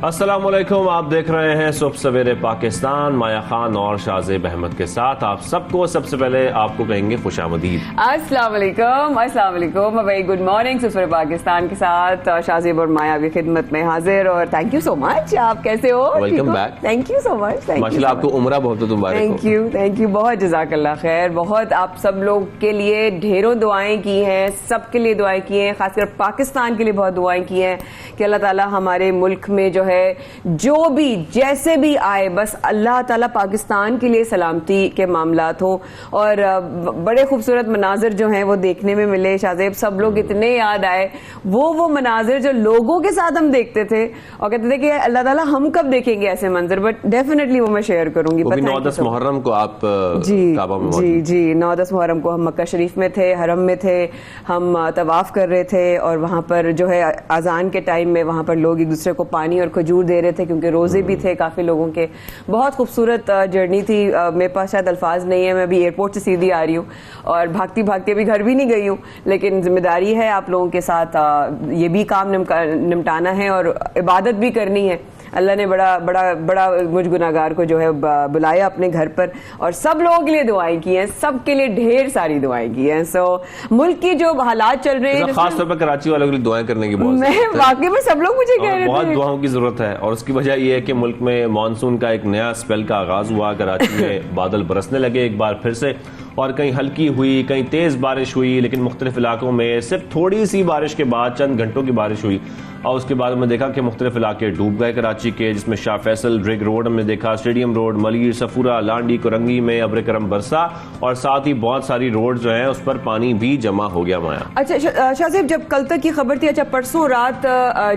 अस्सलाम वालेकुम, आप देख रहे हैं सुबह सवेरे पाकिस्तान। माया खान और शाहजेब अहमद के साथ आप सबको सबसे पहले आपको कहेंगे खुशामदीद। अस्सलाम वालेकुम, अस्सलाम वालेकुम, वेरी गुड मॉर्निंग। सुबह सवेरे पाकिस्तान के साथ शाहजेब और माया की खिदमत में हाजिर। और थैंक यू सो मच। आप कैसे हो? Welcome back. Thank you so much. माशाल्लाह आपको उम्रा बहुत मुबारक हो। थैंक यू बहुत, जज़ाकल्लाह खैर। बहुत आप सब लोग के लिए ढेरों दुआएं की हैं, सबके लिए दुआएं की हैं, खासकर पाकिस्तान के लिए बहुत दुआएं की हैं कि अल्लाह ताला हमारे मुल्क में जो है जो भी जैसे भी आए, बस अल्लाह ताला पाकिस्तान के लिए सलामती के मामलात हो। और बड़े खूबसूरत मनाजिर जो हैं वो देखने में मिले शाहजेब। सब लोग इतने याद आए वो मनाजिर जो लोगों के साथ हम देखते थे और कहते थे कि अल्लाह ताला हम कब देखेंगे ऐसे मंजर। बट डेफिनेटली वो मैं शेयर करूंगी। 9-10 मुहर्रम को आप काबा में जी 9-10 मुहर्रम को हम मक्का शरीफ में थे, हरम में थे, हम तवाफ कर रहे थे और वहां पर जो है अजान के टाइम में वहां पर लोग एक दूसरे को पानी और खजूर दे रहे थे क्योंकि रोजे भी थे काफी लोगों के। बहुत खूबसूरत जर्नी थी। मेरे पास शायद अल्फाज नहीं है। मैं अभी एयरपोर्ट से सीधी आ रही हूँ और भागती भागती अभी घर भी नहीं गई हूँ, लेकिन जिम्मेदारी है आप लोगों के साथ ये भी काम निपटाना है और इबादत भी करनी है। अल्लाह ने बड़ा बड़ा बड़ा मुझ गुनाहगार को जो है बुलाया अपने घर पर और सब लोगों के लिए दुआएं की हैं, सबके लिए ढेर सारी दुआएं की हैं। सो मुल्क की जो हालात चल रहे हैं, खास तौर पर कराची वालों के लिए दुआएं करने की बहुत मैं वाकई में सब लोग मुझे कह रहे थे बहुत दुआओं की जरूरत है। और उसकी वजह यह है कि मुल्क में मानसून का एक नया स्पेल का आगाज हुआ। कराची में बादल बरसने लगे एक बार फिर से और कहीं हल्की हुई, कहीं तेज बारिश हुई, लेकिन मुख्तलिफ इलाकों में सिर्फ थोड़ी सी बारिश के बाद चंद घंटों की बारिश हुई और उसके बाद हमने देखा कि मुख्तलिफ इलाके डूब गए कराची के, जिसमें शाह फैसल रिग रोड हमने देखा, स्टेडियम रोड, मलीर, सफूरा, लांडी, कुरंगी में अब्र करम बरसा और साथ ही बहुत सारी रोड जो है उस पर पानी भी जमा हो गया। माया अच्छा शाहजेब, जब कल तक की खबर थी, अच्छा परसों रात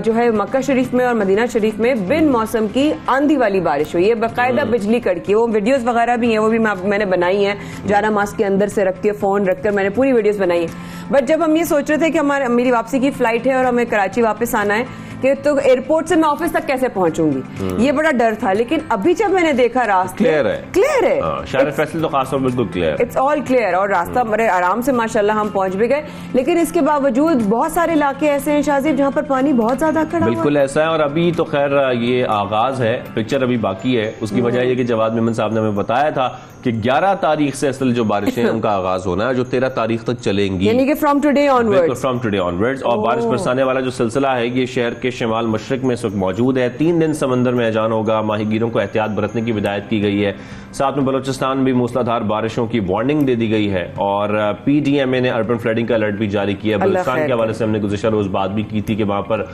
जो है मक्का शरीफ में और मदीना शरीफ में बिन मौसम की आंधी वाली बारिश हुई है, बाकायदा बिजली कड़की। वो वीडियोस वगैरह भी हैं, वो भी मैंने बनाई है, जाना मास्क के अंदर से रख के फोन रखकर मैंने पूरी वीडियोस बनाई है। बट जब हम ये सोच रहे थे कि मेरी वापसी की फ्लाइट है और हमें कराची वापस आना है कि तो एयरपोर्ट से मैं ऑफिस तक कैसे पहुंचूंगी, ये बड़ा डर था। लेकिन अभी जब मैंने देखा रास्ता क्लियर है, शाह फैसल तो खास तौर पर बिल्कुल क्लियर, इट्स ऑल क्लियर और रास्ता बड़े आराम से माशाल्लाह हम पहुंच भी गए। लेकिन इसके बावजूद बहुत सारे इलाके ऐसे हैं शाहजेब जहां पर पानी बहुत ज्यादा खड़ा बिल्कुल ऐसा है। और अभी तो खैर ये आगाज है, पिक्चर अभी बाकी है। उसकी वजह यह कि जवाद मेमन साहब ने हमें बताया था कि 11 तारीख से असल जो बारिशें उनका आगाज होना है, जो 13 तारीख तक चलेंगी, यानी कि फ्रॉम टुडे ऑनवर्ड्स। और बारिश बरसाने वाला जो सिलसिला है ये शहर के शिमाल मशरक में इस वक्त मौजूद है। 3 दिन समंदर में अजान होगा, माहीगीरों को एहतियात बरतने की हिदायत की गई है। साथ में बलोचिस्तान में मूसलाधार बारिशों की वार्निंग दे दी गई है और PDMA ने अर्बन फ्लडिंग का अलर्ट भी जारी किया। बलूचिस्तान के हवाले से हमने गुज़िश्ता रोज बात भी की थी कि वहां पर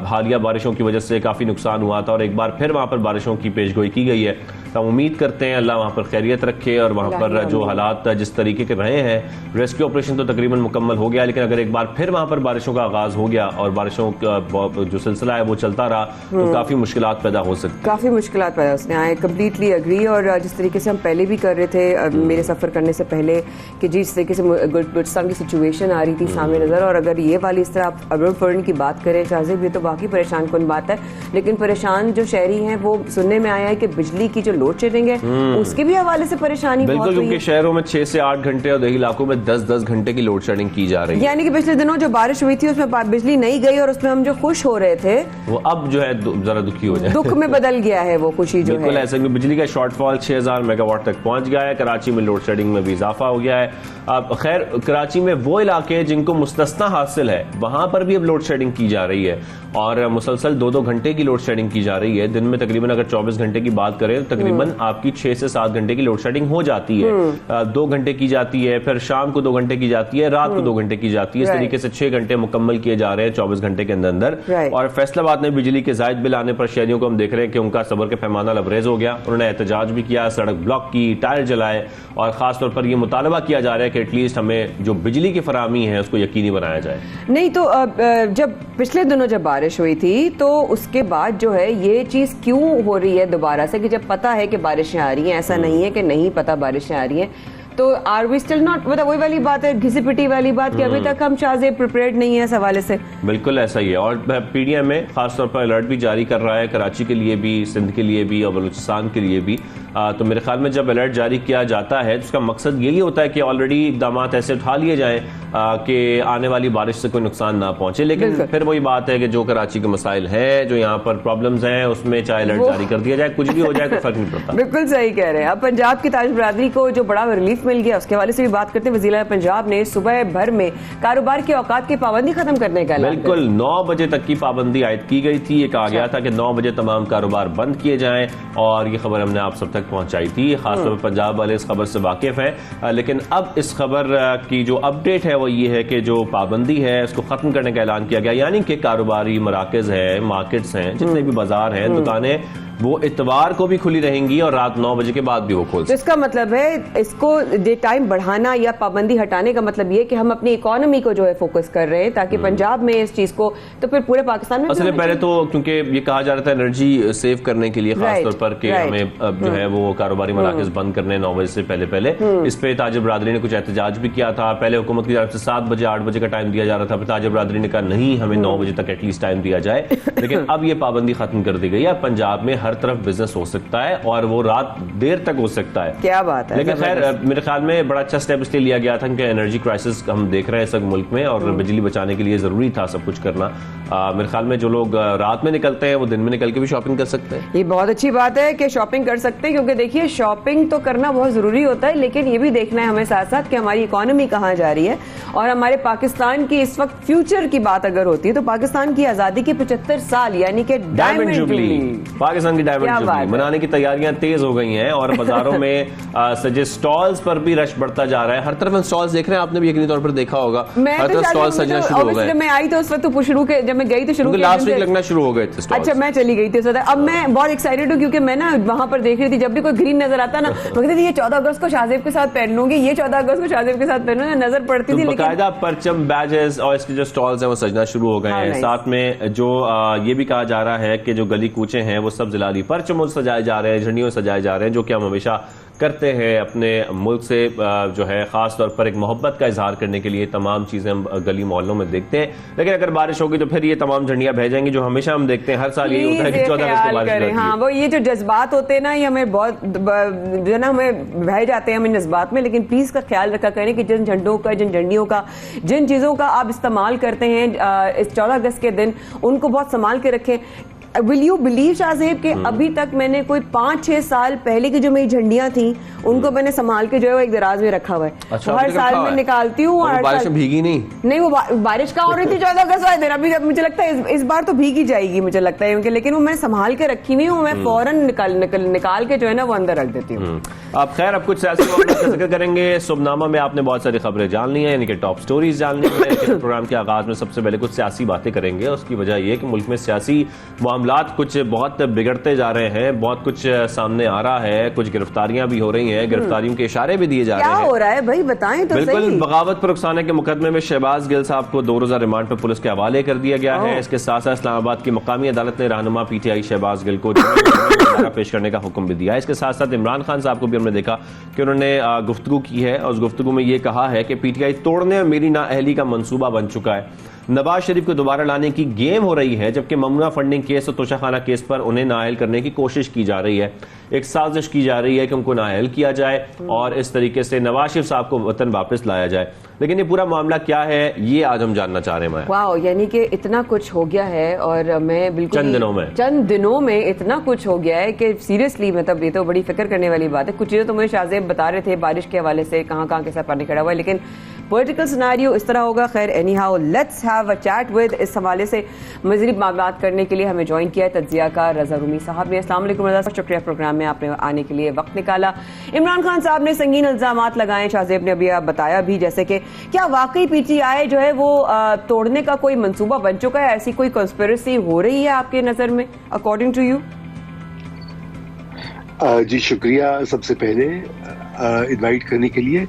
हालिया बारिशों की वजह से काफी नुकसान हुआ था और एक बार फिर वहां पर बारिशों की पेशगोई की गई है। तो हम उम्मीद करते हैं अल्लाह वहां पर खैरियत रखे और वहां पर जो हालात जिस तरीके के रहे हैं, रेस्क्यू ऑपरेशन तो तकरीबन मुकम्मल हो गया, लेकिन अगर एक बार फिर वहां पर बारिशों का आगाज हो गया और बारिशों का जो सिलसिला है वो चलता रहा तो काफी मुश्किलात पैदा हो सकती, काफी मुश्किलात पैदा होते हैं। Completely agree. और जिस तरीके से हम पहले भी कर रहे थे मेरे सफर करने से पहले कि जिस तरीके से बलूचिस्तान की सिचुएशन आ रही थी सामने नजर, और अगर ये वाली इस तरह आप अर्बन फ्लडिंग की बात करें शाहजेब, ये तो बाकी परेशान कौन बात है। लेकिन परेशान जो शहरी हैं वो सुनने में आया है कि बिजली की जो लोड शेडिंग है उसके भी हवाले से परेशानी बहुत हुई है। क्योंकि शहरों में 6 से 8 घंटे और देही इलाकों में 10-10 घंटे की लोड शेडिंग की जा रही है। यानी कि पिछले दिनों जो बारिश हुई थी उसमें बिजली नहीं गई और उसमें हम जो खुश हो रहे थे वो अब जो है जरा दुखी हो जाए, दुख में बदल गया है वो खुशी जो है। ऐसा बिजली का शॉर्टफॉल 6000 मेगावाट तक पहुंच गया है। कराची में लोड शेडिंग में भी इजाफा हो गया है। अब खैर कराची में वो इलाके जिनको मुस्तस्ना हासिल है वहां पर भी अब लोड शेडिंग की जा रही है और मुसलसल 2-2 घंटे की लोड शेडिंग की जा रही है। दिन में तकरीबन अगर 24 घंटे की बात करें तो तकरीबन आपकी 6 से 7 घंटे की लोड शेडिंग हो जाती है। 2 घंटे की जाती है, फिर शाम को 2 घंटे की जाती है, रात को 2 घंटे की जाती है। इस तरीके से 6 घंटे मुकम्मल किए जा रहे हैं 24 घंटे के अंदर। और फैसलाबाद में बिजली के जायद बिल आने पर शहरियों को हम देख रहे हैं कि उनका सब्र के पैमाना लबरेज हो गया। उन्होंने एहतजाज भी किया, सड़क ब्लॉक की, टायर जलाए और खासतौर पर यह मुतालबा किया जा रहा है कि एटलीस्ट हमें जो बिजली की फराहमी है उसको यकीनी बनाया जाए। नहीं तो जब पिछले दिनों जब बारिश हुई थी तो उसके बाद जो है ये चीज क्यों हो रही है दोबारा से कि जब पता है कि बारिशें आ रही हैं, ऐसा नहीं है कि नहीं पता बारिशें आ रही हैं, तो आर वी स्टिल नॉट, मतलब वही वाली बात है, घिसी पिटी वाली बात कि अभी तक हम शाहजेब प्रिपेयर्ड नहीं है इस हवाले से। बिल्कुल ऐसा ही है, और पीडीएम में खासतौर पर अलर्ट भी जारी कर रहा है कराची के लिए भी, सिंध के लिए भी और बलूचिस्तान के लिए भी। तो मेरे ख्याल में जब अलर्ट जारी किया जाता है तो उसका मकसद यही होता है कि ऑलरेडी इकदाम ऐसे उठा लिए जाएं कि आने वाली बारिश से कोई नुकसान ना पहुंचे। लेकिन फिर वही बात है कि जो कराची के मसाइल हैं, जो यहाँ पर प्रॉब्लम्स हैं, उसमें चाहे अलर्ट जारी कर दिया जाए, कुछ भी हो जाए, कोई फर्क नहीं पड़ता। बिल्कुल सही कह रहे हैं। अब पंजाब की ताजिर बरादरी को जो बड़ा रिलीफ मिल गया उसके हवाले से भी बात करते हैं। वज़ीर पंजाब ने सुबह भर में कारोबार के औकात की पाबंदी खत्म करने का ऐलान। बिल्कुल 9 बजे तक की पाबंदी आयद की गई थी। ये कहा गया था कि 9 बजे तमाम कारोबार बंद किए जाएं, और ये खबर हमने आप सब तक पहुंचाई थी। खासतौर पर पंजाब वाले इस खबर से वाकिफ हैं, लेकिन अब इस खबर की जो अपडेट है वो ये है कि जो पाबंदी है उसको खत्म करने का ऐलान किया गया, यानी कि कारोबारी मराकज है, मार्केट्स हैं, जितने भी बाजार हैं, दुकानें, वो इतवार को भी खुली रहेंगी और रात 9 बजे के बाद भी वो खोल। तो इसका मतलब है इसको डे टाइम बढ़ाना या पाबंदी हटाने का मतलब ये कि हम अपनी इकोनॉमी को जो है फोकस कर रहे हैं, ताकि पंजाब में इस चीज को, तो फिर पूरे पाकिस्तान में असल में पहले तो क्योंकि ये कहा जा रहा था एनर्जी सेव करने के लिए खासतौर पर कि हमें जो है वो कारोबारी मराकज बंद करने 9 बजे से पहले इस पे ताजिर बरादरी ने कुछ एहतजाज भी किया था। पहले हुकूमत की तरफ से 7 बजे 8 बजे का टाइम दिया जा रहा था, फिर ताजिर बरादरी ने कहा नहीं, हमें 9 बजे तक एटलीस्ट टाइम दिया जाए। लेकिन अब ये पाबंदी खत्म कर दी गई है। पंजाब में हर तरफ बिजनेस हो सकता है और वो रात देर तक हो सकता है। क्या बात है। लेकिन खैर मेरे ख्याल में बड़ा अच्छा स्टेप इसलिए लिया गया था क्योंकि एनर्जी क्राइसिस हम देख रहे हैं इस वक्त मुल्क में, और बिजली बचाने के लिए जरूरी था सब कुछ करना। मेरे ख्याल में जो लोग रात में निकलते हैं वो दिन में निकल के भी शॉपिंग कर सकते हैं। ये बहुत अच्छी बात है कि शॉपिंग कर सकते हैं, क्योंकि देखिए शॉपिंग तो करना बहुत जरूरी होता है, लेकिन ये भी देखना है हमें साथ साथ कि हमारी इकोनॉमी कहाँ जा रही है। और हमारे पाकिस्तान की इस वक्त फ्यूचर की बात अगर होती है तो पाकिस्तान की आजादी के 75 साल यानी कि डायमंड जुबली, पाकिस्तान की डायमंड जुबली मनाने की तैयारियां तेज हो गई हैं, और बाजारों में सजे स्टॉल्स पर भी रश बढ़ता जा रहा है। हर तरफ स्टॉल्स देख रहे हैं, आपने भी यकीनी तौर पर देखा होगा, हर तरफ स्टॉल सजना शुरू हो गए। मैं आई तो उस वक्त तो शुरू के, जब मैं गई तो शुरू लास्ट वीक लगना शुरू हो गए थे स्टॉल्स। अच्छा, मैं चली गई थी उस वक्त। अब मैं बहुत एक्साइटेड हूँ क्योंकि मैं ना वहां पर देख रही थी, जब भी कोई ग्रीन नजर आता ना मैं कहती थी ये 14 अगस्त को शाहजेब के साथ पहन लूंगी, ये 14 अगस्त को शाहजेब के साथ पहनूंगी, नजर पड़ती थी। बाकायदा परचम, बैजेस और इसके जो स्टॉल्स हैं वो सजना शुरू हो गए हैं। साथ में जो ये भी कहा जा रहा है कि जो गली कूचे हैं वो सब जिलाली परचमों सजाए जा रहे हैं, झंडियों सजाए जा रहे हैं, जो कि हम हमेशा करते हैं अपने मुल्क से जो है खास तौर पर एक मोहब्बत का इजहार करने के लिए। तमाम चीजें हम गली मोहल्लों में देखते हैं, लेकिन अगर बारिश होगी तो फिर ये तमाम झंडियां बह जाएंगी, जो हमेशा हम देखते हैं। हर साल यही होता है कि 14 अगस्त को बारिश होती है। हाँ, वो ये जो जज्बात होते हैं ना, ये हमें बहुत जो ना हमें बह जाते हैं हम इन जज्बात में, लेकिन प्लीज का ख्याल रखा करें कि जिन झंडों का, जिन झंडियों का, जिन चीजों का आप इस्तेमाल करते हैं इस 14 अगस्त के दिन, उनको बहुत संभाल के रखें। विल यू बिलीव शाहजेब के अभी तक मैंने कोई 5-6 साल पहले की जो मेरी झंडियां थी उनको मैंने संभाल के जो है एक दराज में रखा हुआ है। अच्छा, हर साल मैं निकालती हूँ। और बारिश में भीगी नहीं वो बारिश का हो रही थी 14 अगस्त वाले दिन। अभी मुझे लगता है इस बार तो भीगी जाएगी, मुझे लगता है, लेकिन वो मैं संभाल के रखी नहीं हूँ। मैं फौरन निकाल के जो है ना वो अंदर रख देती हूँ। अब खैर अब कुछ सियासी मामलों का जिक्र करेंगे। सुबनामा में आपने बहुत सारी खबरें जान ली हैं, यानी कि टॉप स्टोरीज जान ली हैं। प्रोग्राम के आगाज में सबसे पहले कुछ सियासी बातें करेंगे। उसकी वजह यह कि मुल्क में सियासी मामलात कुछ बहुत बिगड़ते जा रहे हैं, बहुत कुछ सामने आ रहा है, कुछ गिरफ्तारियां भी हो रही हैं, गिरफ्तारियों के इशारे भी दिए जा रहे हैं। क्या हो रहा है भाई, बताएं तो बिल्कुल, बगावत पर रुखसाना के मुकदमे में शहबाज गिल साहब को 2 रोजा रिमांड पर पुलिस के हवाले कर दिया गया है। इसके साथ साथ इस्लामाबाद की मुकामी अदालत ने रहनुमा पीटीआई शहबाज गिल को पेश करने का हुक्म भी दिया है। इसके साथ साथ इमरान खान साहब को भी हमने देखा कि उन्होंने गुफ्तगू की है, और उस गुफ्तगू में ये कहा है कि पीटीआई तोड़ने में मेरी नाअहली का मंसूबा बन चुका है। नवाज शरीफ को दोबारा लाने की गेम हो रही है, जबकि ममनुआ फंडिंग केस और तोशाखाना केस पर उन्हें नाअहल करने की कोशिश की जा रही है। एक साजिश की जा रही है कि उनको नाअहल किया जाए और इस तरीके से नवाज शरीफ साहब को वतन वापस लाया जाए। लेकिन ये पूरा मामला क्या है, ये आज हम जानना चाह रहे हैं। वाह, यानी कि इतना कुछ हो गया है, और मैं बिल्कुल चंद दिनों में इतना कुछ हो गया है कि सीरियसली मतलब ये तो बड़ी फिक्र करने वाली बात है। कुछ चीजें तो मुझे शाहजेब बता रहे थे बारिश के हवाले से, कहाँ कहाँ कैसा पानी खड़ा हुआ है, लेकिन पॉलिटिकल सिनेरियो इस तरह होगा। खैर, any how let's have a chat with, इस हवाले से मज़ीद मामलात करने के लिए हमें ज्वाइन किया है तज्जियाकार रज़ा रूमी साहब ने। अस्सलाम वालेकुम रज़ा, शुक्रिया प्रोग्राम में आपने आने के लिए वक्त निकाला। इमरान खान साहब ने संगीन इल्जामात लगाए, शाहजेब ने अभी आप बताया भी, जैसे कि क्या वाकई पीटीआई जो है वो तोड़ने का कोई मंसूबा बन चुका है? ऐसी कोई कॉन्स्पिरेसी हो रही है आपके नजर में, अकॉर्डिंग टू यू? जी शुक्रिया सबसे पहले इनवाइट करने के लिए।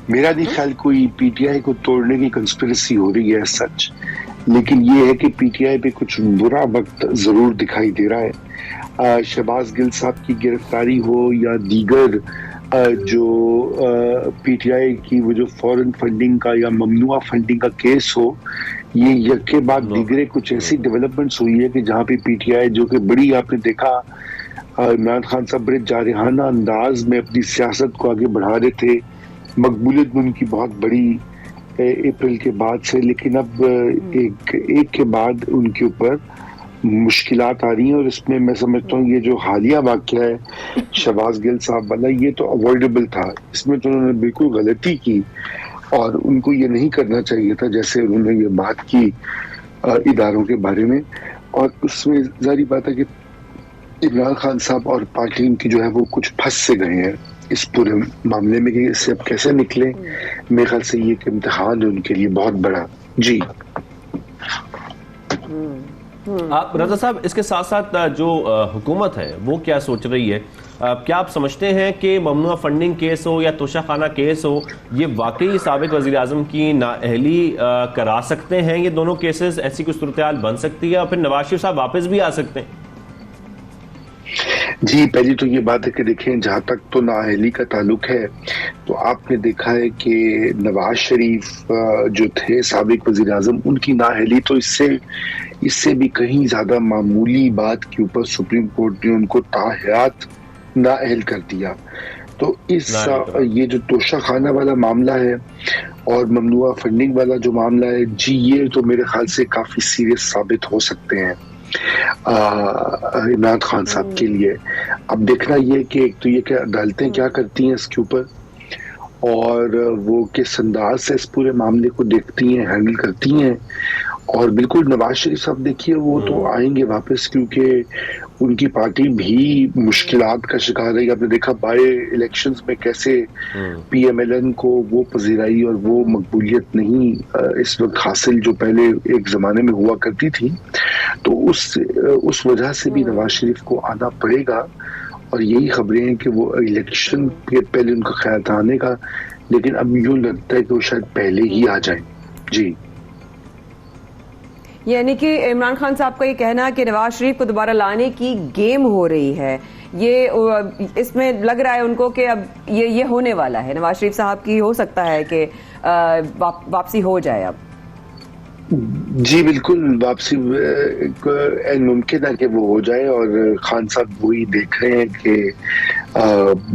मेरा नहीं ख्याल कोई पीटीआई को तोड़ने की कंस्पिरेसी हो रही है सच, लेकिन ये है कि पीटीआई पे कुछ बुरा वक्त जरूर दिखाई दे रहा है। शहबाज गिल साहब की गिरफ्तारी हो या दीगर जो पीटीआई की वो जो फॉरेन फंडिंग का या ममनुआ फंडिंग का केस हो, ये यके बाद दिगरे कुछ ऐसी डेवलपमेंट्स हुई है कि जहाँ पे पीटीआई जो कि बड़ी, आपने देखा इमरान खान साहब बड़े जारहाना अंदाज में अपनी सियासत को आगे बढ़ा रहे थे, मकबूलियत उनकी बहुत बड़ी अप्रैल के बाद से, लेकिन अब एक के बाद उनके ऊपर मुश्किलात आ रही हैं। और इसमें मैं समझता हूँ ये जो हालिया वाकया है शहबाज गिल साहब वाला, ये तो अवॉइडेबल था, इसमें तो उन्होंने बिल्कुल गलती की और उनको ये नहीं करना चाहिए था जैसे उन्होंने ये बात की इदारों के बारे में। और उसमें जारी बात है कि इमरान खान साहब और पार्टी की जो है वो कुछ फंस से गए हैं इस पूरे मामले में कि इससे अब कैसे निकले। मेरे ख्याल से ये एक इम्तिहान है उनके लिए बहुत बड़ा। जी आप रजा साहब, इसके साथ साथ जो हुकूमत है वो क्या सोच रही है? क्या आप समझते हैं कि ममनुआ फंडिंग केस हो या तोशाखाना केस हो, ये वाकई साबिक वज़ीर आज़म की नाअहली करा सकते हैं? ये दोनों केसेस, ऐसी कुछ सूरत-ए-हाल बन सकती है और फिर नवाज शरीफ साहब वापस भी आ सकते हैं? जी, पहली तो ये बात है कि देखें, जहां तक तो नाअहली का ताल्लुक है तो आपने देखा है कि नवाज शरीफ जो थे साबिक वज़ीर आज़म, उनकी नाअहली तो इससे भी कहीं ज्यादा मामूली बात के ऊपर सुप्रीम कोर्ट ने उनको ताहयात नाअहल कर दिया। तो ये जो तोशाखाना वाला मामला है और ममनुआ फंडिंग वाला जो मामला है, जी ये तो मेरे ख्याल से काफी सीरियस साबित हो सकते हैं इमरान खान साहब के लिए। अब देखना ये कि एक तो ये कि अदालतें क्या करती हैं इसके ऊपर और वो किस अंदाज से इस पूरे मामले को देखती हैं, हैंडल करती हैं। और बिल्कुल नवाज शरीफ साहब देखिए वो तो आएंगे वापस, क्योंकि उनकी पार्टी भी मुश्किलात का शिकार रही। आपने देखा बाय इलेक्शंस में कैसे पीएमएलएन को वो पजीराई और वो मकबूलियत नहीं इस वक्त हासिल जो पहले एक जमाने में हुआ करती थी। तो उस वजह से भी नवाज शरीफ को आना पड़ेगा और यही खबरें हैं कि वो इलेक्शन के पहले उनका ख्याल था आने का, लेकिन अब यूं लगता है कि वो शायद पहले ही आ जाए। जी, यानी कि इमरान खान साहब का ये कहना है कि नवाज शरीफ को दोबारा लाने की गेम हो रही है, ये इसमें लग रहा है उनको कि अब ये होने वाला है, नवाज शरीफ साहब की हो सकता है कि वापसी हो जाए अब। जी बिल्कुल, वापसी मुमकिन है कि वो हो जाए और खान साहब वही देख रहे हैं कि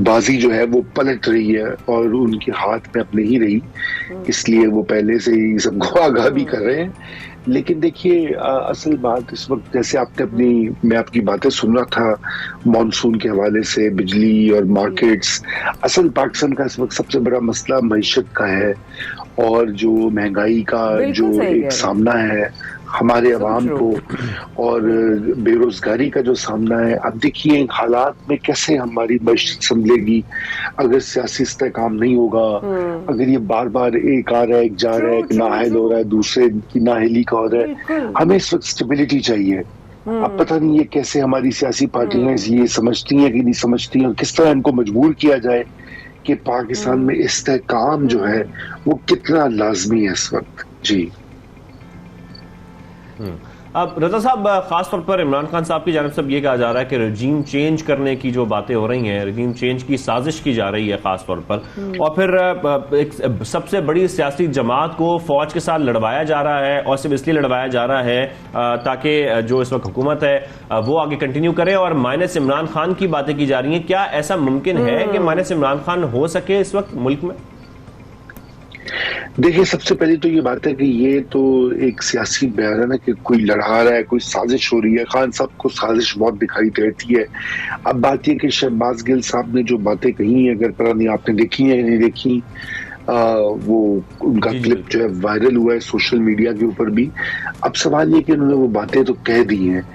बाजी जो है वो पलट रही है और उनके हाथ में अब नहीं रही, इसलिए वो पहले से ही सबको आगाह भी कर रहे हैं। लेकिन देखिए असल बात इस वक्त, जैसे मैं आपकी बातें सुन रहा था मॉनसून के हवाले से, बिजली और मार्केट्स, असल पाकिस्तान का इस वक्त सबसे बड़ा मसला मईशत का है और जो महंगाई का जो एक सामना है हमारे अवाम को और बेरोजगारी का जो सामना है। अब देखिए हालात में कैसे हमारी मईशत संभलेगी अगर सियासी इस्तेहकाम नहीं होगा, अगर ये बार बार एक आ रहा है, एक जा रहा है, एक नाअहल हो रहा है, दूसरे की नाअहली का हो रहा है। हमें इस वक्त स्टेबिलिटी चाहिए। अब पता नहीं ये कैसे हमारी सियासी पार्टियां ये समझती हैं कि नहीं समझती हैं और किस तरह इनको मजबूर किया जाए कि पाकिस्तान में इस्तेहकाम जो है वो कितना लाजमी है इस वक्त। जी अब रजा साहब, खास तौर पर इमरान खान साहब की जानिब से ये कहा जा रहा है कि रजीम चेंज करने की जो बातें हो रही हैं, रजीम चेंज की साजिश की जा रही है खास तौर पर, और फिर एक सबसे बड़ी सियासी जमात को फौज के साथ लड़वाया जा रहा है और सिर्फ इसलिए लड़वाया जा रहा है ताकि जो इस वक्त हुकूमत है वो आगे कंटिन्यू करे और माइनस इमरान खान की बातें की जा रही हैं। क्या ऐसा मुमकिन है कि माइनस इमरान खान हो सके इस वक्त मुल्क में? देखिए, सबसे पहले तो ये बात है कि ये तो एक सियासी बयान है ना कि कोई लड़ा रहा है, कोई साजिश हो रही है। खान साहब को साजिश बहुत दिखाई देती है। अब बात ये कि शहबाज गिल साहब ने जो बातें कही हैं, अगर पता नहीं आपने देखी है या नहीं देखी, वो उनका क्लिप जो है वायरल हुआ है सोशल मीडिया के ऊपर भी। अब सवाल ये कि उन्होंने वो बातें तो कह दी हैं,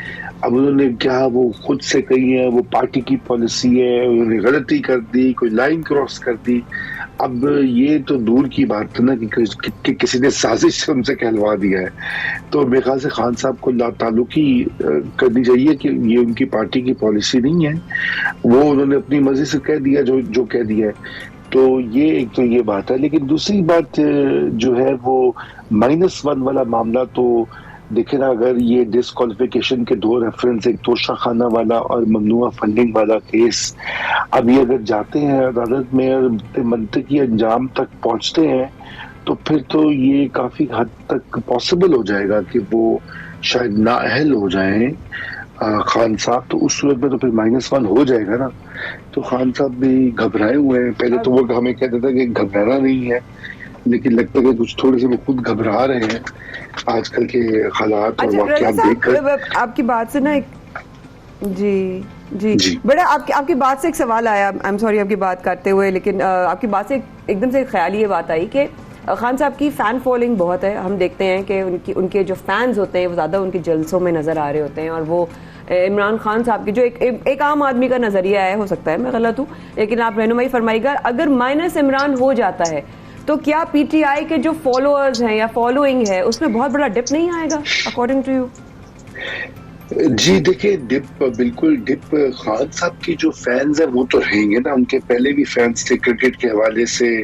अब उन्होंने क्या वो खुद से कही है, वो पार्टी की पॉलिसी है, उन्होंने गलती कर दी, कोई लाइन क्रॉस कर दी। अब ये तो दूर की बात है ना कि किसी ने साजिश से उनसे कहलवा दिया है। तो मेरे ख्याल से खान साहब को ताल्लुकी करनी चाहिए कि ये उनकी पार्टी की पॉलिसी नहीं है, वो उन्होंने अपनी मर्जी से कह दिया जो कह दिया है। तो ये एक तो ये बात है। लेकिन दूसरी बात जो है वो -1 वाला मामला तो देखिए ना, अगर ये डिस्क्वालिफिकेशन के 2 रेफरेंस, एक तोशा खाना वाला और ममनुआ फंडिंग वाला केस, अब ये अगर जाते हैं अदालत में और मंतकी अंजाम तक पहुंचते हैं तो फिर तो ये काफी हद तक पॉसिबल हो जाएगा कि वो शायद नाअहल हो जाएं खान साहब। तो उस सूरत में तो फिर -1 हो जाएगा ना। तो खान साहब भी घबराए हुए हैं। पहले तो वो हमें कहता था कि घबराना नहीं है, लेकिन लगता है कि कुछ थोड़े से वो खुद घबरा रहे हैं आजकल के हालात और वाक़यात देखकर। आपकी बात से ना जी बड़ा आपकी बात से एक सवाल आया। आई एम सॉरी आपकी बात काटते हुए, लेकिन आपकी बात से एकदम से ख्याल ये बात आई कि खान साहब की फ़ैन फॉलोइंग बहुत है। हम देखते हैं कि उनके जो फैंस होते हैं वो ज़्यादा उनके जलसों में नज़र आ रहे होते हैं, और वो इमरान खान साहब की जो एक आम आदमी का नज़रिया है, हो सकता है मैं गलत हूँ, लेकिन आप रहनुमाई फरमाइएगा, अगर माइनस इमरान हो जाता है तो क्या पीटीआई के जो फॉलोअर्स हैं या फॉलोइंग है उसमें बहुत बड़ा डिप नहीं आएगा अकॉर्डिंग टू यू? जी देखिए, बिल्कुल डिप खान साहब की जो फैंस हैं वो तो रहेंगे ना। उनके पहले भी फैंस थे क्रिकेट के हवाले से,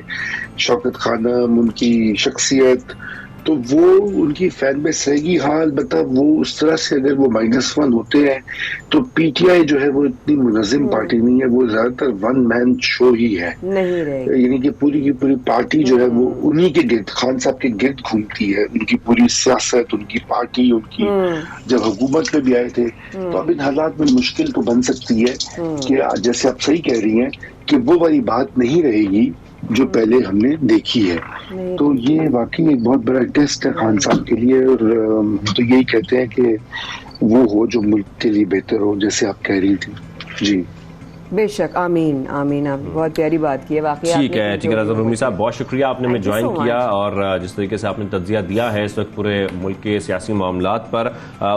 शौकत खानम, उनकी शख्सियत, तो वो उनकी फैन बेस रहेगी। हाँ, अलबत्ता वो उस तरह से अगर वो -1 होते हैं तो पीटीआई जो है वो इतनी मुनज़्ज़म पार्टी नहीं है, वो ज्यादातर 1 मैन शो ही है, नहीं रहेगी। यानी कि पूरी की पूरी पार्टी जो है वो उन्हीं के गिर्द, खान साहब के गिर्द घूमती है। उनकी पूरी सियासत, उनकी पार्टी, उनकी जब हुकूमत में भी आए थे तो अब इन हालात में मुश्किल तो बन सकती है कि जैसे आप सही कह रही हैं कि वो वाली बात नहीं रहेगी जो पहले हमने देखी है। तो ये वाकई एक बहुत बड़ा टेस्ट है खान साहब के लिए, और तो यही कहते हैं कि वो हो जो मुल्क के लिए बेहतर हो, जैसे आप कह रही थी। जी बेशक, आमीन आमीन। आप बहुत प्यारी बात की है वाकई। ठीक है रज़ा रूमी साहब, बहुत शुक्रिया आपने हमें ज्वाइन किया, और जिस तरीके से आपने तज्जिया दिया है इस वक्त पूरे मुल्क के सियासी मामलात पर,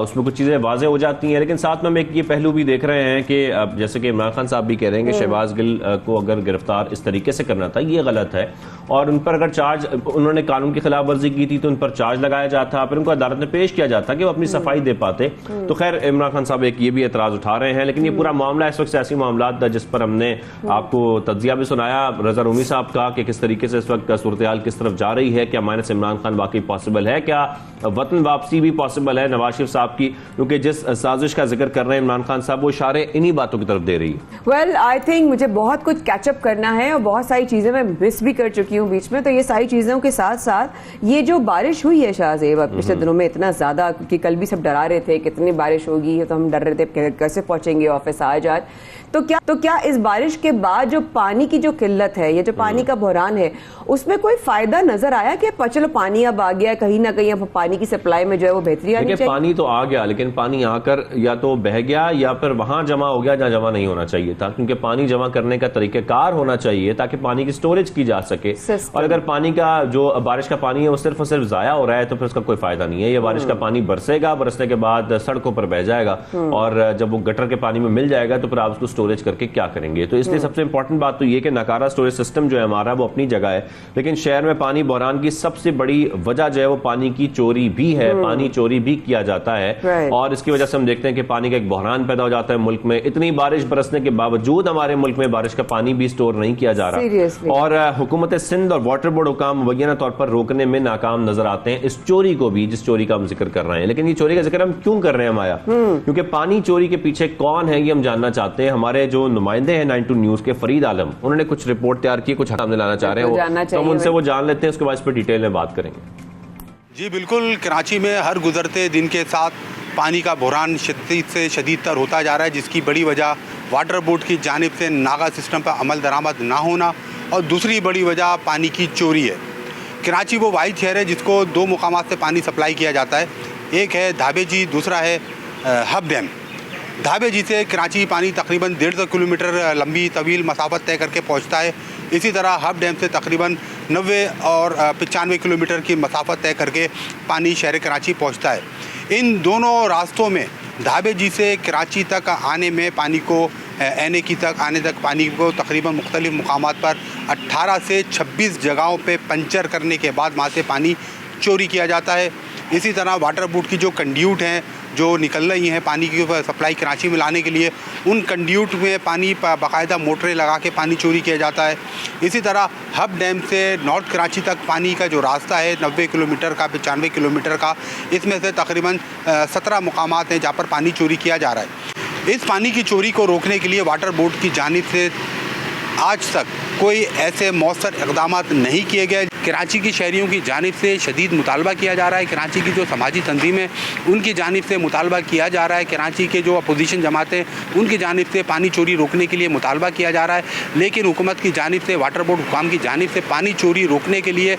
उसमें कुछ चीज़ें वाज़ेह हो जाती हैं, लेकिन साथ में हम एक ये पहलू भी देख रहे हैं कि जैसे कि इमरान खान साहब भी कह रहे हैं कि शहबाज गिल को अगर गिरफ्तार इस तरीके से करना था ये गलत है, और उन पर अगर चार्ज, उन्होंने कानून की खिलाफ वर्जी की थी तो उन पर चार्ज लगाया जाता, फिर उनको अदालत में पेश किया जाता कि वो अपनी सफाई दे पाते। तो खैर इमरान खान साहब एक ये भी एतराज़ उठा रहे हैं, लेकिन ये पूरा मामला इस वक्त सियासी मामलात जिस पर हमने आपको तज्जिया भी सुनाया रज़ा रूमी साहब का कि किस तरीके से इस वक्त सूरत-ए-हाल किस तरफ जा रही है, क्या माइनस इमरान खान वाकई पॉसिबल है, क्या वतन वापसी भी पॉसिबल है नवाज शरीफ साहब की, क्योंकि जिस साजिश का जिक्र कर रहे हैं इमरान खान साहब वो इशारे इन्हीं बातों की तरफ दे रही है। वेल आई थिंक मुझे बहुत कुछ कैचअप करना है और बहुत सारी चीजें मैं मिस भी कर चुकी हूँ बीच में, तो ये सारी चीजों के साथ साथ ये जो बारिश हुई है शाहज़ेब पिछले दिनों में इतना ज्यादा, क्योंकि कल भी सब डरा रहे थे कितनी बारिश होगी, तो हम डर रहे थे कैसे पहुंचेंगे ऑफिस आज। तो क्या इस बारिश के बाद जो पानी की जो किल्लत है, ये जो पानी का बहरान है, उसमें कोई फायदा नजर आया कि चलो पानी अब आ गया, कहीं ना कहीं अब पानी की सप्लाई में जो है वो बेहतरी आनी चाहिए? पानी तो आ गया, लेकिन पानी आकर या तो बह गया या फिर वहां जमा हो गया जहां जमा नहीं होना चाहिए था, क्योंकि पानी जमा करने का तरीकेकार होना चाहिए ताकि पानी की स्टोरेज की जा सके। और अगर पानी का जो बारिश का पानी है वो सिर्फ और सिर्फ जाया हो रहा है तो फिर उसका कोई फायदा नहीं है। ये बारिश का पानी बरसेगा, बरसने के बाद सड़कों पर बह जाएगा, और जब वो गटर के पानी में मिल जाएगा तो फिर आप उसको स्टोरेज करके क्या करेंगे। तो इसलिए सबसे इंपॉर्टेंट बात तो ये कि नकारा स्टोरेज सिस्टम जो है हमारा वो अपनी जगह है, लेकिन शहर में पानी बहरान की सबसे बड़ी वजह जो है वो पानी की चोरी भी है। पानी चोरी भी किया जाता है, और इसकी वजह से हम देखते हैं कि पानी का एक बहरान पैदा हो जाता है मुल्क में। इतनी बारिश बरसने के बावजूद हमारे मुल्क में बारिश का पानी भी स्टोर नहीं किया जा रहा, और हुकूमत सिंध और वाटर बोर्ड हुकाम मुबैना तौर पर रोकने में नाकाम नजर आते हैं इस चोरी को भी, जिस चोरी का हम जिक्र कर रहे हैं। लेकिन ये चोरी का जिक्र हम क्यों कर रहे हैं माया? क्योंकि पानी चोरी के पीछे कौन है ये हम जानना चाहते हैं। हमारे जो नुमाइंदे हैं 92 न्यूज के फरीद आलम, उन्होंने कुछ रिपोर्ट तैयार की, कुछ सामने लाना चाह रहे हैं, तो हम उनसे वो जान लेते हैं, उसके बाद इस पर डिटेल में बात करेंगे। जी बिल्कुल, कराची में हर गुजरते दिन के साथ पानी का बहरान शदीद से शदीद तर होता जा रहा है, जिसकी बड़ी वजह वाटर बोर्ड की जानिब से नागा सिस्टम पर अमल दरामद ना होना, और दूसरी बड़ी वजह पानी की चोरी है। कराची वो वाहिद शहर है जिसको 2 मुकामात से पानी सप्लाई किया जाता है, एक है धाबे जी, दूसरा है हब डैम। धाबे जी से कराची पानी तकरीबन 150 किलोमीटर लंबी तवील मसाफत तय करके पहुंचता है। इसी तरह हब डैम से तकरीबन 90 और 95 किलोमीटर की मसाफत तय करके पानी शहर कराची पहुंचता है। इन दोनों रास्तों में धाबे जी से कराची तक आने में पानी को आने तक पानी को तकरीबन मुख्तलिफ मुकामात पर 18 से 26 जगहों पे पंचर करने के बाद वहाँ से पानी चोरी किया जाता है। इसी तरह वाटर बोर्ड की जो कंड्यूट हैं जो निकल रही हैं पानी की सप्लाई कराची में लाने के लिए, उन कंड्यूट में पानी बाकायदा मोटरें लगा के पानी चोरी किया जाता है। इसी तरह हब डैम से नॉर्थ कराची तक पानी का जो रास्ता है 90 किलोमीटर का, 95 किलोमीटर का, इसमें से तकरीबन 17 मुकामात हैं जहाँ पर पानी चोरी किया जा रहा है। इस पानी की चोरी को रोकने के लिए वाटर बोर्ड की जानिब से आज तक कोई ऐसे मौसर इक़दाम नहीं किए गए। कराची की शहरियों की जानिब से शदीद मुतालबा किया जा रहा है, कराची की जो समाजी तंजीमें उनकी जानिब से मुतालबा किया जा रहा है, कराची के जो अपोजिशन जमातें उनकी जानिब से पानी चोरी रोकने के लिए मुतालबा किया जा रहा है। लेकिन हुकूमत की जानिब से, वाटर बोर्ड हुकाम की जानिब से पानी चोरी रोकने के लिए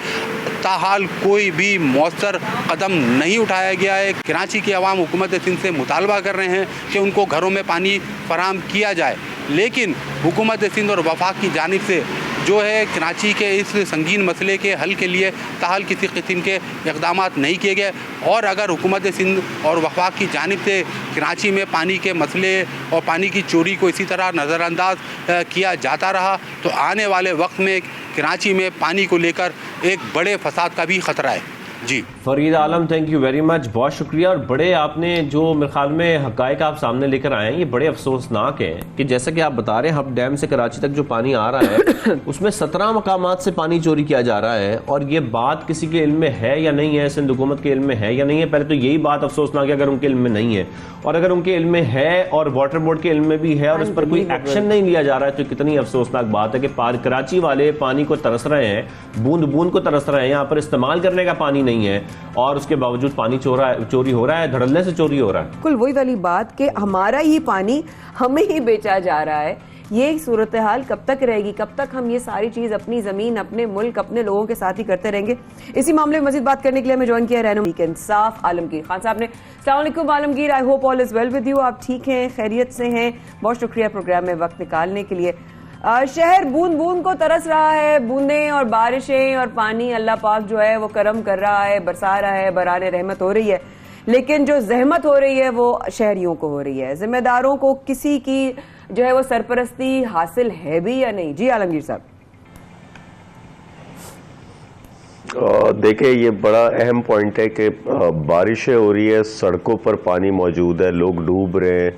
ताहाल कोई भी मौसर कदम नहीं उठाया गया है। कराची की आवाम हुकूमत सिंध से मुतालबा कर रहे हैं कि उनको घरों में पानी फराहम किया जाए, लेकिन हुकूमत सिंध और वफाक की जानिब से जो है कराची के इस संगीन मसले के हल के लिए ताहाल किसी किस्म के इक़दाम नहीं किए गए। और अगर हुकूमत सिंध और वफाक की जानिब से कराची में पानी के मसले और पानी की चोरी को इसी तरह नज़रअंदाज किया जाता रहा तो आने वाले वक्त में कराची में पानी को लेकर एक बड़े फसाद का भी ख़तरा है। जी फरीद आलम, थैंक यू वेरी मच, बहुत शुक्रिया। और बड़े आपने जो मेरे ख्याल में हक़ाइक़ आप सामने लेकर आए हैं ये बड़े अफसोसनाक हैं कि जैसा कि आप बता रहे हैं हब डैम से कराची तक जो पानी आ रहा है उसमें 17 मकामात से पानी चोरी किया जा रहा है। और ये बात किसी के इल्म में है या नहीं है, सिंध हुकूमत के इल्म में है या नहीं है, पहले तो यही बात अफसोसनाक है अगर उनके इल्म में नहीं है। और अगर उनके इल्म में है और वाटर बोर्ड के इल्म में भी है और इस पर कोई एक्शन नहीं लिया जा रहा है तो कितनी अफसोसनाक बात है कि कराची वाले पानी को तरस रहे हैं, बूंद बूंद को तरस रहे हैं, यहाँ पर इस्तेमाल करने का पानी नहीं है और उसके बावजूद पानी चोरी हो रहा है, धड़ल्ले से चोरी हो रहा है। बिल्कुल वही वाली बात कि हमारा ही पानी हमें ही बेचा जा रहा है। ये सूरत हाल कब तक रहेगी? कब तक हम ये सारी चीज अपनी जमीन, अपने मुल्क, अपने लोगों के साथ ही करते रहेंगे? इसी मामले में मजीद बात करने के लिए हमें ज्वाइन किया रहनुमा इंसाफ आलमगीर खान साहब ने। अस्सलाम वालेकुम Alamgir, I hope all is well with you. आप ठीक हैं, खैरियत से हैं? बहुत शुक्रिया प्रोग्राम में वक्त निकालने के लिए। शहर बूंद बूंद को तरस रहा है, बूंदें और बारिशें और पानी अल्लाह पाक जो है वो करम कर रहा है, बरसा रहा है, बराने रहमत हो रही है, लेकिन जो जहमत हो रही है वो शहरियों को हो रही है। जिम्मेदारों को किसी की जो है वो सरपरस्ती हासिल है भी या नहीं? जी आलमगीर साहब। देखिए ये बड़ा अहम पॉइंट है कि बारिशें हो रही है, सड़कों पर पानी मौजूद है, लोग डूब रहे हैं,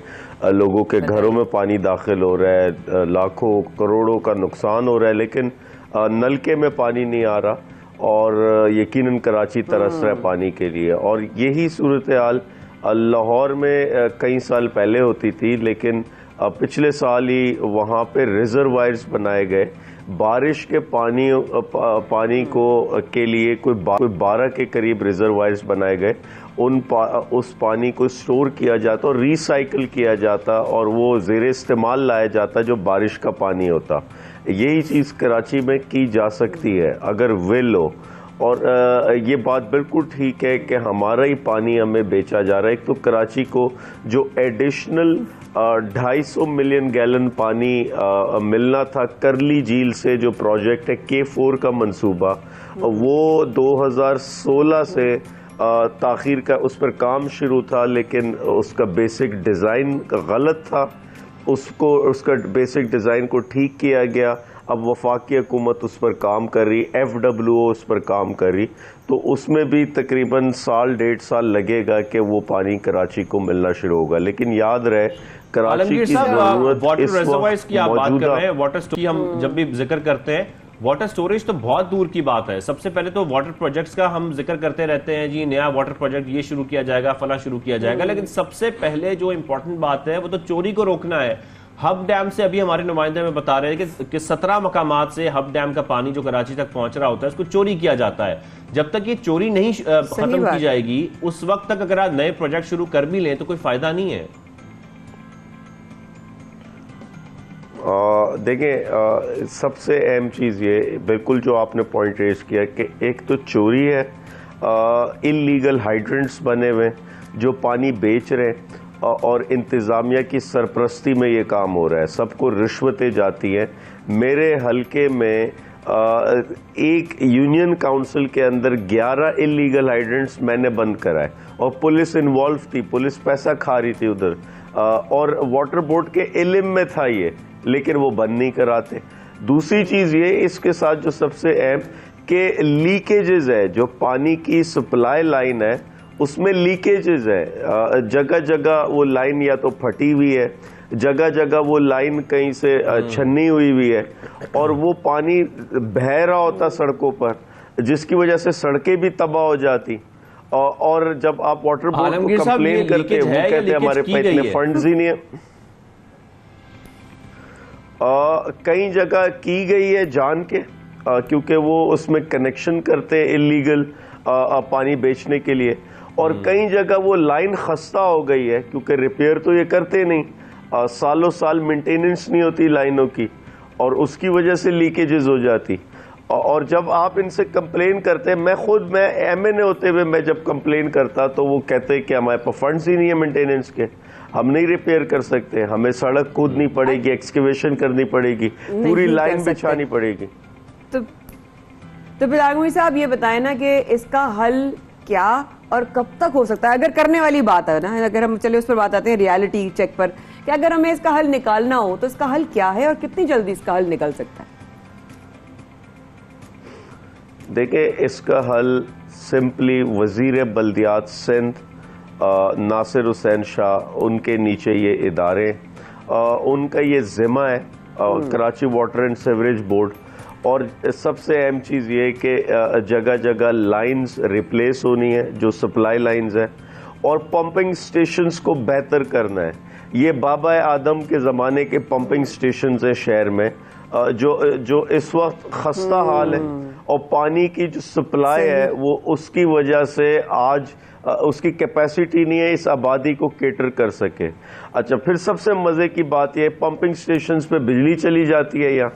लोगों के घरों में पानी दाखिल हो रहा है, लाखों करोड़ों का नुकसान हो रहा है, लेकिन नलके में पानी नहीं आ रहा और यकीनन कराची तरस रहा है पानी के लिए। और यही सूरत हाल लाहौर में कई साल पहले होती थी, लेकिन पिछले साल ही वहाँ पे रिजर्वायर्स बनाए गए बारिश के पानी को के लिए कोई 12 के करीब रिजर्वायर्स बनाए गए। उस पानी को स्टोर किया जाता और रिसाइकिल किया जाता और वो ज़ेरे इस्तेमाल लाया जाता जो बारिश का पानी होता। यही चीज़ कराची में की जा सकती है अगर विल हो। और ये बात बिल्कुल ठीक है कि हमारा ही पानी हमें बेचा जा रहा है। एक तो कराची को जो एडिशनल 250 मिलियन गैलन पानी मिलना था करली झील से, जो प्रोजेक्ट है K4 का मंसूबा, वो 2016 से ताख़ीर का उस पर काम शुरू था, लेकिन उसका बेसिक डिज़ाइन गलत था। उसका बेसिक डिज़ाइन को ठीक किया गया। अब वफाकी हुकूमत उस पर काम कर रही, FWO उस पर काम कर रही, तो उसमें भी तकरीबन साल 1.5 साल लगेगा कि वो पानी कराची को मिलना शुरू होगा। लेकिन याद रहे कराची की ज़रूरत वाटर रिजर्वायर्स की आप बात कर रहे हैं, वाटर स्टोरेज हम जब भी जिक्र करते हैं, वाटर स्टोरेज तो बहुत दूर की बात है। सबसे पहले तो वाटर प्रोजेक्ट्स का हम जिक्र करते रहते हैं, जी नया वाटर प्रोजेक्ट ये शुरू किया जाएगा, फला शुरू किया जाएगा, लेकिन सबसे पहले जो इंपॉर्टेंट बात है वो तो चोरी को रोकना है। हब डैम से अभी हमारे नुमाइंदे में बता रहे हैं कि 17 मकामात से हब डैम का पानी जो कराची तक पहुंच रहा होता है उसको चोरी किया जाता है। जब तक ये चोरी नहीं खत्म की जाएगी उस वक्त तक अगर आप नए प्रोजेक्ट शुरू कर भी लें तो कोई फायदा नहीं है। देखें सबसे अहम चीज़ ये बिल्कुल जो आपने पॉइंट रेज किया कि एक तो चोरी है, इल्लीगल हाइड्रेंट्स बने हुए जो पानी बेच रहे हैं और इंतज़ामिया की सरपरस्ती में ये काम हो रहा है, सबको रिश्वतें जाती हैं। मेरे हलके में एक यूनियन काउंसिल के अंदर 11 इल्लीगल हाइड्रेंट्स मैंने बंद कराए और पुलिस इन्वॉल्व थी, पुलिस पैसा खा रही थी उधर, और वाटर बोर्ड के इल्म में था ये, लेकिन वो बंद नहीं कराते। दूसरी चीज़ ये इसके साथ जो सबसे अहम कि लीकेजेस है, जो पानी की सप्लाई लाइन है उसमें लीकेजेस है, जगह जगह वो लाइन या तो फटी हुई है, जगह जगह वो लाइन कहीं से छन्नी हुई है, और वो पानी बह रहा होता सड़कों पर, जिसकी वजह से सड़कें भी तबाह हो जाती। और जब आप वाटर बोर्ड को कंप्लेन करते हैं, वो कहते हैं हमारे पास इतने फंड्स ही नहीं है। कई जगह की गई है जान के, क्योंकि वो उसमें कनेक्शन करते हैं इलीगल पानी बेचने के लिए, और कई जगह वो लाइन खस्ता हो गई है क्योंकि रिपेयर तो ये करते नहीं, सालों साल मेंटेनेंस नहीं होती लाइनों की, और उसकी वजह से लीकेजेस हो जाती। और जब आप इनसे कंप्लेन करते हैं, मैं एमएनए होते हुए मैं जब कंप्लेन करता तो वो कहते हैं कि हमारे पास फंड्स ही नहीं है मेंटेनेंस के, हम नहीं रिपेयर कर सकते, हमें सड़क खोदनी पड़ेगी, एक्सकेवेशन करनी पड़ेगी, पूरी लाइन बिछानी पड़ेगी। तो फिर आगमी साहब ये बताएं ना कि इसका हल क्या और कब तक हो सकता है, अगर करने वाली बात है ना, अगर हम चले उस पर बात आते हैं रियलिटी चेक पर, कि अगर हमें इसका हल निकालना हो तो इसका हल क्या है और कितनी जल्दी इसका हल निकल सकता है? देखिए, इसका हल सिंपली वजीर बल्दियात सिंध नासिर हुसैन शाह, उनके नीचे ये इदारे, उनका ये जिम्मा है, Karachi water and sewerage board. और सबसे अहम चीज़ ये है कि जगह जगह लाइंस रिप्लेस होनी है, जो सप्लाई लाइंस है, और पंपिंग स्टेशंस को बेहतर करना है। ये बाबा आदम के ज़माने के पंपिंग स्टेशंस हैं शहर में, जो इस वक्त खस्ता हाल है, और पानी की जो सप्लाई है वो उसकी वजह से आज उसकी कैपेसिटी नहीं है इस आबादी को केटर कर सके। अच्छा, फिर सबसे मज़े की बात यह, पंपिंग स्टेशंस पे बिजली चली जाती है यहाँ,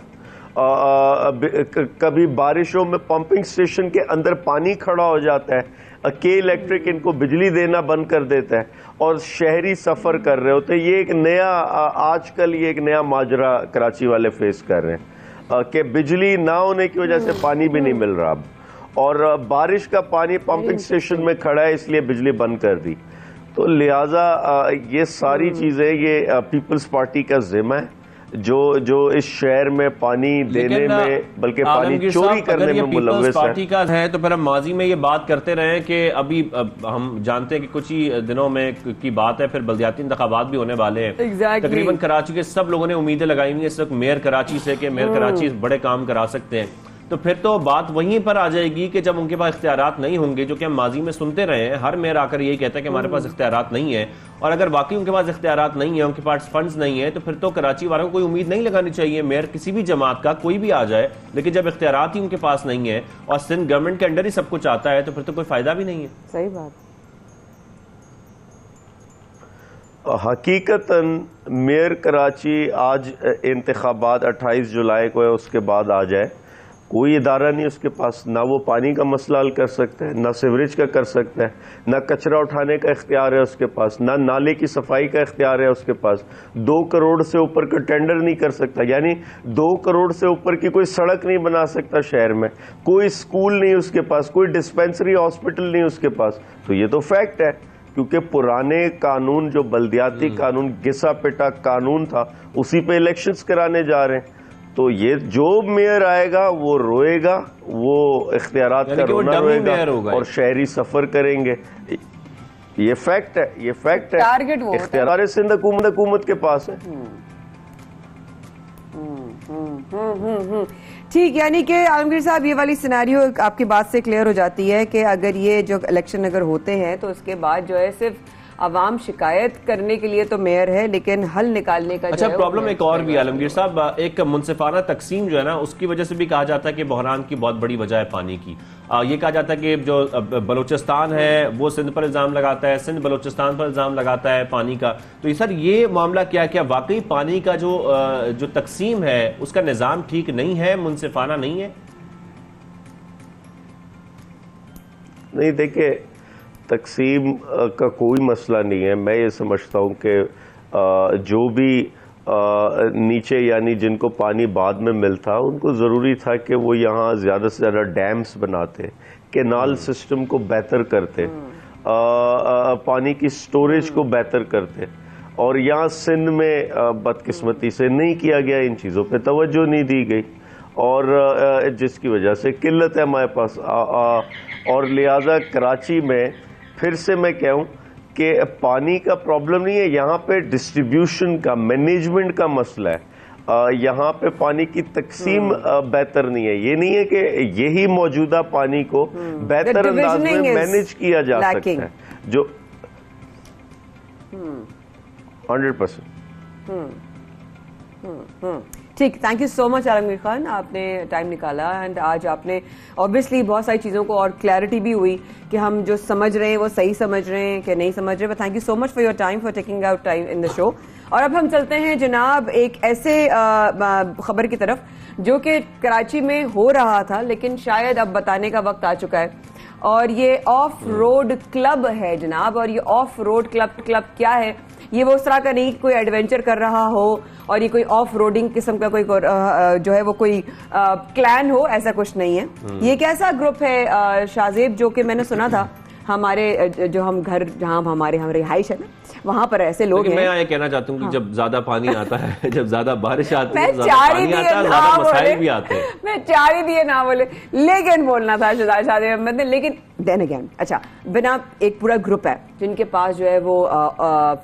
कभी बारिशों में पंपिंग स्टेशन के अंदर पानी खड़ा हो जाता है, के इलेक्ट्रिक इनको बिजली देना बंद कर देता है, और शहरी सफ़र कर रहे होते हैं। ये एक नया आजकल ये एक नया माजरा कराची वाले फेस कर रहे हैं कि बिजली ना होने की वजह से पानी भी नहीं मिल रहा अब, और बारिश का पानी पंपिंग स्टेशन में खड़ा है इसलिए बिजली बंद कर दी। तो लिहाजा ये सारी चीज़ें ये पीपल्स पार्टी का जिम्मा है, जो इस शहर में पानी देने में, बल्कि पानी चोरी करने में मुलव्वस पार्टी का है। तो फिर हम माजी में ये बात करते रहे कि अभी हम जानते हैं कि कुछ ही दिनों में की बात है, फिर बल्दियाती इंतखाबात भी होने वाले हैं। तकरीबन कराची के सब लोगों ने उम्मीदें लगाई हुई है इस वक्त मेयर कराची से कि मेयर कराची बड़े काम करा सकते हैं। तो फिर तो बात वहीं पर आ जाएगी कि जब उनके पास इख्तियारात नहीं होंगे, जो कि हम माजी में सुनते रहे हैं, हर मेयर आकर यही कहता है कि हमारे पास इख्तियारात नहीं है, और अगर वाकई उनके पास इख्तियारात नहीं है, उनके पास फंड्स नहीं है, तो फिर तो कराची वालों को कोई उम्मीद नहीं लगानी चाहिए। मेयर किसी भी जमात का कोई भी आ जाए, लेकिन जब इख्तियारात ही उनके पास नहीं है और सिंध गवर्नमेंट के अंडर ही सब कुछ आता है, तो फिर तो कोई फायदा भी नहीं है। सही बात। हकीकतन मेयर कराची आज इंतखाबात 28 जुलाई को है, उसके बाद आ जाए, कोई इदारा नहीं उसके पास, ना वो पानी का मसला हल कर सकता है, ना सीवरेज का कर सकता है, ना कचरा उठाने का इख्तियार है उसके पास, ना नाले की सफाई का इख्तियार है उसके पास, 2 करोड़ से ऊपर का टेंडर नहीं कर सकता, यानी 2 करोड़ से ऊपर की कोई सड़क नहीं बना सकता शहर में, कोई स्कूल नहीं उसके पास, कोई डिस्पेंसरी हॉस्पिटल नहीं उसके पास। तो ये तो फैक्ट है, क्योंकि पुराने कानून जो बल्दियाती कानून, घिसा पिटा कानून था, उसी पे इलेक्शंस कराने जा रहे हैं। तो ये जो मेयर आएगा वो रोएगा, वो इख्तियारात का रोना रोएगा, और शहरी सफर करेंगे। ये फैक्ट है, ये फैक्ट है। टारगेट वो इख्तियार सिंध हुकूमत के पास है। ठीक, यानी कि आलमगीर साहब, ये वाली सिनेरियो आपकी बात से क्लियर हो जाती है कि अगर ये जो इलेक्शन अगर होते हैं तो उसके बाद जो है सिर्फ आवाम शिकायत करने के लिए तो मेयर है, लेकिन हल निकालने का अच्छा प्रॉब्लम एक और भी आलमगीर साहब, एक मुनसिफाना तकसीम जो है ना, उसकी वजह से भी कहा जाता है कि बहरान की बहुत बड़ी वजह है पानी की। ये कहा जाता है कि जो बलूचिस्तान है वो सिंध पर इल्जाम लगाता है, सिंध बलूचिस्तान पर इल्जाम लगाता है पानी का। तो सर ये मामला क्या वाकई पानी का जो तकसीम है उसका निज़ाम ठीक नहीं है, मुनसिफाना नहीं है? नहीं, देखिए, तकसीम का कोई मसला नहीं है। मैं ये समझता हूँ कि जो भी नीचे यानी जिनको पानी बाद में मिलता, उनको ज़रूरी था कि वो यहाँ ज़्यादा से ज़्यादा डैम्स बनाते, कैनाल सिस्टम को बेहतर करते, पानी की स्टोरेज को बेहतर करते, और यहाँ सिंध में बदकिस्मती से नहीं किया गया, इन चीज़ों पे तवज्जो नहीं दी गई, और जिसकी वजह से किल्लत है हमारे पास, और लिहाजा कराची में फिर से मैं कहूँ कि पानी का प्रॉब्लम नहीं है, यहाँ पे डिस्ट्रीब्यूशन का, मैनेजमेंट का मसला है। यहाँ पे पानी की तकसीम बेहतर नहीं है। ये नहीं है कि यही मौजूदा पानी को बेहतर अंदाज में मैनेज किया जा सकता है, जो 100%। ठीक, thank you so much Alamgir Khan, आपने टाइम निकाला एंड आज आपने ऑब्वियसली बहुत सारी चीज़ों को और क्लैरिटी भी हुई कि हम जो समझ रहे हैं वो सही समझ रहे हैं कि नहीं समझ रहे। But thank you so much for your time, for taking out time in the show. और अब हम चलते हैं जनाब एक ऐसे खबर की तरफ जो कि कराची में हो रहा था लेकिन शायद अब बताने का वक्त आ चुका है, और ये ऑफ रोड क्लब है जनाब। और ये ऑफ रोड क्लब क्या है? ये वो उस तरह का नहीं कोई एडवेंचर कर रहा हो और ये कोई ऑफ रोडिंग किस्म का कोई जो है वो कोई क्लैन हो, ऐसा कुछ नहीं है। ये कैसा ग्रुप है शाहजेब, जो कि मैंने सुना था हमारे जो हम घर जहाँ हमारे रिहाइश है ना, वहां पर ऐसे लोग हैं। मैं ये कहना चाहता हूँ कि जब ज्यादा पानी आता है, जब ज्यादा बारिश आती है, ज्यादा पानी आता है, ज्यादा मसाइल भी आते हैं। मैं 4 दिए ना बोले, लेकिन बोलना था शाहजेब अहमद ने। लेकिन देन अगेन, अच्छा, बिना एक पूरा ग्रुप है जिनके पास जो है वो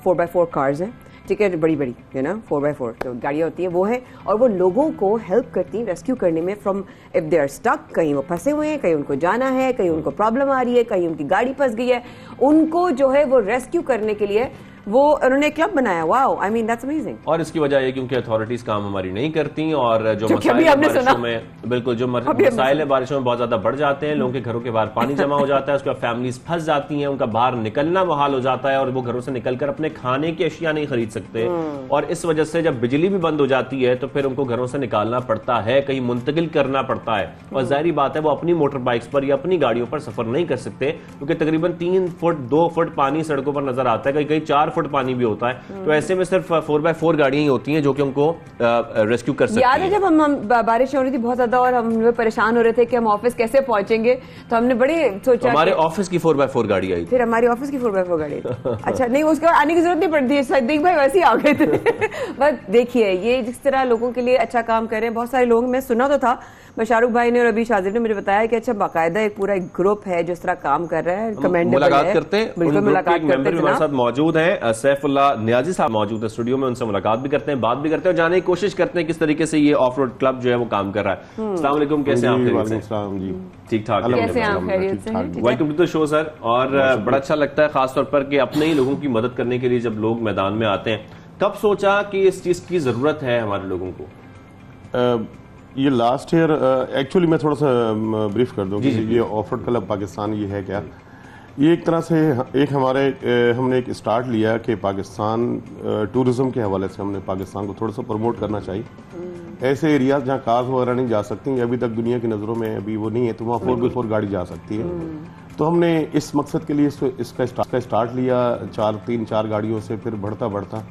4x4 कार्स हैं, ठीक है, बड़ी बड़ी है ना, 4x4 जो गाड़ियाँ होती है वो है, और वो लोगों को हेल्प करती हैं रेस्क्यू करने में from if they are stuck, कहीं वो फंसे हुए हैं, कहीं उनको जाना है, कहीं उनको प्रॉब्लम आ रही है, कहीं उनकी गाड़ी फंस गई है, उनको जो है वो रेस्क्यू करने के लिए वो उन्होंने क्लब बनाया। Wow, I mean that's amazing. और इसकी वजह ये क्योंकि अथॉरिटीज काम हमारी नहीं करती, और जो मसाइल है बारिशों में, बिल्कुल जो मसाइल है बारिशों में बहुत ज्यादा बढ़ जाते हैं, लोगों के घरों के बाहर पानी जमा हो जाता है, उसके बाद फैमिलीज फंस जाती हैं, उनका बाहर निकलना मुहाल हो जाता है और वो घरों से निकलकर अपने खाने की अशिया नहीं खरीद सकते। और इस वजह से जब बिजली भी बंद हो जाती है तो फिर उनको घरों से निकालना पड़ता है, कहीं मुंतकिल करना पड़ता है, और जाहिर बात है वो अपनी मोटर बाइक्स पर या अपनी गाड़ियों पर सफर नहीं कर सकते, क्योंकि तकरीबन 3 फुट 2 फुट पानी सड़कों पर नजर आता है, कहीं कहीं 4 फुट पानी भी होता है। तो ऐसे में सिर्फ 4x4 गाड़ियां ही होती हैं जो कि उनको रेस्क्यू कर सकती हैं। याद है जब हम बारिश हो रही थी बहुत ज्यादा और हम परेशान हो रहे थे कि हम ऑफिस कैसे पहुंचेंगे, तो हमने बड़े सोचा हमारे ऑफिस की 4x4 गाड़ी आई, फिर हमारी ऑफिस की 4x4 गाड़ी अच्छा नहीं, उसके आने की जरूरत नहीं पड़ती, सदीक भाई वैसे ही आ गए थे। बस देखिए ये जिस तरह लोगों के लिए अच्छा काम कर रहे हैं बहुत सारे लोग, मैं सुना तो था, शाहरुख भाई ने और अभी शाहजेब ने मुझे बताया कि अच्छा बाकायदा एक पूरा ग्रुप है जो इस तरह काम कर रहा है, कमेंडेबल है। मुलाकात करते हैं, बिल्कुल मुलाकात करते हैं। हमारे साथ मौजूद हैं सैफुल्लाह नियाजी साहब मौजूद है स्टूडियो में, उनसे मुलाकात भी करते हैं, बात भी करते हैं और जानने की कोशिश करते हैं किस तरीके से ये ऑफ रोड क्लब जो है वो काम कर रहा है। अस्सलाम वालेकुम, कैसे हैं आप? ठीक ठाक, कैसे हैं आप? खैरियत से हैं? Welcome to the show sir. और बड़ा अच्छा लगता है खासतौर पर कि अपने ही लोगों की मदद करने के लिए जब लोग मैदान में आते हैं। कब सोचा कि इस चीज की जरूरत है हमारे लोगों को? ये लास्ट ईयर एक्चुअली मैं थोड़ा सा ब्रीफ कर दूं कि ये ऑफ रोड क्लब पाकिस्तान ये है क्या। ये एक तरह से एक हमने एक स्टार्ट लिया कि पाकिस्तान टूरिज्म के हवाले से हमने पाकिस्तान को थोड़ा सा प्रमोट करना चाहिए। ऐसे एरियाज जहाँ कार्स वगैरह नहीं जा सकती, अभी तक दुनिया की नज़रों में अभी वो नहीं है, तो वहाँ 4x4 गाड़ी जा सकती है। तो हमने इस मकसद के लिए इसका स्टार्ट लिया 3-4 गाड़ियों से, फिर बढ़ता बढ़ता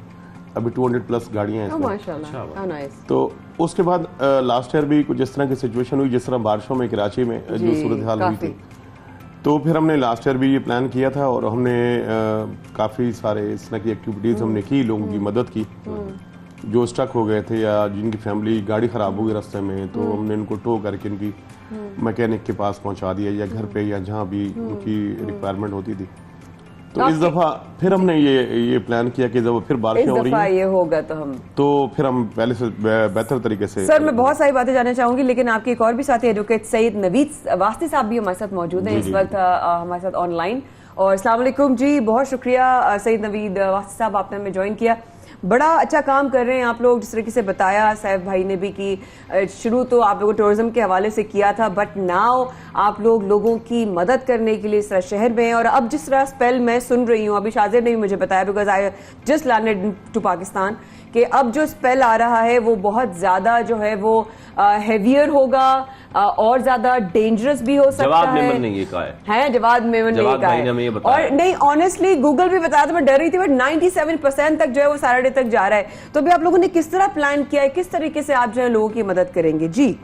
अभी 200+ गाड़ियां हैं इसमें। तो उसके बाद लास्ट ईयर भी कुछ जिस तरह की सिचुएशन हुई, जिस तरह बारिशों में कराची में जो सूरत हाल हुई थी, तो फिर हमने लास्ट ईयर भी ये प्लान किया था और हमने काफ़ी सारे इस तरह की एक्टिविटीज़ हमने की, लोगों की मदद की जो स्टक हो गए थे या जिनकी फैमिली गाड़ी ख़राब हो गई रास्ते में, तो हमने इनको टो करके इनकी मैकेनिक के पास पहुंचा दिया या घर पे या जहाँ भी उनकी रिक्वायरमेंट होती थी। तो इस दफा फिर हमने ये प्लान किया कि जब फिर बारिशें हो रही हैं ये होगा तो फिर हम पहले से बेहतर तरीके से। सर मैं बहुत सारी बातें जानना चाहूंगी, लेकिन आपके एक और भी साथी एडवोकेट सईद नवीद वास्ती साहब भी हमारे साथ मौजूद हैं इस वक्त हमारे साथ ऑनलाइन। और अस्सलाम वालेकुम जी, बहुत शुक्रिया सईद नवीद वास्ती साहब, आपने हमें ज्वाइन किया। बड़ा अच्छा काम कर रहे हैं आप लोग, जिस तरीके से बताया सैफ भाई ने भी कि शुरू तो आप लोगों टूरिज्म के हवाले से किया था, बट नाउ आप लोग लोगों की मदद करने के लिए इस तरह शहर में, और अब जिस तरह स्पेल मैं सुन रही हूँ, अभी शाहजेब ने भी मुझे बताया because I just landed to Pakistan, कि अब जो स्पेल आ रहा है वो बहुत ज्यादा जो है वो हेवियर होगा और ज्यादा डेंजरस भी हो सकता है। जवाब मेमन ने ये कहा है जवाब मेमन ने ये कहा है, और नहीं ऑनेस्टली गूगल भी बताया था, मैं डर रही थी, बट 97% तक जो है वो सैटरडे तक जा रहा है। तो भी आप लोगों ने किस तरह प्लान किया है, किस तरीके से आप जो है लोगों की मदद करेंगे? जी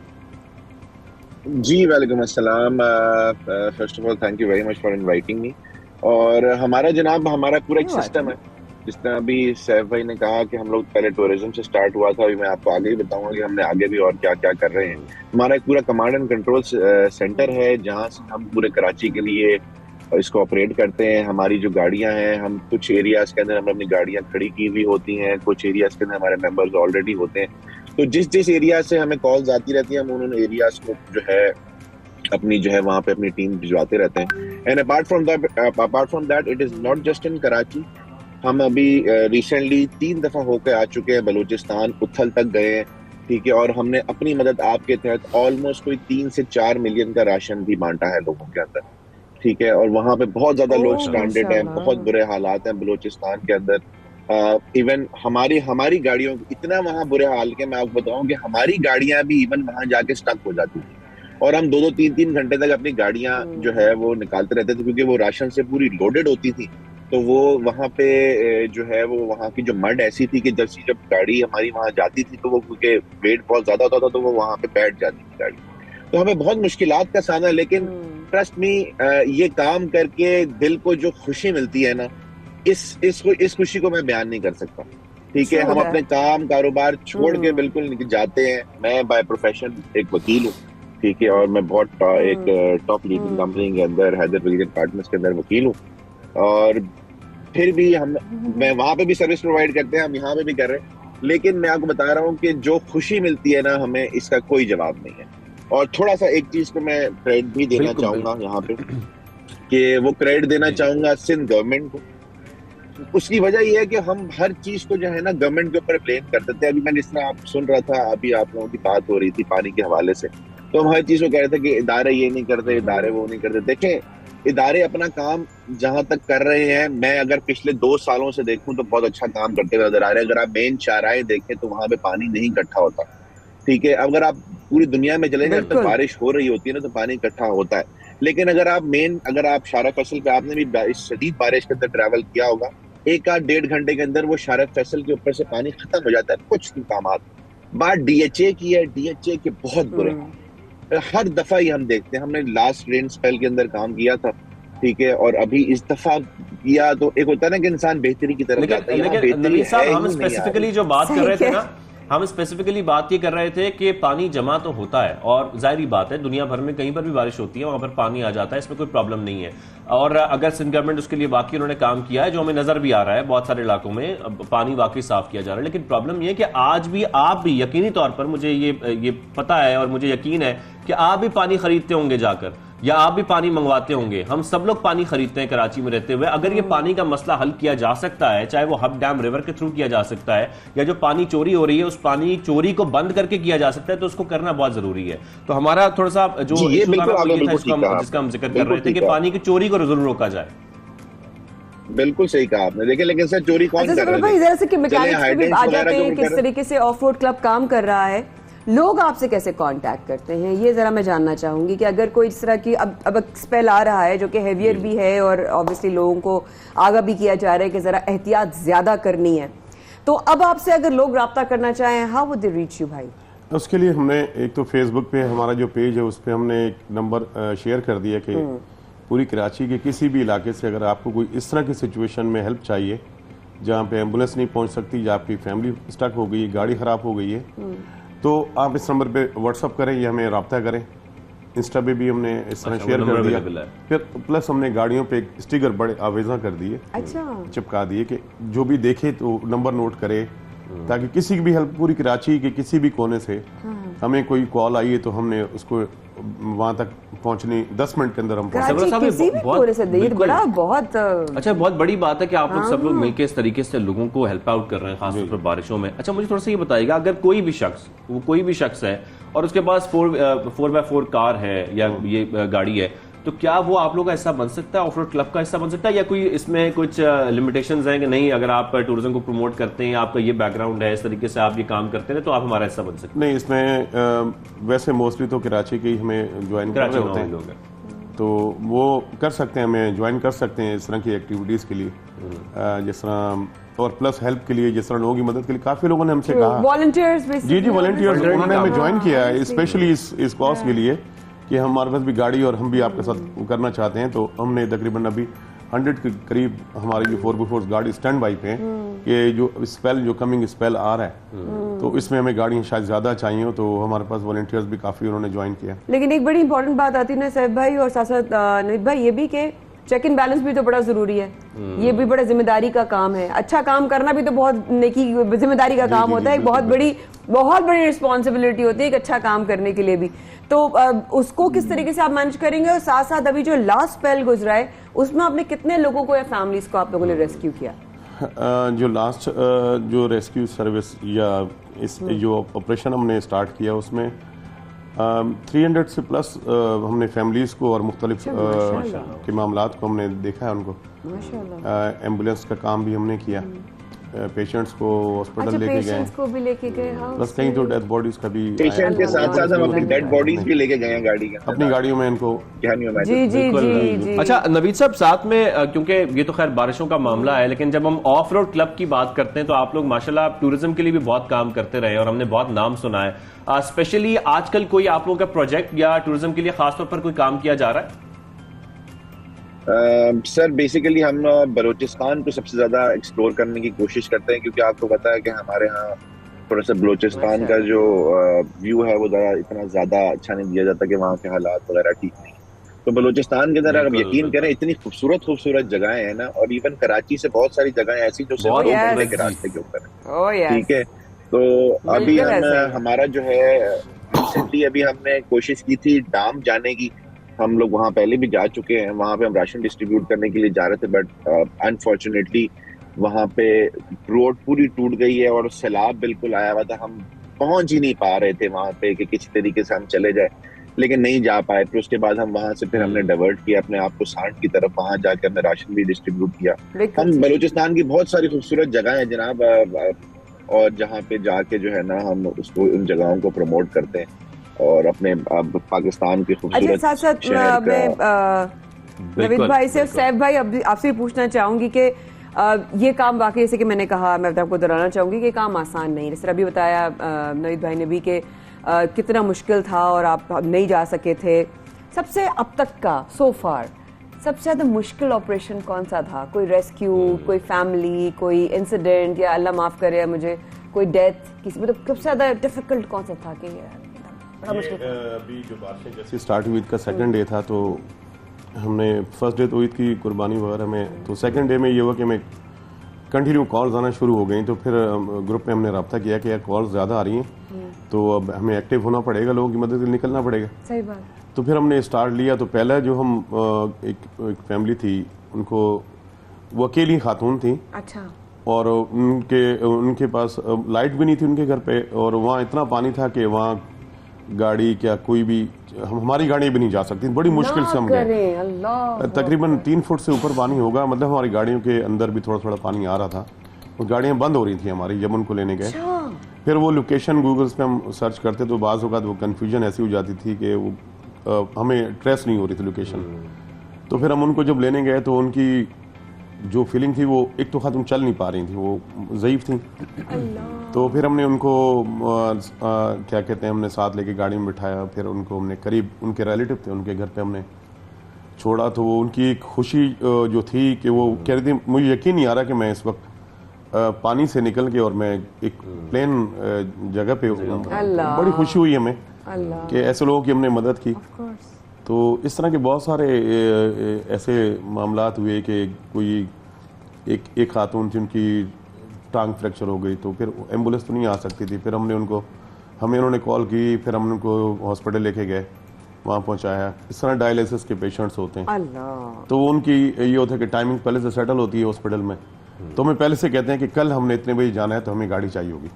वालेकुम अस्सलाम, first of all thank you very much for inviting me. और हमारा पूरा एक सिस्टम है, जिस तरह अभी सैफ भाई ने कहा कि हम लोग पहले टूरिज्म से स्टार्ट हुआ था, अभी मैं आपको आगे ही बताऊंगा कि हमने आगे भी और क्या क्या कर रहे हैं। हमारा एक पूरा कमांड एंड कंट्रोल सेंटर है जहां से हम पूरे कराची के लिए इसको ऑपरेट करते हैं। हमारी जो गाड़ियां हैं, हम कुछ एरियाज के अंदर हमने अपनी गाड़ियां खड़ी की हुई होती हैं, कुछ एरियाज के अंदर हमारे मेंबर्स ऑलरेडी होते हैं। तो जिस एरिया से हमें कॉल्स आती रहती है, हम उन एरियाज को जो है अपनी जो है वहां पे अपनी टीम भिजवाते रहते हैं। And apart from that it is not just in Karachi. हम अभी रिसेंटली 3 दफा होकर आ चुके हैं बलूचिस्तान, उथल तक गए हैं, ठीक है। और हमने अपनी मदद आपके तहत ऑलमोस्ट कोई 3 से 4 मिलियन का राशन भी बांटा है लोगों के अंदर, ठीक है। और वहां पे बहुत ज्यादा लोग स्ट्रैंडेड हैं, बहुत बुरे हालात हैं बलूचिस्तान के अंदर। इवन हमारी गाड़ियों इतना वहां बुरे हाल के, मैं आपको बताऊं कि हमारी गाड़ियां भी इवन वहां जाके स्टक हो जाती थी और हम 2-2, 3-3 घंटे तक अपनी गाड़ियां जो है वो निकालते रहते थे, क्योंकि वो राशन से पूरी लोडेड होती थी। तो वो वहां पे जो है वो वहां की जो मड ऐसी थी कि जब गाड़ी हमारी वहां जाती थी तो वो, क्योंकि वेट बहुत ज्यादा होता था, तो वो वहां पे बैठ जाती थी गाड़ी। तो हमें बहुत मुश्किलात का सामना, लेकिन ट्रस्ट मी, ये काम करके दिल को जो खुशी मिलती है ना, इस खुशी को मैं बयान नहीं कर सकता, ठीक है। हम अपने काम कारोबार छोड़ के बिल्कुल जाते हैं। मैं बाय प्रोफेशन एक वकील हूँ, ठीक है, और मैं बहुत एक टॉप लीडिंग कंपनी के अंदर हैदर विलियन पार्टनर्स के अंदर वकील हूँ। और फिर भी मैं वहां पे भी सर्विस प्रोवाइड करते हैं, हम यहाँ पे भी कर रहे हैं। लेकिन मैं आपको बता रहा हूँ कि जो खुशी मिलती है ना हमें, इसका कोई जवाब नहीं है। और थोड़ा सा एक चीज को मैं क्रेडिट भी देना चाहूंगा यहाँ पे, कि वो क्रेडिट देना चाहूंगा सिंध गवर्नमेंट को। उसकी वजह यह है कि हम हर चीज को जो है ना गवर्नमेंट के ऊपर ब्लेम करते थे। अभी मैं जिस तरह आप सुन रहा था, अभी आप लोगों की बात हो रही थी पानी के हवाले से, तो हम हर चीज को कह रहे थे कि इदारे ये नहीं करते, इदारे वो नहीं करते। देखें, इदारे अपना काम जहां तक कर रहे हैं, मैं अगर पिछले 2 सालों से देखूं तो बहुत अच्छा काम करते हुए नजर आ रहे हैं। अगर आप मेन चाराएं देखें तो वहां पे पानी नहीं इकट्ठा होता, ठीक है। अगर आप पूरी दुनिया में चले जाए तो बारिश हो रही होती है ना तो पानी इकट्ठा होता है। लेकिन अगर आप शारा फैसल पे, आपने भी शदीद बारिश के अंदर ट्रैवल किया होगा, 1-1.5 घंटे के अंदर वो शारा फैसल के ऊपर से पानी खत्म हो जाता है। कुछ मकामात बात DHA की है, DHA के बहुत बुरे हर दफा ही हम देखते हैं। हमने लास्ट रेन स्पेल के अंदर काम किया था, ठीक है, और अभी इस दफा किया तो एक होता है ना कि इंसान बेहतरी की तरफ जाता है। लेकिन नबी साहब, हम स्पेसिफिकली जो बात कर रहे थे ना, हम स्पेसिफिकली बात ये कर रहे थे कि पानी जमा तो होता है, और जाहिर बात है दुनिया भर में कहीं पर भी बारिश होती है वहां पर पानी आ जाता है, इसमें कोई प्रॉब्लम नहीं है। और अगर सिंध गवर्नमेंट उसके लिए बाकी उन्होंने काम किया है, जो हमें नजर भी आ रहा है, बहुत सारे इलाकों में पानी वाकई साफ किया जा रहा है। लेकिन प्रॉब्लम यह है कि आज भी आप भी यकीनी तौर पर, मुझे ये पता है और मुझे यकीन है कि आप भी पानी खरीदते होंगे जाकर, या आप भी पानी मंगवाते होंगे। हम सब लोग पानी खरीदते हैं कराची में रहते हुए। अगर ये पानी का मसला हल किया जा सकता है, चाहे वो हब डैम रिवर के थ्रू किया जा सकता है, या जो पानी चोरी हो रही है उस पानी चोरी को बंद करके किया जा सकता है, तो उसको करना बहुत जरूरी है। तो हमारा थोड़ा सा जो जिसका हम जिक्र कर रहे थे कि पानी की चोरी को जरूर रोका जाए। बिल्कुल सही कहा आपने। देखिए, लेकिन सर चोरी कौन कर रहा है? जरा से कि मैकेनिक्स पे भी आ जाते हैं, किस तरीके से ऑफ रोड क्लब काम कर रहा है, लोग आपसे कैसे कांटेक्ट करते हैं, ये जरा मैं जानना चाहूंगी। कि अगर कोई इस तरह की अब स्पेल आ रहा है जो कि हेवियर भी है, और ऑब्वियसली लोगों को आगाह भी किया जा रहा है कि जरा एहतियात ज्यादा करनी है, तो अब आपसे अगर लोग राब्ता करना चाहें, how would they reach you भाई? उसके लिए हमने एक तो फेसबुक पे हमारा जो पेज है उस पर हमने एक नंबर शेयर कर दिया कि पूरी कराची के किसी भी इलाके से अगर आपको कोई इस तरह की सिचुएशन में हेल्प चाहिए, जहाँ पे एम्बुलेंस नहीं पहुँच सकती, या आपकी फैमिली स्टक हो गई है, गाड़ी खराब हो गई है, तो आप इस नंबर पे व्हाट्सअप करें या हमें रब्ता करें। इंस्टा पे भी हमने इस तरह शेयर कर दिया। फिर प्लस हमने गाड़ियों पे एक स्टिकर बड़े आवेजा कर दिए, चिपका दिए कि जो भी देखे तो नंबर नोट करे, ताकि किसी की भी हेल्प, पूरी कराची के किसी भी कोने से हमें कोई कॉल आई है तो हमने उसको वहां तक पहुंचने 10 मिनट के अंदर हम बहुत बहुत बड़ी बात है कि आप लोग सब लोग मिलकर इस तरीके से लोगों को हेल्प आउट कर रहे हैं, खासतौर पर बारिशों में। अच्छा, मुझे थोड़ा सा ये बताइएगा, अगर कोई भी शख्स है और उसके पास 4x4 कार है या ये गाड़ी है, तो क्या वो आप लोग का हिस्सा बन सकता है, ऑफ रोड क्लब का हिस्सा बन सकता है, या कोई इसमें कुछ लिमिटेशंस हैं कि नहीं, अगर आप टूरिज्म को प्रमोट करते हैं, आपका ये बैकग्राउंड है, इस तरीके से आप ये काम करते हैं, तो आप हमारा हिस्सा बन सकते हैं? नहीं, इसमें वैसे मोस्टली तो कराची के ही हमें ज्वाइन कर रहे होते हैं लोग, तो वो कर सकते हैं, हमें ज्वाइन कर सकते हैं इस तरह की एक्टिविटीज के लिए, जिस तरह, और प्लस हेल्प के लिए, जिस तरह लोगों की मदद के लिए काफी लोगों ने हमसे कहा, वॉलंटियर्स, जी वॉलंटियर्स, उन्होंने हमें ज्वाइन किया है स्पेशली इस कॉज के लिए कि हमारे पास भी गाड़ी और हम भी आपके साथ करना चाहते हैं। तो हमने तकरीबन अभी 100 के करीब हमारी जो 4x4 गाड़ी स्टैंड बाई पे कि जो कमिंग स्पेल आ रहा है, तो इसमें हमें गाड़ियां शायद ज्यादा चाहिए, तो हमारे पास वॉलंटियर्स भी काफी उन्होंने ज्वाइन किया। लेकिन एक बड़ी इंपॉर्टेंट बात आती है ना सैफ भाई और साथ साथ नवीद भाई, ये भी कि चेक इन बैलेंस भी तो बड़ा जरूरी है, ये भी बड़ा जिम्मेदारी का काम है। अच्छा काम करना भी तो बहुत नेकी जिम्मेदारी का काम होता है, एक बहुत बड़ी रिस्पॉन्सिबिलिटी होती है एक अच्छा काम करने के लिए भी। तो उसको किस तरीके से आप मैनेज करेंगे, और साथ साथ अभी जो लास्ट स्पेल गुजरा है उसमें आपने कितने लोगों को या फैमिलीज को आप लोगों ने रेस्क्यू किया? जो लास्ट जो रेस्क्यू सर्विस या इस जो ऑपरेशन हमने स्टार्ट किया उसमें 300 से प्लस हमने फैमिलीज को और मुख्तलिफ के मामलात को हमने देखा है उनको। एम्बुलेंस का काम भी हमने किया, पेशेंट्स को हॉस्पिटल लेके गए, को भी लेके गए, प्लस कहीं तो डेथ बॉडीज का भी पेशेंट के साथ साथ हम अपनी डेड बॉडीज भी लेके गए हैं गाड़ी के अपनी गाड़ियों में इनको। जी जी जी जी। अच्छा नवीद साहब, साथ में क्योंकि ये तो खैर बारिशों का मामला है, लेकिन जब हम ऑफ रोड क्लब की बात करते हैं तो आप लोग माशाल्लाह टूरिज्म के लिए भी बहुत काम करते रहे और हमने बहुत नाम सुना है। स्पेशली आजकल कोई आप लोगों का प्रोजेक्ट या टूरिज्म के लिए खासतौर पर कोई काम किया जा रहा है? सर बेसिकली हम बलूचिस्तान को सबसे ज्यादा एक्सप्लोर करने की कोशिश करते हैं, क्योंकि आपको पता है कि हमारे यहाँ थोड़ा सा बलूचिस्तान का जो व्यू है वो इतना ज्यादा अच्छा नहीं दिया जाता कि वहाँ के हालात वगैरह ठीक नहीं। तो बलूचिस्तान के अंदर आप यकीन करें इतनी खूबसूरत जगहें हैं ना, और इवन कराची से बहुत सारी जगहें ऐसी जो सिर्फ के रास्ते के ऊपर है, ठीक है। तो अभी हमारा जो है रिसेंटली अभी हमने कोशिश की थी डाम जाने की, हम लोग वहाँ पहले भी जा चुके हैं, वहाँ पे हम राशन डिस्ट्रीब्यूट करने के लिए जा रहे थे, बट अनफॉर्चुनेटली वहाँ पे रोड पूरी टूट गई है और सैलाब बिल्कुल आया हुआ था, हम पहुंच ही नहीं पा रहे थे वहाँ पे कि किसी तरीके से हम चले जाए, लेकिन नहीं जा पाए। फिर उसके बाद हम वहाँ से फिर हमने डाइवर्ट किया अपने आप को सांड की तरफ, वहाँ जाके हमने राशन भी डिस्ट्रीब्यूट किया। हम बलूचिस्तान की बहुत सारी खूबसूरत जगह है जनाब, और जहाँ पे जाके जो है ना हम उसको उन जगहों को प्रमोट करते हैं और अपने पाकिस्तान की खूबसूरत साथ साथ मैं नवीद भाई से, सैफ भाई आपसे भी पूछना चाहूंगी कि ये काम वाकई जैसे कि मैंने कहा, मैं आपको दोहराना चाहूंगी कि काम आसान नहीं, जिस तरह भी बताया नवीद भाई ने भी कि कितना मुश्किल था और आप नहीं जा सके थे। सबसे अब तक का सो फार सबसे ज्यादा मुश्किल ऑपरेशन कौन सा था? कोई रेस्क्यू, कोई फैमिली, कोई इंसिडेंट, या अल्लाह माफ करे मुझे कोई डेथ, किसी मतलब सबसे ज्यादा डिफिकल्ट कौन सा था? कि अभी जो बारिशें जैसे स्टार्ट हुई, ईद का सेकंड डे था, तो हमने फर्स्ट डे तो ईद की कुर्बानी वगैरह में, तो सेकंड डे में ये हुआ कि हमें कंटिन्यू कॉल्स आना शुरू हो गई। तो फिर ग्रुप में हमने रब्ता किया कि यार कॉल्स ज़्यादा आ रही हैं, तो अब हमें एक्टिव होना पड़ेगा, लोगों की मदद के लिए निकलना पड़ेगा। सही बात। तो फिर हमने स्टार्ट लिया। तो पहला जो हम एक फैमिली थी, उनको वो अकेली खातून थी, अच्छा, और उनके पास लाइट भी नहीं थी उनके घर पे, और वहाँ इतना पानी था कि वहाँ गाड़ी क्या कोई भी हमारी गाड़ी भी नहीं जा सकती, बड़ी मुश्किल से हम गए। तकरीबन 3 फुट से ऊपर पानी होगा, मतलब हमारी गाड़ियों के अंदर भी थोड़ा थोड़ा पानी आ रहा था, और गाड़ियां बंद हो रही थी हमारी जब उनको लेने गए। फिर वो लोकेशन गूगल्स पे हम सर्च करते तो बाज़ औक़ात वो कन्फ्यूजन ऐसी हो जाती थी कि वो हमें ट्रेस नहीं हो रही थी लोकेशन। तो फिर हम उनको जब लेने गए तो उनकी जो फीलिंग थी, वो एक तो खातून चल नहीं पा रही थी, वो ज़ईफ़ थी। तो फिर हमने उनको क्या कहते हैं, हमने साथ लेके गाड़ी में बिठाया, फिर उनको हमने करीब उनके रिलेटिव थे उनके घर पे हमने छोड़ा। तो वो उनकी एक खुशी जो थी कि वो कह रही थी, मुझे यकीन नहीं आ रहा कि मैं इस वक्त पानी से निकल के और मैं एक प्लेन जगह पे, बड़ी खुशी हुई हमें कि ऐसे लोगों की हमने मदद की। तो इस तरह के बहुत सारे ऐसे मामलात हुए कि कोई एक खातून थी, उनकी टांग फ्रैक्चर हो गई, तो फिर एम्बुलेंस तो नहीं आ सकती थी, फिर हमें उन्होंने कॉल की, फिर हम उनको हॉस्पिटल लेके गए, वहाँ पहुँचाया। इस तरह डायलिसिस के पेशेंट्स होते हैं, तो उनकी ये होता है कि टाइमिंग पहले से सेटल होती है हॉस्पिटल में, तो हमें पहले से कहते हैं कि कल हमने इतने बजे जाना है तो हमें गाड़ी चाहिए होगी।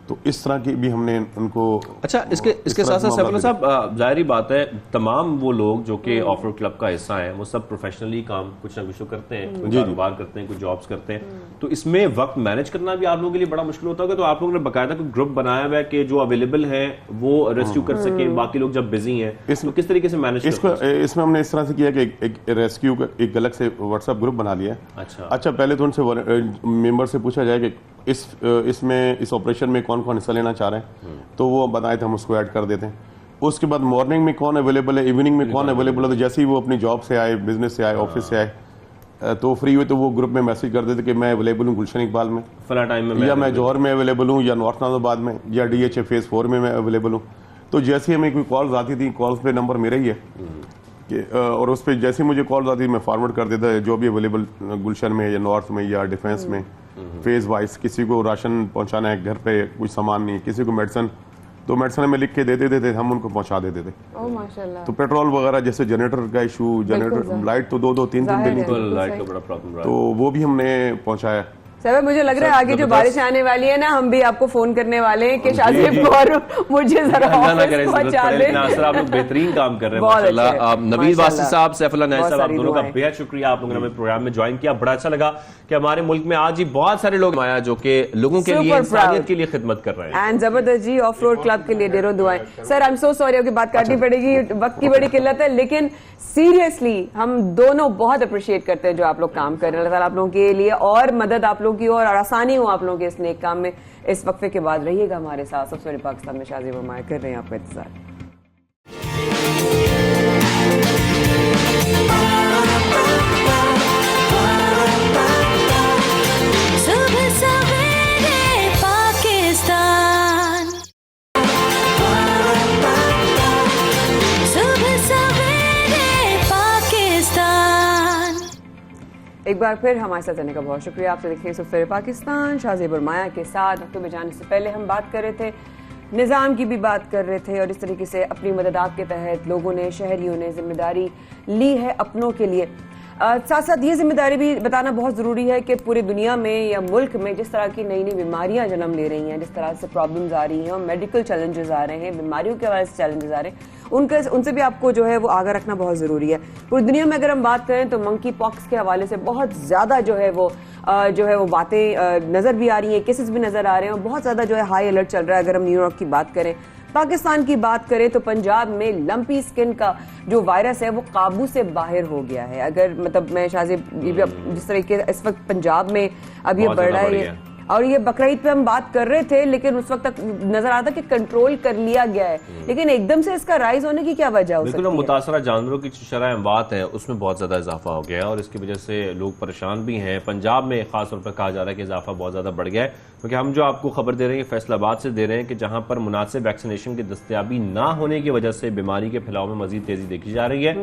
तो इस तरह की भी हमने उनको। अच्छा, इसके साथ साथ सैफुल्लाह साहब, जाहिर बात है तमाम वो लोग जो कि ऑफ रोड क्लब का हिस्सा हैं, वो सब प्रोफेशनली काम कुछ ना कुछ करते हैं, कुछ कारोबार करते हैं, कुछ जॉब्स करते हैं, तो इसमें वक्त मैनेज करना भी आप लोगों के लिए बड़ा मुश्किल होता होगा। तो आप लोगों ने बाकायदा कोई ग्रुप बनाया हुआ है कि जो अवेलेबल है वो रेस्क्यू कर सके, बाकी लोग जब बिजी हैं, तो किस तरीके से मैनेज? इसमें हमने इस तरह से किया कि एक रेस्क्यू का एक अलग से व्हाट्सएप ग्रुप बना लिया। अच्छा, पहले तो उनसे मेंबर से पूछा जाए कि इस ऑपरेशन में कौन कौन हिस्सा लेना चाह रहे हैं, तो वो बताए थे, हम उसको ऐड कर देते हैं। उसके बाद मॉर्निंग में कौन अवेलेबल है, इवनिंग में कौन अवेलेबल है, तो जैसे ही वो अपनी जॉब से आए, बिजनेस से आए, ऑफिस से आए, तो फ्री हुए तो वो ग्रुप में मैसेज कर देते कि मैं अवेलेबल हूँ गुलशन इकबाल में, फला टाइम में, या मैं जौहर में अवेलेबल हूँ, या नॉर्थ नाज़िबाद में, या DHA फेज 4 में मैं अवेलेबल हूँ। तो जैसे ही हमें कोई कॉल्स आती थी, कॉल्स पे नंबर मेरा ही है, और उस पर जैसे मुझे कॉल आती मैं फॉरवर्ड कर देता जो भी अवेलेबल गुलशन में या नॉर्थ में या डिफेंस में फेज वाइज, किसी को राशन पहुंचाना है घर पे कुछ सामान नहीं, किसी को मेडिसिन, तो मेडिसिन में लिख के दे देते थे, हम उनको पहुंचा देते थे। ओह माशाल्लाह। तो पेट्रोल वगैरह जैसे जनरेटर का इशू, जनरेटर लाइट तो 2-3 दिन नहीं थी, लाइट का बड़ा प्रॉब्लम रहा, तो वो भी हमने पहुंचाया। सर मुझे लग रहा है आगे जो बारिश आने वाली है ना, हम भी आपको फोन करने वाले हैं कि शाजिब को और मुझे जरा ऑफिस पहुंचा दें। आप लोग बेहतरीन काम कर रहे हैं माशाल्लाह। नवीद वासी साहब, सैफुल्लाह नैस साहब, आप दोनों का बेहद शुक्रिया, आप लोगों ने हमें प्रोग्राम में ज्वाइन किया। बड़ा अच्छा लगा कि हमारे मुल्क में आज ही बहुत सारे लोग आया जो कि लोगों के लिए, इंसानियत के लिए खिदमत कर रहे हैं। एंड जबरदस्त जी, ऑफ रोड क्लब के लिए ढेरों दुआएं। Sir I am so sorry, आपकी बात काटनी पड़ेगी, वक्त की बड़ी किल्लत है, लेकिन सीरियसली हम दोनों बहुत अप्रिशिएट करते हैं जो आप लोग काम कर रहे हैं। अल्लाह ताला आप लोगों के लिए और मदद आप लोगों की और आसानी हो आप लोगों के इस नेक काम में। इस वक्फे के बाद रहिएगा हमारे साथ। सबसे बड़े पाकिस्तान में शाजिब और माया कर रहे हैं आपका इंतजार। एक बार फिर हमारे साथ रहने का बहुत शुक्रिया। आपसे देखिए सफर पाकिस्तान शाजिब और माया के साथ। वक्त में जाने से पहले हम बात कर रहे थे, निज़ाम की भी बात कर रहे थे, और इस तरीके से अपनी मददात के तहत लोगों ने, शहरियों ने जिम्मेदारी ली है अपनों के लिए। साथ साथ ये जिम्मेदारी भी बताना बहुत ज़रूरी है कि पूरी दुनिया में या मुल्क में जिस तरह की नई नई बीमारियां जन्म ले रही हैं, जिस तरह से प्रॉब्लम्स आ रही हैं और मेडिकल चैलेंजेस आ रहे हैं, बीमारियों के हवाले से चैलेंजेस आ रहे हैं, उनसे भी आपको जो है वो आगाह रखना बहुत ज़रूरी है। पूरी दुनिया में अगर हम बात करें तो मंकी पॉक्स के हवाले से बहुत ज़्यादा जो है वो बातें नज़र भी आ रही हैं, केसेस भी नज़र आ रहे हैं, और बहुत ज़्यादा जो है हाई अलर्ट चल रहा है। अगर हम न्यूयॉर्क की बात करें, पाकिस्तान की बात करें तो पंजाब में लंपी स्किन का जो वायरस है वो काबू से बाहर हो गया है। अगर मतलब मैं शाजिब जिस तरीके इस वक्त पंजाब में अब ये बढ़ रहा है, और ये बकरीद पे हम बात कर रहे थे, लेकिन उस वक्त तक नजर आता कि कंट्रोल कर लिया गया है, लेकिन एकदम से इसका राइज होने की क्या वजह हो सकती है? मुतासरा जानवरों की शरह अमवात है उसमें बहुत ज्यादा इजाफा हो गया है और इसकी वजह से लोग परेशान भी हैं। पंजाब में खास तौर पर कहा जा रहा है कि इजाफा बहुत ज्यादा बढ़ गया है, क्योंकि हम जो आपको खबर दे रहे हैं फैसलाबाद से दे रहे हैं कि जहां पर मुनासिब वैक्सीनेशन की दस्तयाबी ना होने की वजह से बीमारी के फैलाव में मजीद तेजी देखी जा रही है,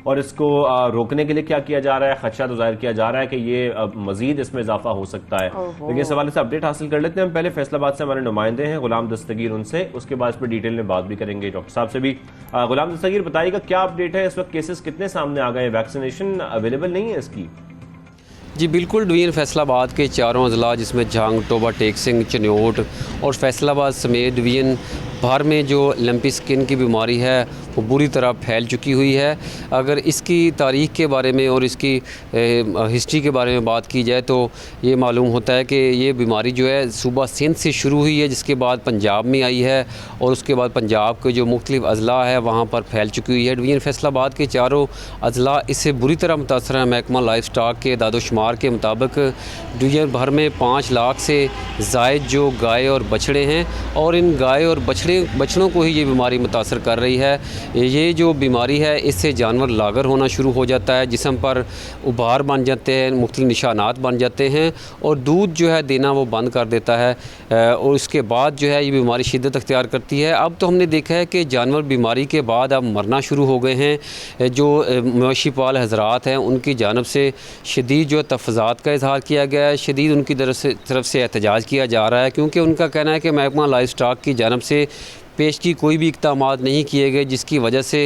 और इसको रोकने के लिए क्या किया जा रहा है, खदशा तो जाहिर किया जा रहा है कि ये मजीद इसमें इजाफा हो सकता है। लेकिन इस हवाले से अपडेट हासिल कर लेते हैं। हम पहले फैसलाबाद से हमारे नुमाइंदे हैं गुलाम दस्तगीर, उनसे, उसके बाद इस पर डिटेल में बात भी करेंगे डॉक्टर साहब से भी। गुलाम दस्तगीर बताइएगा क्या अपडेट है, इस वक्त केसेस कितने सामने आ गए, वैक्सीनेशन अवेलेबल नहीं है इसकी? जी बिल्कुल, डिवीजन फैसलाबाद के चारों अजला जिसमें झांग, टोबा, टेक सिंह, चिन्योट और फैसलाबाद समेत डिवीजन भर में जो लंपी स्किन की बीमारी है वो बुरी तरह फैल चुकी हुई है। अगर इसकी तारीख़ के बारे में और इसकी हिस्ट्री के बारे में बात की जाए तो ये मालूम होता है कि ये बीमारी जो है सूबा सिंध से शुरू हुई है, जिसके बाद पंजाब में आई है और उसके बाद पंजाब के जो मुख्तलिफ अजला है वहाँ पर फैल चुकी हुई है। डिवीजन फैसलाबाद के चारों अजला इससे बुरी तरह मुतासर हैं। महकमा लाइफ स्टॉक के दादोशुमार के मुताबिक डिवीजन भर में 5 लाख से ज़ायद जो गाय और बछड़े हैं, और इन गाय और बछड़ों को ही ये बीमारी मुतासर कर रही है। ये जो बीमारी है इससे जानवर लागर होना शुरू हो जाता है, जिस्म पर उभार बन जाते हैं, मुख्तलिफ निशानात बन जाते हैं और दूध जो है देना वो बंद कर देता है, और उसके बाद जो है ये बीमारी शिद्दत अख्तियार करती है। अब तो हमने देखा है कि जानवर बीमारी के बाद अब मरना शुरू हो गए हैं। जो मवेशी पाल हजरात हैं उनकी जानब से शदीद जो तफजात का इजहार किया गया है, शदीद उनकी तरफ से एहतजाज किया जा रहा है, क्योंकि उनका कहना है कि महकमा लाइफ स्टॉक की जानब से पेश की कोई भी इक़दामात नहीं किए गए, जिसकी वजह से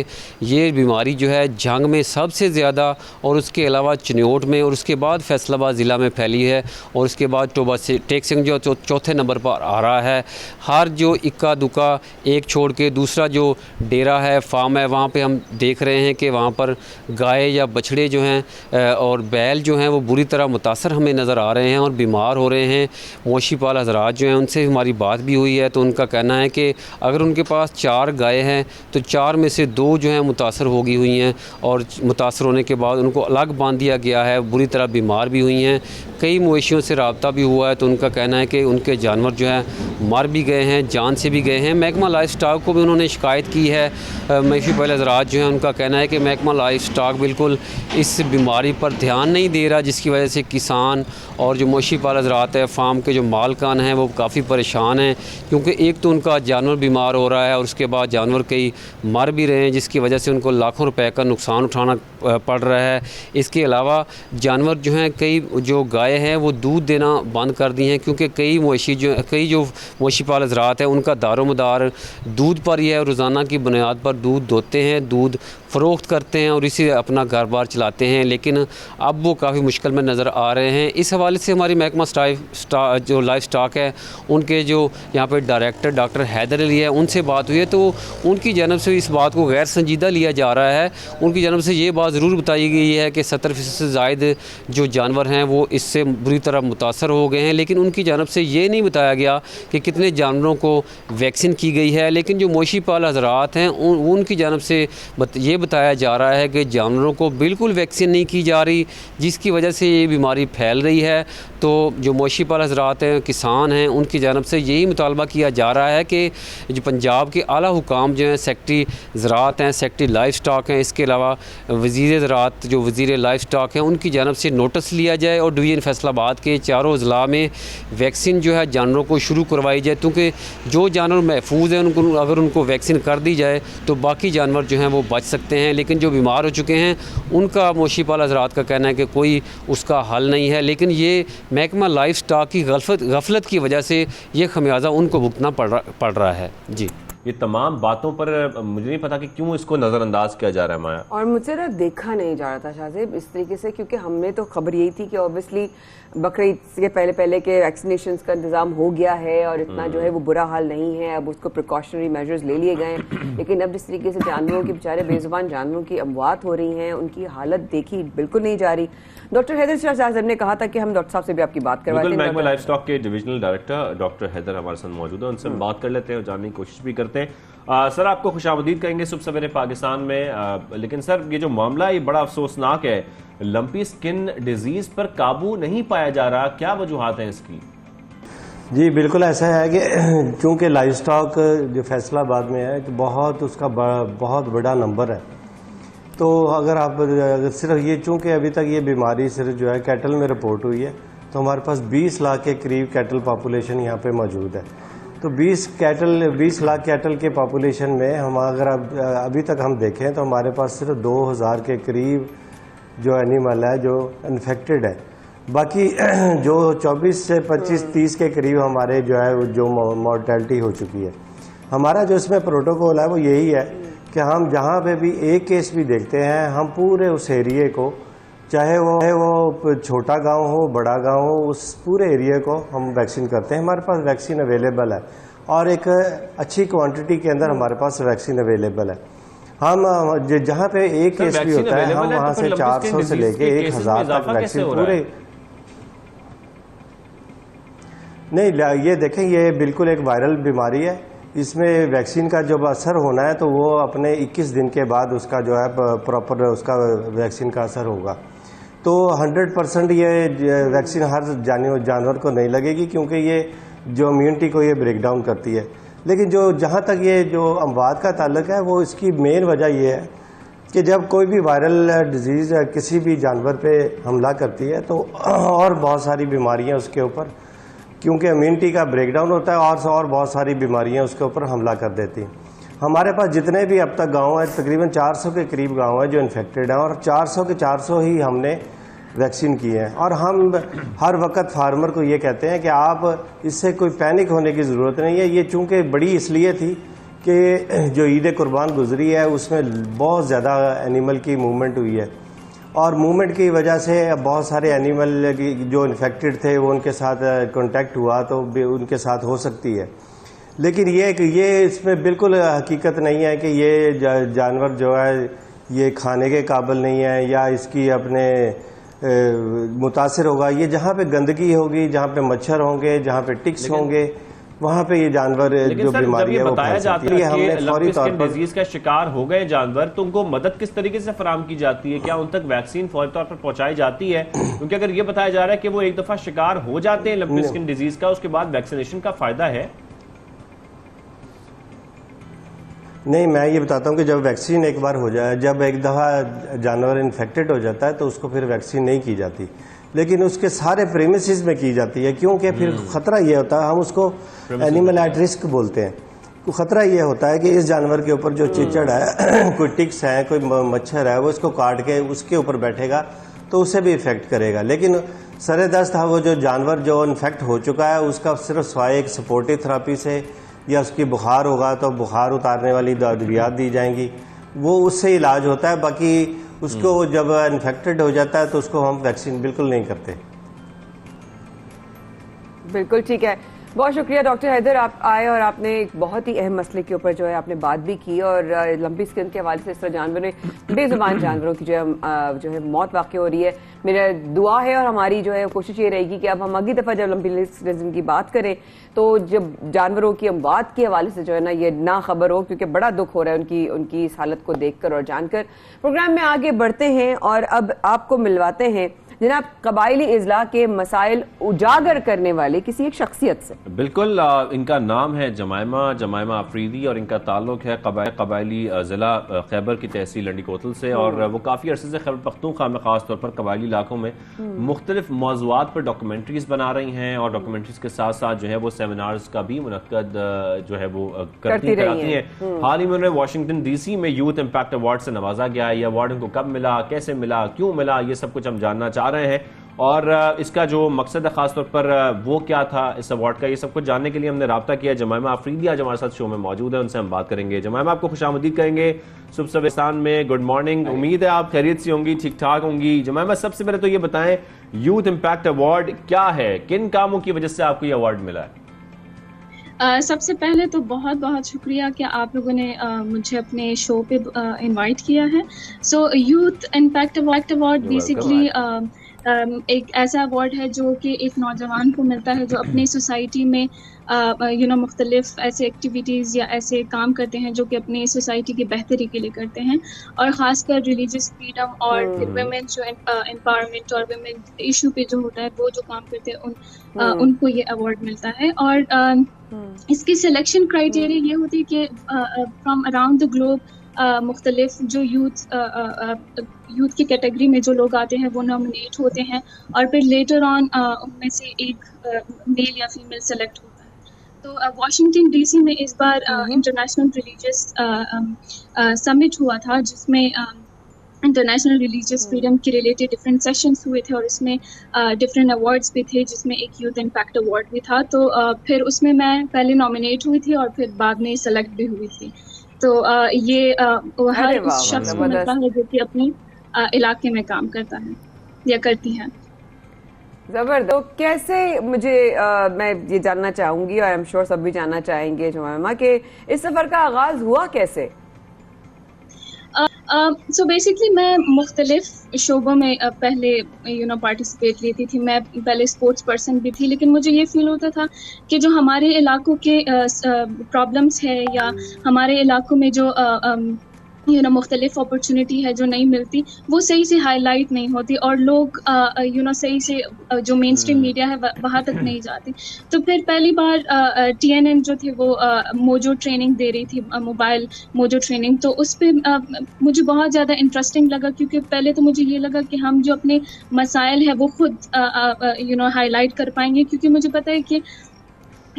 ये बीमारी जो है झांग में सबसे ज़्यादा और उसके अलावा चिन्योट में और उसके बाद फैसलाबाद ज़िला में फैली है, और उसके बाद टोबा से टेक सिंह जो चौथे नंबर पर आ रहा है। हर जो इक्का दुक्का एक छोड़ के दूसरा जो डेरा है, फार्म है, वहाँ पे हम देख रहे हैं कि वहाँ पर गाय या बछड़े जो हैं और बैल जो हैं वो बुरी तरह मुतासर हमें नज़र आ रहे हैं और बीमार हो रहे हैं। मवेशी पाल हजरात जो हैं उनसे हमारी बात भी हुई है, तो उनका कहना है कि अगर उनके पास 4 गाय हैं तो 4 में से 2 जो हैं मुतासर हो गई हुई हैं, और मुतासर होने के बाद उनको अलग बांध दिया गया है, बुरी तरह बीमार भी हुई हैं। कई मवेशियों से रब्ता भी हुआ है, तो उनका कहना है कि उनके जानवर जो है मर भी गए हैं, जान से भी गए हैं। महकमा लाइफ स्टॉक को भी उन्होंने शिकायत की है। मवेशी पाल हज़रात जो हैं उनका कहना है कि महकमा लाइफ स्टॉक बिल्कुल इस बीमारी पर ध्यान नहीं दे रहा, जिसकी वजह से किसान और जो मवेशी पाल हज़रात है, फार्म के जो मालकान हैं, वो काफ़ी परेशान हैं, क्योंकि एक तो उनका जानवर बीमार हो रहा है और उसके बाद जानवर कई मर भी रहे हैं, जिसकी वजह से उनको लाखों रुपए का नुकसान उठाना पड़ रहा है। इसके अलावा जानवर जो हैं, कई जो गाय हैं वो दूध देना बंद कर दी हैं, क्योंकि कई मवेशी पाल हज़रात हैं उनका दारोमदार दूध पर ही है। रोज़ाना की बुनियाद पर दूध दोते हैं, दूध फ़रोख्त करते हैं और इसी अपना घर बार चलाते हैं, लेकिन अब वो काफ़ी मुश्किल में नज़र आ रहे हैं। इस हवाले से हमारी महकमा जो लाइफ स्टॉक है उनके जो यहाँ पर डायरेक्टर डॉक्टर हैदर अली है, उनसे बात हुई है, तो उनकी जानब से इस बात को गैर संजीदा लिया जा रहा है। उनकी जानब से ये बात ज़रूर बताई गई है कि 70% से ज़ायद जो जानवर हैं वो इससे बुरी तरह मुतासर हो गए हैं, लेकिन उनकी जानब से ये नहीं बताया गया कि कितने जानवरों को वैक्सीन की गई है। लेकिन जो मवेशी पाल हज़रात हैं उनकी जानब से ये बताया जा रहा है कि जानवरों को बिल्कुल वैक्सीन नहीं की जा रही, जिसकी वजह से ये बीमारी फैल रही है। तो जो मवेशी पाल हज़रात हैं, किसान हैं, उनकी जानब से यही मुतालबा किया जा रहा है कि जो पंजाब के आला हुकाम जो हैं, सेक्रेटरी ज़राअत हैं, सेक्रेटरी लाइफ स्टॉक हैं, इसके अलावा वज़ीर ज़राअत जो वज़ीर लाइफ स्टॉक हैं, उनकी जानब से नोटिस लिया जाए और डिवीज़न फैसलाबाद के चारों अज़ला में वैक्सीन जो है जानवरों को शुरू करवाई जाए, क्योंकि जो जानवर महफूज हैं उनको अगर उनको वैक्सीन कर दी जाए तो बाकी जानवर जो हैं वो बच सकते हैं। लेकिन जो बीमार हो चुके हैं उनका मवेशी पाल हज़रात का कहना है कि कोई उसका हल नहीं है, लेकिन ये महकमा लाइफ स्टॉक की गफलत की वजह से ये खमियाजा उनको भुगतना पड़ रहा है। जी, ये तमाम बातों पर मुझे नहीं पता कि क्यों इसको नज़रअंदाज किया जा रहा है माया। और मुझसे ना देखा नहीं जा रहा था शाहज़ेब इस तरीके से, क्योंकि हमने तो खबर यही थी कि ऑब्वियसली बकरीद के पहले के वैक्सीनेशंस का इंतजाम हो गया है और इतना जो है वो बुरा हाल नहीं है, अब उसको प्रिकॉशनरी मेजर्स ले लिए गए हैं। लेकिन अब जिस तरीके से जानवरों की बेचारे बेजुबान जानवरों की अमवात हो रही हैं, उनकी हालत देखी बिल्कुल नहीं जा रही। डॉक्टर हैदर शाह साहब ने कहा था कि हम डॉक्टर साहब से भी आपकी बात करवाते हैं। महकमा लाइफ स्टॉक के डिविजनल डायरेक्टर डॉक्टर हैदर हमारे साथ मौजूद है, उनसे हम बात कर लेते हैं और जानने की कोशिश भी करते हैं। सर, आपको खुशामदीद कहेंगे सुबह सवेरे पाकिस्तान में। लेकिन सर, ये जो मामला है ये बड़ा अफसोसनाक है, लंपी स्किन डिजीज पर काबू नहीं पाया जा रहा, क्या वजूहात हैं इसकी? जी बिल्कुल ऐसा है कि चूंकि लाइफ स्टॉक जो फैसलाबाद में है कि उसका बहुत बड़ा नंबर है, तो अगर सिर्फ ये चूंकि अभी तक ये बीमारी सिर्फ जो है कैटल में रिपोर्ट हुई है, तो हमारे पास 20 लाख के करीब कैटल पॉपुलेशन यहाँ पे मौजूद है। तो 20 लाख कैटल के पॉपुलेशन में हम अगर अभी तक हम देखें तो हमारे पास सिर्फ 2000 के करीब जो एनिमल है जो इन्फेक्टेड है। बाकी जो 24 से 25-30 के करीब हमारे जो है जो मॉर्टेलिटी हो चुकी है। हमारा जो इसमें प्रोटोकॉल है वो यही है कि हम जहाँ पे भी एक केस भी देखते हैं, हम पूरे उस एरिए को, चाहे वो छोटा गांव हो बड़ा गांव हो, उस पूरे एरिया को हम वैक्सीन करते हैं। हमारे पास वैक्सीन अवेलेबल है और एक अच्छी क्वांटिटी के अंदर हमारे पास वैक्सीन अवेलेबल है। हम जहाँ पे एक केस भी होता है हम वहाँ से 400 से लेके 1000 तक वैक्सीन पूरे नहीं, ये देखें ये बिल्कुल एक वायरल बीमारी है। इसमें वैक्सीन का जब असर होना है तो वो अपने 21 दिन के बाद उसका जो है प्रॉपर उसका वैक्सीन का असर होगा। तो 100% ये वैक्सीन हर जानवर को नहीं लगेगी, क्योंकि ये जो इम्यूनिटी को ये ब्रेक डाउन करती है। लेकिन जो जहाँ तक ये जो अमवात का ताल्लुक है, वो इसकी मेन वजह ये है कि जब कोई भी वायरल डिजीज़ किसी भी जानवर पे हमला करती है तो और बहुत सारी बीमारियाँ उसके ऊपर, क्योंकि इम्यूनिटी का ब्रेकडाउन होता है और बहुत सारी बीमारियां उसके ऊपर हमला कर देती हैं। हमारे पास जितने भी अब तक गांव हैं, तकरीबन 400 के करीब गांव हैं जो इन्फेक्टेड हैं, और 400 के 400 ही हमने वैक्सीन की है। और हम हर वक्त फार्मर को ये कहते हैं कि आप इससे कोई पैनिक होने की ज़रूरत नहीं है। ये चूँकि बड़ी इसलिए थी कि जो ईद कुर्बान गुजरी है उसमें बहुत ज़्यादा एनिमल की मूवमेंट हुई है, और मूवमेंट की वजह से बहुत सारे एनिमल जो इन्फेक्टेड थे वो उनके साथ कांटेक्ट हुआ तो उनके साथ हो सकती है। लेकिन ये इसमें बिल्कुल हकीकत नहीं है कि ये जानवर जो है ये खाने के काबिल नहीं है या इसकी अपने मुतासिर होगा। ये जहाँ पे गंदगी होगी, जहाँ पे मच्छर होंगे, जहाँ पे टिक्स होंगे, वहाँ पे ये जानवर जो बीमारी है वो बताया जाता है हमने कि फौरी तौर पर डिजीज का शिकार हो गए जानवर, तो उनको मदद किस तरीके से फराम की जाती है? क्या उन तक वैक्सीन फौरी तौर पर पहुंचाई जाती है? क्योंकि अगर ये बताया जा रहा है कि वो एक दफा शिकार हो जाते हैं लंपी स्किन डिजीज का, उसके बाद वैक्सीनेशन का फायदा है? नहीं, मैं ये बताता हूँ कि जब वैक्सीन एक बार हो जाए, जब एक दफ़ा जानवर इन्फेक्टेड हो जाता है तो उसको फिर वैक्सीन नहीं की जाती, लेकिन उसके सारे प्रेमिसेस में की जाती है, क्योंकि फिर ख़तरा ये होता है, हम उसको एनिमल एट रिस्क बोलते हैं। तो ख़तरा ये होता है कि इस जानवर के ऊपर जो चिचड़ है, कोई टिक्स है, कोई मच्छर है, वो इसको काट के उसके ऊपर बैठेगा तो उसे भी इफ़ेक्ट करेगा। लेकिन सरेदस्त है वो जो जानवर जो इन्फेक्ट हो चुका है, उसका सिर्फ स्वाय एक सपोर्टिव थेरापी से या उसकी बुखार होगा तो बुखार उतारने वाली दवाइयाँ दी जाएंगी, वो उससे इलाज होता है। बाकी उसको जब इन्फेक्टेड हो जाता है तो उसको हम वैक्सीन बिल्कुल नहीं करते। बिल्कुल ठीक है, बहुत शुक्रिया डॉक्टर हैदर, आप आए और आपने एक बहुत ही अहम मसले के ऊपर जो है आपने बात भी की, और लंबी स्किन के हवाले से इस तरह जानवरों बेजुबान जानवरों की जो है मौत वाक़ई हो रही है। मेरा दुआ है और हमारी जो है कोशिश ये रहेगी कि अब हम अगली दफ़ा जब लंबी स्किन की बात करें तो जब जानवरों की अमवात के हवाले से जो है ना ये ना खबर हो, क्योंकि बड़ा दुख हो रहा है उनकी इस हालत को देखकर और जानकर। प्रोग्राम में आगे बढ़ते हैं और अब आपको मिलवाते हैं जनाब कबायली इजला के मसाइल उजागर करने वाले किसी एक शख्सियत से। बिल्कुल, इनका नाम है जमायमा अफरीदी और इनका ताल्लुक है कबायली जिला खैबर की तहसील लंडी कोतल से, और वो काफ़ी अरसे से खैबर पख्तूनख्वा में ख़ास तौर पर कबायली इलाकों में मुख्तलिफ मौज़ूआत पर डॉक्यूमेंट्रीज बना रही हैं, और डॉक्यूमेंट्रीज के साथ साथ जो है वो सेमिनार्स का भी मुनक्कद जो है वो कराती हैं। हाल ही में उन्हें वाशिंगटन DC में यूथ इम्पैक्ट अवार्ड से नवाजा गया। ये अवार्ड उनको कब मिला, कैसे मिला, क्यों मिला, ये सब कुछ हम जानना चाह रहे हैं, और इसका जो मकसद है खासतौर पर वो क्या था इस अवार्ड का, ये सब कुछ जानने के लिए हमने राब्ता किया। जमायमा अफरीदी आज हमारे साथ शो में मौजूद है, उनसे हम बात करेंगे। जमायमा, आपको खुशामदीद कहेंगे सुबह सवेस्तान में, गुड मॉर्निंग। उम्मीद है आप खैरियत से होंगी, ठीक ठाक होंगी। जमायमा, सबसे पहले तो ये बताएं यूथ इम्पैक्ट अवार्ड क्या है, किन कामों की वजह से आपको ये अवार्ड मिला है? सबसे पहले तो बहुत बहुत शुक्रिया कि आप लोगों ने मुझे अपने शो पे इनवाइट किया है। सो यूथ इम्पैक्ट अवार्ड बेसिकली एक ऐसा अवार्ड है जो कि एक नौजवान को मिलता है जो अपनी सोसाइटी में मुख्तलिफ ऐसे एक्टिविटीज़ या ऐसे काम करते हैं जो कि अपनी सोसाइटी की बेहतरी के लिए करते हैं, और ख़ासकर रिलीजियस फ्रीडम और फिर वुमेन जो एम्पावरमेंट और वुमेन इशू पे जो होता है वो जो काम करते हैं उनको ये अवार्ड मिलता है। और इसकी सिलेक्शन क्राइटेरिया ये होती है कि फ्राम अराउंड द ग्लोब मुख्तलिफ जो यूथ की कैटेगरी में जो लोग आते हैं वो नॉमिनेट होते हैं, और फिर लेटर ऑन उनमें से एक मेल या फीमेल सेलेक्ट होता है। तो वाशिंगटन DC में इस बार इंटरनेशनल रिलीजियस समिट हुआ था, जिसमें इंटरनेशनल रिलीजियस फ्रीडम के रिलेटेड डिफरेंट सेशंस हुए थे, और इसमें डिफरेंट अवार्ड्स भी थे, जिसमें एक यूथ इम्पैक्ट अवार्ड भी था। तो फिर उसमें मैं पहले नॉमिनेट हुई थी और फिर बाद में सेलेक्ट भी हुई थी। तो ये हर उस शख्स को मिलता है जो कि अपने इलाके में काम करता है या करती है। जबरदस्त। तो कैसे मैं ये जानना चाहूंगी, और आई एम श्योर सब भी जानना चाहेंगे जमायमा, कि इस सफर का आगाज हुआ कैसे? सो बेसिकली मैं मुख्तलिफ शोबों में पहले पार्टिसिपेट लेती थी। मैं पहले स्पोर्ट्स पर्सन भी थी, लेकिन मुझे ये फील होता था कि जो हमारे इलाकों के प्रॉब्लम्स है या हमारे इलाकों में जो मुख्तलिफ अपॉर्चुनिटी है जो नहीं मिलती, वो सही से हाईलाइट नहीं होती, और लोग सही से जो मेन स्ट्रीम मीडिया है वहाँ तक नहीं जाती। तो फिर पहली बार TNN जो थे वो मोजो ट्रेनिंग दे रही थी, मोबाइल मोजो ट्रेनिंग, तो उस पर मुझे बहुत ज़्यादा इंटरेस्टिंग लगा, क्योंकि पहले तो मुझे ये लगा कि हम जो अपने मसाइल है वो खुद हाईलाइट कर पाएंगे, क्योंकि मुझे पता है कि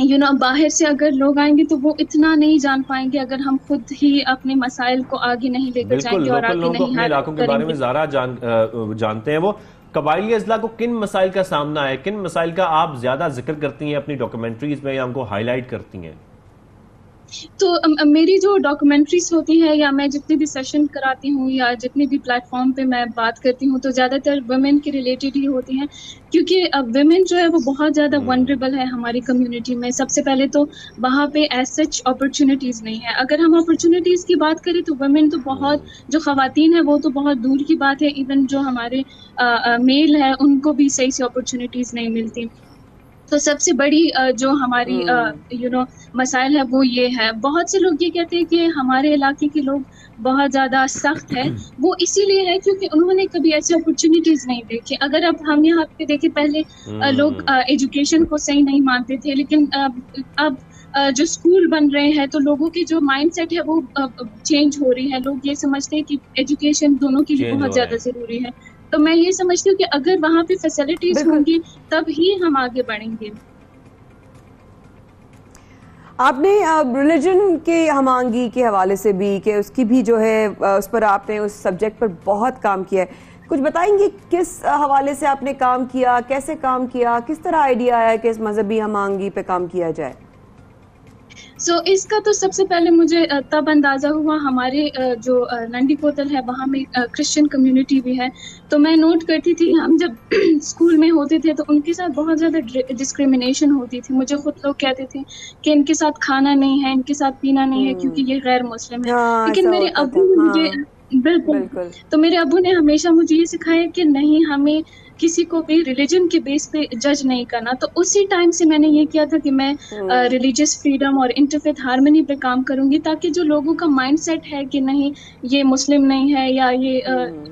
बाहर से अगर लोग आएंगे तो वो इतना नहीं जान पाएंगे अगर हम खुद ही अपने मसाइल को आगे नहीं लेकर जाएंगे और आगे नहीं अपने इलाकों के बारे में ज़्यादा जानते हैं। वो कबायली अजला को किन मसाइल का सामना है, किन मसाइल का आप ज्यादा जिक्र करती हैं अपनी डॉक्यूमेंट्रीज में या हमको हाईलाइट करती हैं? तो मेरी जो डॉक्यूमेंट्रीज होती है या मैं जितने भी सेशन कराती हूँ या जितने भी प्लेटफॉर्म पे मैं बात करती हूँ तो ज़्यादातर वुमेन के रिलेटेड ही होती हैं, क्योंकि वुमेन जो है वो बहुत ज़्यादा वनरेबल है हमारी कम्युनिटी में। सबसे पहले तो वहाँ पे एज सच अपॉर्चुनिटीज़ नहीं है। अगर हम अपॉर्चुनिटीज़ की बात करें तो वुमेन तो बहुत, जो ख़वातीन है वो तो बहुत दूर की बात है, इवन जो हमारे मेल है उनको भी सही से अपॉर्चुनिटीज़ नहीं मिलती। तो सबसे बड़ी जो हमारी मसाइल है वो ये है। बहुत से लोग ये कहते हैं कि हमारे इलाके के लोग बहुत ज़्यादा सख्त है, वो इसीलिए है क्योंकि उन्होंने कभी ऐसी अपॉर्चुनिटीज़ नहीं देखी। अगर अब हम यहाँ पे देखें, पहले लोग एजुकेशन को सही नहीं मानते थे, लेकिन अब जो स्कूल बन रहे हैं तो लोगों की जो माइंडसेट है वो चेंज हो रही है। लोग ये समझते हैं कि एजुकेशन दोनों की बहुत ज़्यादा ज़रूरी है। तो मैं ये समझती हूँ कि अगर वहाँ पे फैसिलिटीज होंगी तब ही हम आगे बढ़ेंगे। आपने रिलीजन के हमांगी के हवाले से भी कि उसकी भी जो है उस पर आपने उस सब्जेक्ट पर बहुत काम किया है, कुछ बताएंगे किस हवाले से आपने काम किया, कैसे काम किया, किस तरह आइडिया आया कि इस मजहबी हमांगी पे काम किया जाए? इसका तो सबसे पहले मुझे तब अंदाज़ा हुआ, हमारे जो नंदी कोतल है वहाँ में क्रिश्चियन कम्युनिटी भी है। तो मैं नोट करती थी, हम जब स्कूल में होते थे तो उनके साथ बहुत ज़्यादा डिस्क्रिमिनेशन होती थी। मुझे खुद लोग कहते थे कि इनके साथ खाना नहीं है, इनके साथ पीना नहीं है क्योंकि ये गैर मुस्लिम है। लेकिन मेरे अब्बू ने मुझे बिल्कुल तो मेरे अब्बू ने हमेशा मुझे ये सिखाया कि नहीं, हमें किसी को भी रिलीजन के बेस पे जज नहीं करना। तो उसी टाइम से मैंने ये किया था कि मैं रिलीजियस फ्रीडम और इंटरफेथ हार्मनी पे काम करूंगी, ताकि जो लोगों का माइंडसेट है कि नहीं ये मुस्लिम नहीं है या ये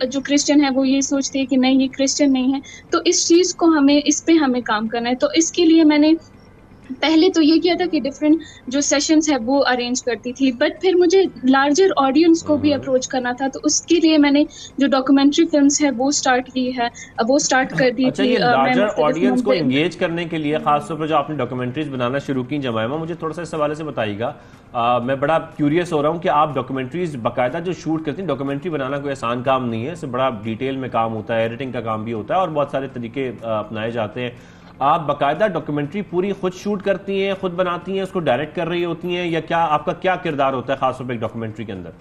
जो क्रिश्चियन है वो ये सोचते हैं कि नहीं ये क्रिश्चियन नहीं है, तो इस चीज़ को इस पे हमें काम करना है। तो इसके लिए मैंने पहले तो ये किया था कि डिफरेंट जो सेशंस है वो अरेंज करती थी, बट फिर मुझे लार्जर ऑडियंस को भी अप्रोच करना था, तो उसके लिए मैंने जो डॉक्यूमेंट्री फिल्म्स है वो स्टार्ट की है, वो स्टार्ट कर दी थी। ये लार्जर ऑडियंस को एंगेज करने के लिए खासतौर पर जो आपने डॉक्यूमेंट्रीज बनाना शुरू की जमाइमा, मुझे थोड़ा सा इस हवाले से बताइएगा। मैं बड़ा क्यूरियस हो रहा हूँ कि आप डॉक्यूमेंट्रीज बाकायदा जो शूट करती हैं, डॉक्यूमेंट्री बनाना कोई आसान काम नहीं है, इससे बड़ा डिटेल में काम होता है, एडिटिंग का काम भी होता है और बहुत सारे तरीके अपनाए जाते हैं। आप बाकायदा डॉक्यूमेंट्री पूरी खुद शूट करती हैं, खुद बनाती हैं, उसको डायरेक्ट कर रही होती हैं, या क्या आपका क्या किरदार होता है खासतौर पर एक डॉक्यूमेंट्री के अंदर?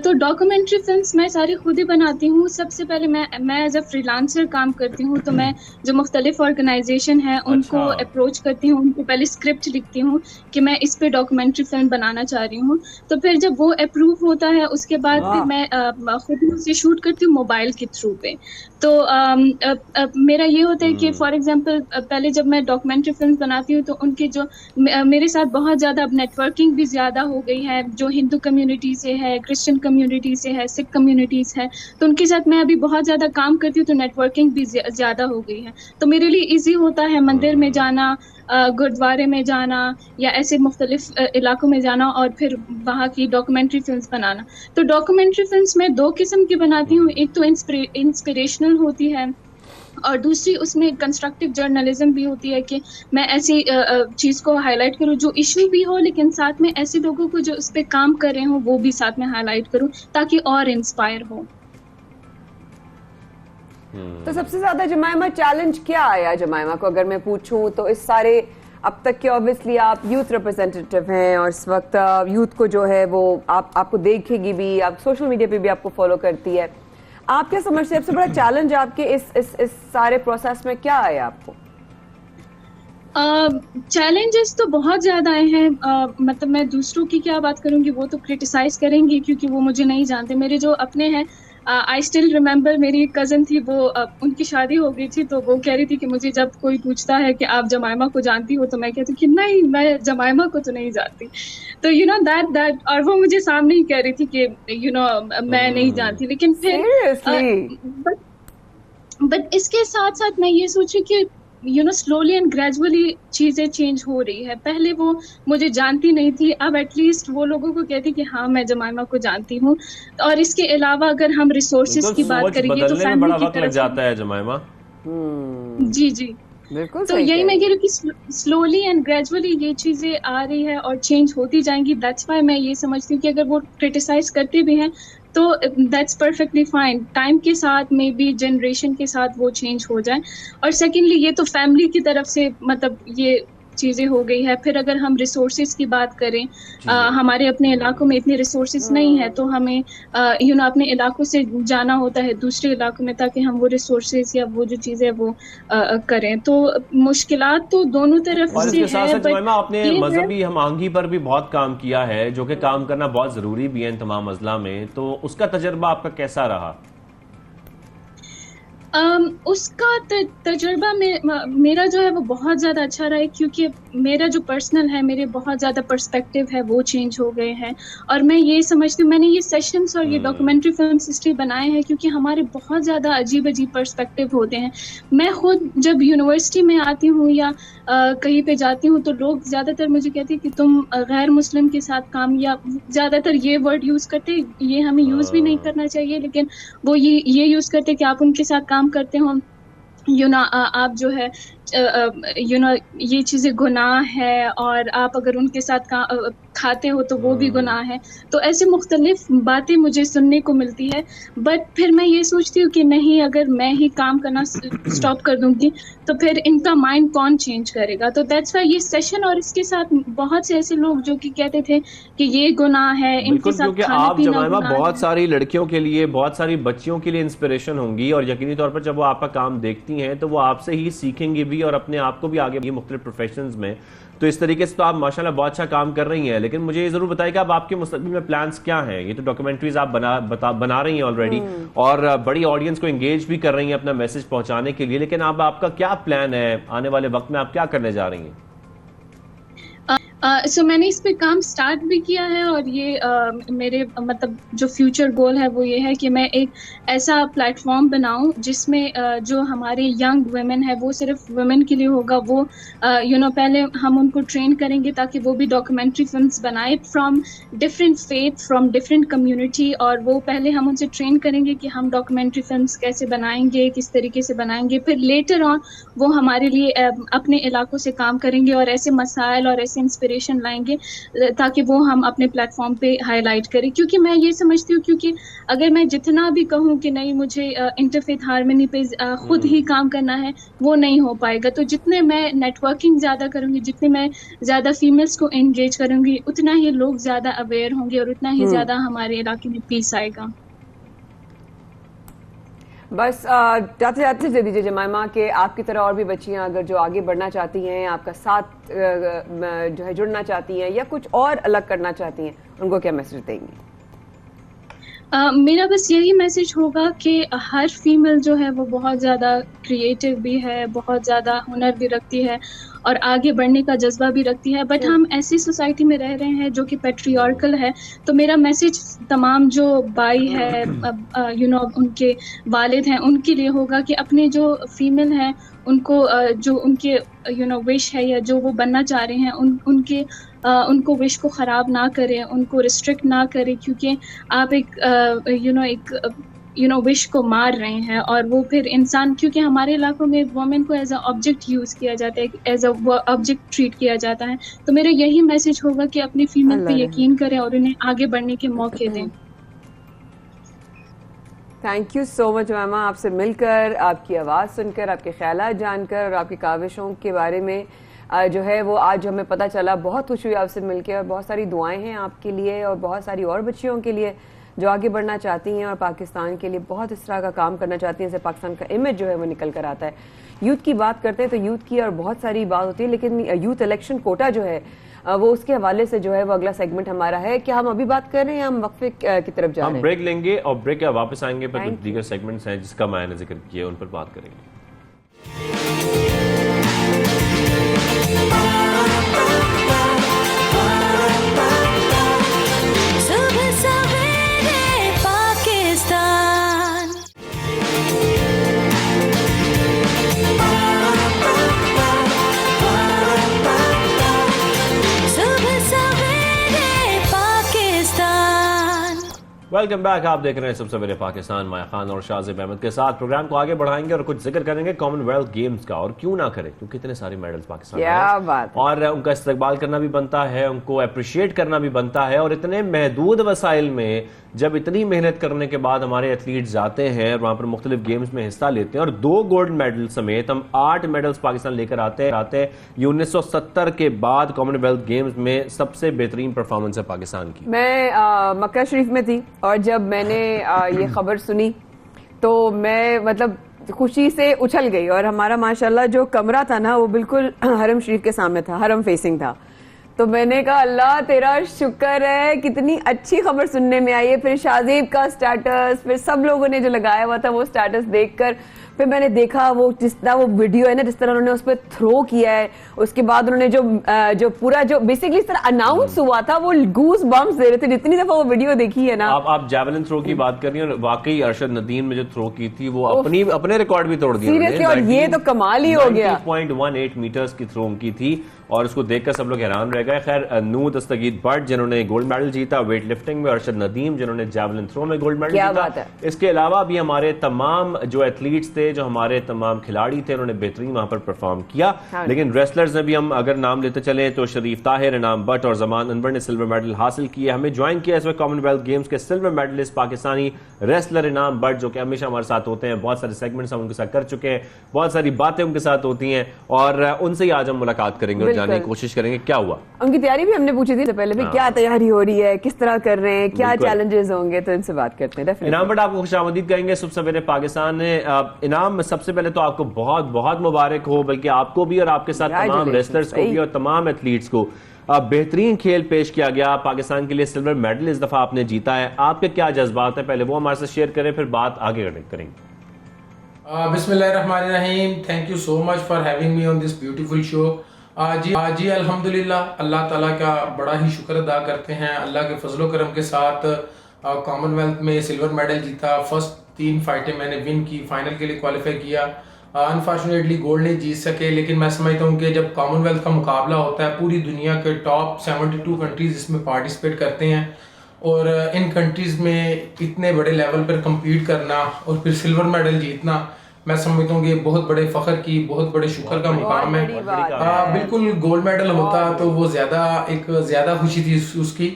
तो डॉक्यूमेंट्री फिल्म्स मैं सारी खुद ही बनाती हूँ। सबसे पहले मैं एज अ फ्रीलांसर काम करती हूँ, तो मैं जो मुख्तलिफ ऑर्गेनाइजेशन है उनको अप्रोच करती हूँ, उनको पहले स्क्रिप्ट लिखती हूँ कि मैं इस पे डॉक्यूमेंट्री फिल्म बनाना चाह रही हूँ। तो फिर जब वो अप्रूव होता है उसके बाद फिर मैं खुद उसे शूट करती हूँ मोबाइल के थ्रू पे। तो मेरा ये होता है कि फॉर एग्जांपल पहले जब मैं डॉक्यूमेंट्री फिल्म बनाती हूँ तो उनके जो मेरे साथ बहुत ज़्यादा अब नेटवर्किंग भी ज़्यादा हो गई है, जो हिंदू कम्युनिटी से है, क्रिश्चियन कम्युनिटी से है, सिख कम्युनिटीज़ है, तो उनके साथ मैं अभी बहुत ज़्यादा काम करती हूँ, तो नेटवर्किंग भी ज़्यादा हो गई है। तो मेरे लिए ईजी होता है मंदिर में जाना, गुरुद्वारे में जाना या ऐसे मुख्तलिफ इलाकों में जाना और फिर वहाँ की डॉक्यूमेंट्री फिल्म्स बनाना। तो डॉक्यूमेंट्री फिल्म्स मैं 2 किस्म की बनाती हूँ, एक तो इंस्पिरेशनल होती है और दूसरी उसमें कंस्ट्रक्टिव जर्नलिज्म भी होती है कि मैं ऐसी चीज़ को हाईलाइट करूँ जो इशू भी हो, लेकिन साथ में ऐसे लोगों को जो उस पर काम कर रहे हों वो भी साथ में हाईलाइट करूँ ताकि और इंस्पायर हो। तो सबसे ज्यादा जमाइमा चैलेंज क्या आया जमाइमा को अगर मैं पूछूं तो? इस सारे अब तक के ऑब्वियसली आप यूथ रिप्रेजेंटेटिव हैं और इस वक्त यूथ को जो है वो आपको देखेगी भी, आप सोशल मीडिया पे भी आपको फॉलो करती है, आप क्या समझते हैं सबसे बड़ा चैलेंज आपके इस सारे प्रोसेस में क्या आया आपको? चैलेंजेस तो बहुत ज़्यादा आए हैं। मतलब मैं दूसरों की क्या बात करूँगी, वो तो क्रिटिसाइज करेंगे क्योंकि वो मुझे नहीं जानते। मेरे जो अपने हैं, आई स्टिल रिमेंबर मेरी कज़न थी, वो उनकी शादी हो गई थी, तो वो कह रही थी कि मुझे जब कोई पूछता है कि आप जमाइमा को जानती हो तो मैं कहती हूँ कि नहीं, मैं जमाइमा को तो नहीं जानती। तो यू नो दैट और वो मुझे सामने ही कह रही थी कि मैं नहीं जानती। लेकिन फिर बट इसके साथ साथ मैं ये सोची कि स्लोली एंड ग्रेजुअली चीज़ें चेंज हो रही है। पहले वो मुझे जानती नहीं थी, अब एटलीस्ट वो लोगों को कहती कि हाँ मैं जमाइमा को जानती हूँ। और इसके अलावा अगर हम रिसोर्सेज की बात करेंगे तो फैमिली बड़ा की वक्त लग जाता है जमाइमा। जी बिल्कुल। तो यही मैं कह रही हूँ कि स्लोली एंड ग्रेजुअली ये चीज़ें आ रही है और चेंज होती जाएंगी। दैट्स व्हाई मैं ये समझती हूँ कि अगर वो क्रिटिसाइज करते भी हैं तो दैट्स परफेक्टली फाइन। टाइम के साथ मे बी जनरेशन के साथ वो चेंज हो जाए। और सेकेंडली ये तो फैमिली की तरफ से मतलब ये चीज़ें हो गई है। फिर अगर हम रिसोर्सेज की बात करें, हमारे अपने इलाकों में इतने रिसोर्सेज नहीं है, तो हमें अपने इलाकों से जाना होता है दूसरे इलाकों में ताकि हम वो रिसोर्सेज या वो जो चीज़ें वो करें। तो मुश्किलात तो दोनों तरफ और से इसके साथ है। साथ जमाइमा आपने मजहबी हमआहंगी पर भी बहुत काम किया है, जो कि काम करना बहुत जरूरी भी है इन तमाम अजला में, तो उसका तजर्बा आपका कैसा रहा? उसका तजुर्बा मेरा जो है वो बहुत ज़्यादा अच्छा रहा है, क्योंकि मेरा जो पर्सनल है, मेरे बहुत ज़्यादा पर्सपेक्टिव है वो चेंज हो गए हैं। और मैं ये समझती हूँ, मैंने ये सेशंस और ये डॉक्यूमेंट्री फिल्म इसलिए बनाए हैं क्योंकि हमारे बहुत ज़्यादा अजीब अजीब पर्सपेक्टिव होते हैं। मैं खुद जब यूनिवर्सिटी में आती हूँ या कहीं पे जाती हूँ तो लोग ज़्यादातर मुझे कहते हैं कि तुम गैर मुस्लिम के साथ काम, या ज़्यादातर ये वर्ड यूज़ करते, ये हमें यूज़ भी नहीं करना चाहिए, लेकिन वो ये यूज़ करते कि आप उनके साथ काम करते हो, आप जो है ये चीज़ें गुनाह है, और आप अगर उनके साथ खाते हो तो वो भी गुनाह है। तो ऐसे मुख्तलिफ बातें मुझे सुनने को मिलती है, बट फिर मैं ये सोचती हूँ कि नहीं, अगर मैं ही काम करना स्टॉप कर दूंगी तो फिर इनका माइंड कौन चेंज करेगा। तो दैट्स व्हाई ये सेशन, और इसके साथ बहुत से ऐसे लोग जो कि कहते थे कि ये गुनाह है, इनके साथ खाना आप पीना जमाइमा गुनाह बहुत है। सारी लड़कियों के लिए, बहुत सारी बच्चियों के लिए इंस्पिरेशन होंगी, और यकीनी तौर पर जब वो आपका काम देखती हैं तो वो आपसे ही सीखेंगी भी और अपने आप को भी आगे ये मुख्तलिफ प्रोफेशंस में। तो इस तरीके से तो आप माशाल्लाह बहुत अच्छा काम कर रही हैं। लेकिन मुझे ये जरूर बताइए कि अब आपके मुस्तकबिल में प्लान्स क्या हैं? ये तो डॉक्यूमेंट्रीज आप बना रही हैं ऑलरेडी, और बड़ी ऑडियंस को एंगेज भी कर रही हैं अपना मैसेज पहुंचाने के लिए, लेकिन अब आपका क्या प्लान है आने वाले वक्त में? आप क्या करने जा रही हैं? सो मैंने इस पे काम स्टार्ट भी किया है, और ये मेरे मतलब जो फ्यूचर गोल है वो ये है कि मैं एक ऐसा प्लेटफॉर्म बनाऊं जिसमें जो हमारे यंग वुमेन है वो सिर्फ वुमेन के लिए होगा। वो पहले हम उनको ट्रेन करेंगे ताकि वो भी डॉक्यूमेंट्री फिल्म्स बनाए from different faith, from different community, और वो पहले हम उनसे ट्रेन करेंगे कि हम डॉक्यूमेंट्री फिल्म्स कैसे बनाएंगे, किस तरीके से बनाएंगे। फिर लेटर ऑन वो हमारे लिए अपने इलाकों से काम करेंगे और ऐसे मसाइल और ऐसे इंस्पिरेशन लाएंगे ताकि वो हम अपने प्लेटफॉर्म पे हाईलाइट करें। क्योंकि मैं ये समझती हूँ, क्योंकि अगर मैं जितना भी कहूँ कि नहीं मुझे इंटरफेथ हार्मनी पे खुद ही काम करना है, वो नहीं हो पाएगा। तो जितने मैं नेटवर्किंग ज़्यादा करूँगी, जितने मैं ज़्यादा फीमेल्स को एंगेज करूँगी, उतना ही लोग ज़्यादा अवेयर होंगे और उतना ही ज़्यादा हमारे इलाके में पीस आएगा। बस जाते जाते दे दीजिए जमाइमा कि आपकी तरह और भी बच्चियां अगर जो आगे बढ़ना चाहती हैं, आपका साथ जो है जुड़ना चाहती हैं या कुछ और अलग करना चाहती हैं, उनको क्या मैसेज देंगी? मेरा बस यही मैसेज होगा कि हर फीमेल जो है वो बहुत ज़्यादा क्रिएटिव भी है, बहुत ज़्यादा हुनर भी रखती है और आगे बढ़ने का जज्बा भी रखती है। बट हम ऐसी सोसाइटी में रह रहे हैं जो कि पेट्रियार्कल है। तो मेरा मैसेज तमाम जो बाई है, उनके वालिद हैं, उनके लिए होगा कि अपने जो फीमेल हैं उनको जो उनके विश है या जो वो बनना चाह रहे हैं उनको विश को ख़राब ना करें, उनको रिस्ट्रिक्ट ना करें, क्योंकि आप एक विश को मार रहे हैं। और वो फिर इंसान, क्योंकि हमारे इलाकों में वुमेन को एज अ ऑब्जेक्ट यूज़ किया जाता है, एज अ ऑब्जेक्ट ट्रीट किया जाता है। तो मेरा यही मैसेज होगा कि अपनी फीमेल पे यकीन करें और उन्हें आगे बढ़ने के मौके दें। थैंक यू सो मच मामा, आपसे मिलकर, आपकी आवाज़ सुनकर, आपके ख्यालात जानकर और आपकी काविशों के बारे में जो है वो आज हमें पता चला। बहुत खुशी हुई आपसे मिलकर, और बहुत सारी दुआएं हैं आपके लिए और बहुत सारी और बच्चियों के लिए जो आगे बढ़ना चाहती हैं और पाकिस्तान के लिए बहुत इस तरह का काम करना चाहती हैं, जैसे पाकिस्तान का इमेज जो है वो निकल कर आता है। यूथ की बात करते हैं तो यूथ की और बहुत सारी बात होती है, लेकिन यूथ इलेक्शन कोटा जो है वो उसके हवाले से जो है वो अगला सेगमेंट हमारा है। क्या हम अभी बात कर रहे हैं, हम वक्फे की तरफ जा रहे हैं? हम ब्रेक लेंगे और ब्रेक के वापस आएंगे पर कुछ दीगर सेगमेंट्स हैं जिसका मैंने जिक्र किया, उन पर बात करेंगे। वेलकम बैक, आप देख रहे हैं सबसे पहले पाकिस्तान। माया खान और शाहजेब अहमद के साथ प्रोग्राम को आगे बढ़ाएंगे और कुछ जिक्र करेंगे कॉमनवेल्थ गेम्स का। और क्यों ना करें, क्योंकि इतने सारे मेडल्स पाकिस्तान में बात और उनका इस्तकबाल करना भी बनता है, उनको अप्रिशिएट करना भी बनता है। और इतने महदूद वसाइल में जब इतनी मेहनत करने के बाद हमारे एथलीट्स जाते हैं और वहां पर मुख्तलिफ गेम्स में हिस्सा लेते हैं और 2 गोल्ड मेडल समेत हम 8 मेडल्स पाकिस्तान लेकर आते हैं। ये 1970 के बाद कॉमनवेल्थ गेम्स में सबसे बेहतरीन परफॉर्मेंस है पाकिस्तान की। मैं मक्का शरीफ में थी और जब मैंने ये खबर सुनी तो मैं मतलब खुशी से उछल गई। और हमारा माशाल्लाह जो कमरा था ना वो बिल्कुल हरम शरीफ के सामने था, हरम फेसिंग था। तो मैंने कहा अल्लाह तेरा शुक्र है, कितनी अच्छी खबर सुनने में आई है। फिर शाहजेब का स्टेटस, फिर सब लोगों ने जो लगाया हुआ था वो स्टेटस देखकर फिर मैंने देखा वो जिस तरह वो वीडियो है ना, जिस तरह उन्होंने उस पर थ्रो किया है, उसके बाद उन्होंने जो पूरा जो बेसिकली इस तरह अनाउंस हुआ था, वो गूज बम्प्स दे रहे थे जितनी दफा वो वीडियो देखी है ना। आप जैवलिन थ्रो की बात कर रही हैं, वाकई अरशद नदीम ने जो थ्रो की थी वो अपने रिकॉर्ड भी तोड़ दिया सीरियसली, और ये तो कमाल ही हो गया। 90.18 मीटर्स की थ्रो की थी और उसको देखकर सब लोग हैरान रह गए। खैर, नूर दस्तगीर भट्ट जिन्होंने गोल्ड मेडल जीता वेट लिफ्टिंग में, अरशद नदीम जिन्होंने जैवलिन थ्रो में गोल्ड मेडल जीता। इसके अलावा भी हमारे तमाम जो एथलीट्स थे, जो हमारे तमाम खिलाड़ी थे, उन्होंने बेहतरीन वहां पर परफॉर्म किया। लेकिन रेसलर्स ने भी हम अगर नाम लेते चले तो शरीफ ताहिर, इनाम भट्ट और जमान अनवर ने सिल्वर मेडल हासिल किए। हमें ज्वाइन किया इस वक्त कॉमनवेल्थ गेम्स के सिल्वर मेडलिस्ट पाकिस्तानी रेसलर इनाम भट्ट, जो कि हमेशा हमारे साथ होते हैं। बहुत सारे सेगमेंट्स हम उनके साथ कर चुके हैं, बहुत सारी बातें उनके साथ होती हैं और उनसे ही आज हम मुलाकात करेंगे और जानने की कोशिश करेंगे क्या हुआ। उनकी तैयारी भी हमने पूछी थी पहले भी, क्या तैयारी हो रही है, किस तरह कर रहे हैं, क्या चैलेंजेस होंगे, तो इनसे बात करते हैं। इनाम भट्ट, आपको खुशामदीद कहेंगे सुबह सवेरे पाकिस्तान ने। इनाम, सबसे पहले तो आपको बहुत बहुत मुबारक हो, बल्कि आपको भी और आपके साथ तमाम रेसलर्स को भी और तमाम एथलीट्स को। बेहतरीन खेल पेश किया गया, पाकिस्तान के लिए सिल्वर मेडल इस दफा आपने जीता है। आपके क्या जज्बात हैं, पहले वो हमारे साथ शेयर करें, फिर बात आगे करेंगे। बिस्मिल्लाहिर्रहमानिर्रहीम, thank you so much for having me on this beautiful show. जी अल्हम्दुलिल्लाह, अल्लाह ताला का बड़ा ही शुक्र अदा करते हैं। अल्लाह के फजलो करम के साथ कॉमनवेल्थ में सिल्वर मेडल जीता। फर्स्ट 3 फाइटें मैंने विन की, फाइनल के लिए क्वालिफाई किया। अनफॉर्चुनेटली गोल्ड नहीं जीत सके, लेकिन मैं समझता हूँ कि जब कॉमनवेल्थ का मुकाबला होता है, पूरी दुनिया के टॉप 72 कंट्रीज इसमें पार्टिसिपेट करते हैं और इन कंट्रीज़ में इतने बड़े लेवल पर कम्पीट करना और फिर सिल्वर मेडल जीतना, मैं समझता हूँ कि बहुत बड़े फख्र की, बहुत बड़े शुक्र का मुकाम है। बिल्कुल गोल्ड मेडल होता तो वो ज़्यादा खुशी थी उसकी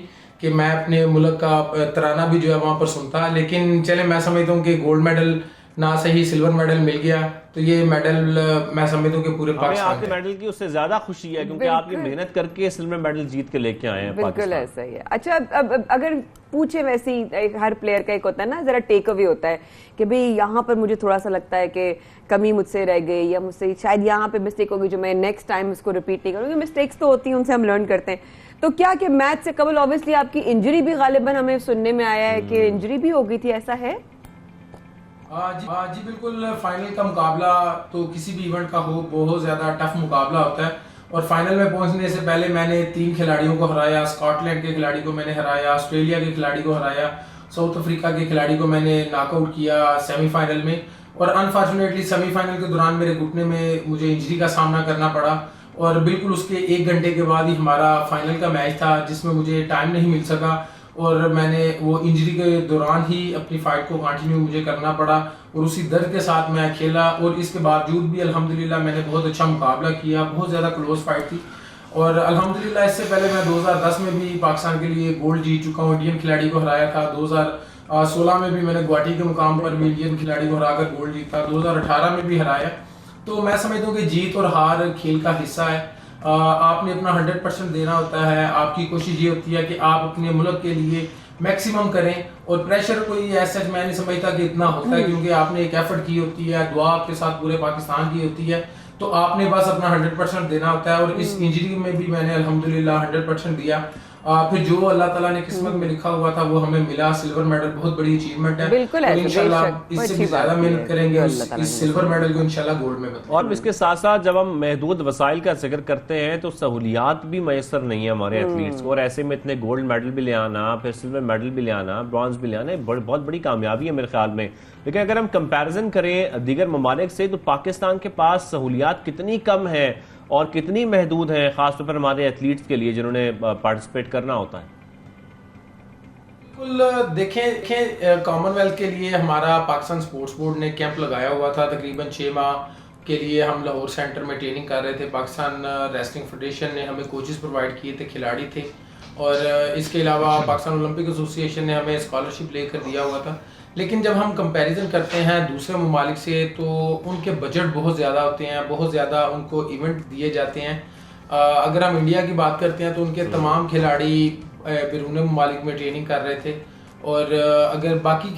कि मैं अपने मुल्क का तराना भी जो है वहाँ पर सुनता। लेकिन चले, मैं समझता हूँ कि गोल्ड मेडल ना सही सिल्वर मेडल मिल गया, तो ये मेडल मैं समझता हूँ कि पूरे पाकिस्तान आपके मेडल की उससे ज्यादा खुशी है क्योंकि आप ये मेहनत करके सिल्वर मेडल जीत के लेके आए हैं। बिल्कुल ऐसा ही है। अच्छा, अब अगर पूछे वैसे ही हर प्लेयर का एक होता है ना, जरा टेक अवे होता है कि भाई यहाँ पर मुझे थोड़ा सा लगता है कि कमी मुझसे रह गई या मुझसे शायद यहाँ पे मिस्टेक होगी जो मैं नेक्स्ट टाइम उसको रिपीट नहीं करूँगी। मिस्टेक्स तो होती हैं, उनसे हम लर्न करते हैं। तो क्या कि मैच से कबल ऑब्वियसली आपकी इंजरी भी गालिबन हमें सुनने में आया है कि इंजरी भी हो गई थी, ऐसा है? जी बिल्कुल। फाइनल का मुकाबला तो किसी भी इवेंट का हो, बहुत ज़्यादा टफ मुकाबला होता है और फाइनल में पहुंचने से पहले मैंने 3 खिलाड़ियों को हराया। स्कॉटलैंड के खिलाड़ी को मैंने हराया, ऑस्ट्रेलिया के खिलाड़ी को हराया, साउथ अफ्रीका के खिलाड़ी को मैंने नॉकआउट किया सेमीफाइनल में। और अनफॉर्चुनेटली सेमीफाइनल के दौरान मेरे घुटने में मुझे इंजरी का सामना करना पड़ा और बिल्कुल उसके 1 घंटे के बाद ही हमारा फाइनल का मैच था, जिसमें मुझे टाइम नहीं मिल सका और मैंने वो इंजरी के दौरान ही अपनी फाइट को कंटिन्यू मुझे करना पड़ा और उसी दर्द के साथ मैं खेला। और इसके बावजूद भी अल्हम्दुलिल्लाह मैंने बहुत अच्छा मुकाबला किया, बहुत ज़्यादा क्लोज फाइट थी और अल्हम्दुलिल्लाह इससे पहले मैं 2010 में भी पाकिस्तान के लिए गोल्ड जीत चुका हूँ, इंडियन खिलाड़ी को हराया था। 2016 में भी मैंने गुवाहाटी के मुकाम पर भी इंडियन खिलाड़ी को हराकर गोल्ड जीता, 2018 में भी हराया। तो मैं समझता हूँ कि जीत और हार खेल का हिस्सा है। आपने अपना 100% देना होता है। आपकी कोशिश ये होती है कि आप अपने मुल्क के लिए मैक्सिमम करें और प्रेशर कोई ऐसा मैं नहीं समझता कि इतना होता है, क्योंकि आपने एक एफर्ट की होती है, दुआ आपके साथ पूरे पाकिस्तान की होती है, तो आपने बस अपना 100% देना होता है। और इस इंजरी में भी मैंने अल्हम्दुलिल्लाह 100% दिया। फिर जो अल्लाह ताला ने किस्मत में लिखा हुआ था वो हमें मिला। सिल्वर मेडल बहुत बड़ी अचीवमेंट है, बिल्कुल है, इंशाल्लाह इससे भी ज्यादा मेहनत करेंगे, इस सिल्वर मेडल को इंशाल्लाह गोल्ड में बदलेंगे। और इसके साथ साथ जब हम महदूद वसाइल का जिक्र करते हैं तो सहूलियात भी मैसर नहीं है हमारे एथलीट्स को, और ऐसे में इतने गोल्ड मेडल भी ले आना, फिर सिल्वर मेडल भी ले आना, ब्रॉन्ज भी ले आना, बहुत बड़ी कामयाबी है मेरे ख्याल में। लेकिन अगर हम कंपैरिजन करें दीगर ममालिक से तो पाकिस्तान के पास सहूलियात कितनी कम है और कितनी महदूद है, खासतौर पर हमारे एथलीट्स के लिए जिन्होंने पार्टिसिपेट करना होता है। बिल्कुल, देखें कॉमनवेल्थ के लिए हमारा पाकिस्तान स्पोर्ट्स बोर्ड ने कैंप लगाया हुआ था। तकरीबन 6 माह के लिए हम लाहौर सेंटर में ट्रेनिंग कर रहे थे। पाकिस्तान रेसलिंग फेडरेशन ने हमें कोचेस प्रोवाइड किए थे, खिलाड़ी थे, और इसके अलावा पाकिस्तान ओलंपिक एसोसिएशन ने हमें स्कॉलरशिप लेकर दिया हुआ था। लेकिन जब हम कंपैरिजन करते हैं दूसरे ममालिक से तो उनके बजट बहुत ज़्यादा होते हैं, बहुत ज़्यादा उनको इवेंट दिए जाते हैं। अगर हम इंडिया की बात करते हैं तो उनके तमाम खिलाड़ी बैरून ममालिक में ट्रेनिंग कर रहे थे, और अगर बाकी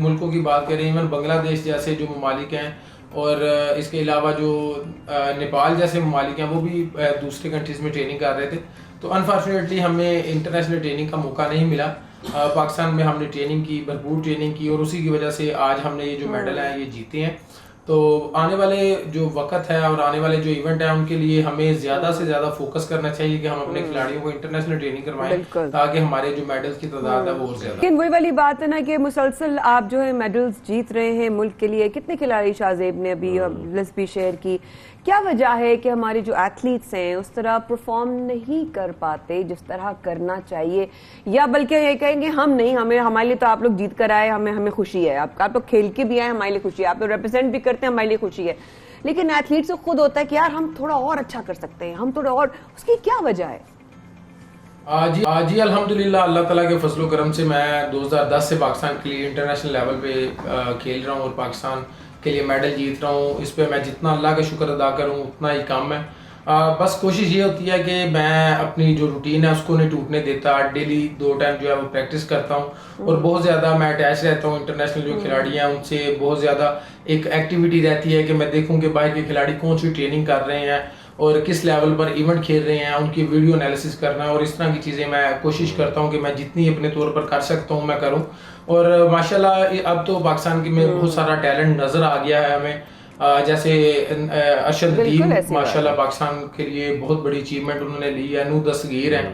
मुल्कों की बात करें, इवन बांग्लादेश जैसे जो ममालिक हैं और इसके अलावा जो नेपाल जैसे ममालिक हैं वो भी दूसरे कंट्रीज़ में ट्रेनिंग कर रहे थे। तो अनफॉर्चुनेटली हमें इंटरनेशनल ट्रेनिंग का मौका नहीं मिला। पाकिस्तान में हमने ट्रेनिंग की, भरपूर ट्रेनिंग की, और उसी की वजह से आज हमने ये जो मेडल हैं ये जीते हैं। तो आने वाले जो वक्त है और आने वाले जो इवेंट है उनके लिए हमें ज़्यादा से ज़्यादा फोकस करना चाहिए कि हम अपने खिलाड़ियों को इंटरनेशनल ट्रेनिंग करवाएं ताकि हमारे जो मेडल्स की तादाद है वो और ज़्यादा। लेकिन वही वाली बात है ना कि मुसलसल आप जो है मेडल्स जीत रहे हैं मुल्क के लिए। कितने खिलाड़ी शाहजेब ने अभी लिस्ट भी शेयर की, क्या वजह है कि हमारे जो एथलीट्स हैं उस तरह परफॉर्म नहीं कर पाते जिस तरह करना चाहिए, या बल्कि ये कहेंगे हम नहीं, हमारे लिए तो आप लोग जीत कर आए, हमें खुशी है, आप लोग खेल के भी आए, हमारे लिए खुशी है, आप लोग रिप्रेजेंट भी करते हैं, हमारे लिए खुशी है। लेकिन एथलीट्स को खुद होता है कि यार हम थोड़ा और अच्छा कर सकते हैं, हम थोड़ा और, उसकी क्या वजह है? जी अल्हम्दुलिल्लाह, अल्लाह ताला के फजलो करम से मैं 2010 से पाकिस्तान के लिए इंटरनेशनल लेवल पे खेल रहा हूँ और पाकिस्तान के लिए मेडल जीत रहा हूँ। इस पे मैं जितना अल्लाह का शुक्र अदा करूँ उतना ही कम है। बस कोशिश ये होती है कि मैं अपनी जो रूटीन है उसको नहीं टूटने देता। डेली 2 टाइम जो है वो प्रैक्टिस करता हूँ और बहुत ज़्यादा मैं अटैच रहता हूँ इंटरनेशनल जो खिलाड़ी हैं उनसे। बहुत ज़्यादा एक एक्टिविटी रहती है कि मैं देखूँ कि बाहर के खिलाड़ी कौन सी ट्रेनिंग कर रहे हैं और किस लेवल पर इवेंट खेल रहे हैं, उनकी वीडियो एनालिसिस करना और इस तरह की चीज़ें मैं कोशिश करता हूँ कि मैं जितनी अपने तौर पर कर सकता हूँ मैं करूँ। और माशाल्लाह अब तो पाकिस्तान की में बहुत सारा टैलेंट नज़र आ गया है हमें। जैसे अरशद नदीम माशाल्लाह पाकिस्तान के लिए बहुत बड़ी अचीवमेंट उन्होंने ली है। नू दस्तगीर हैं,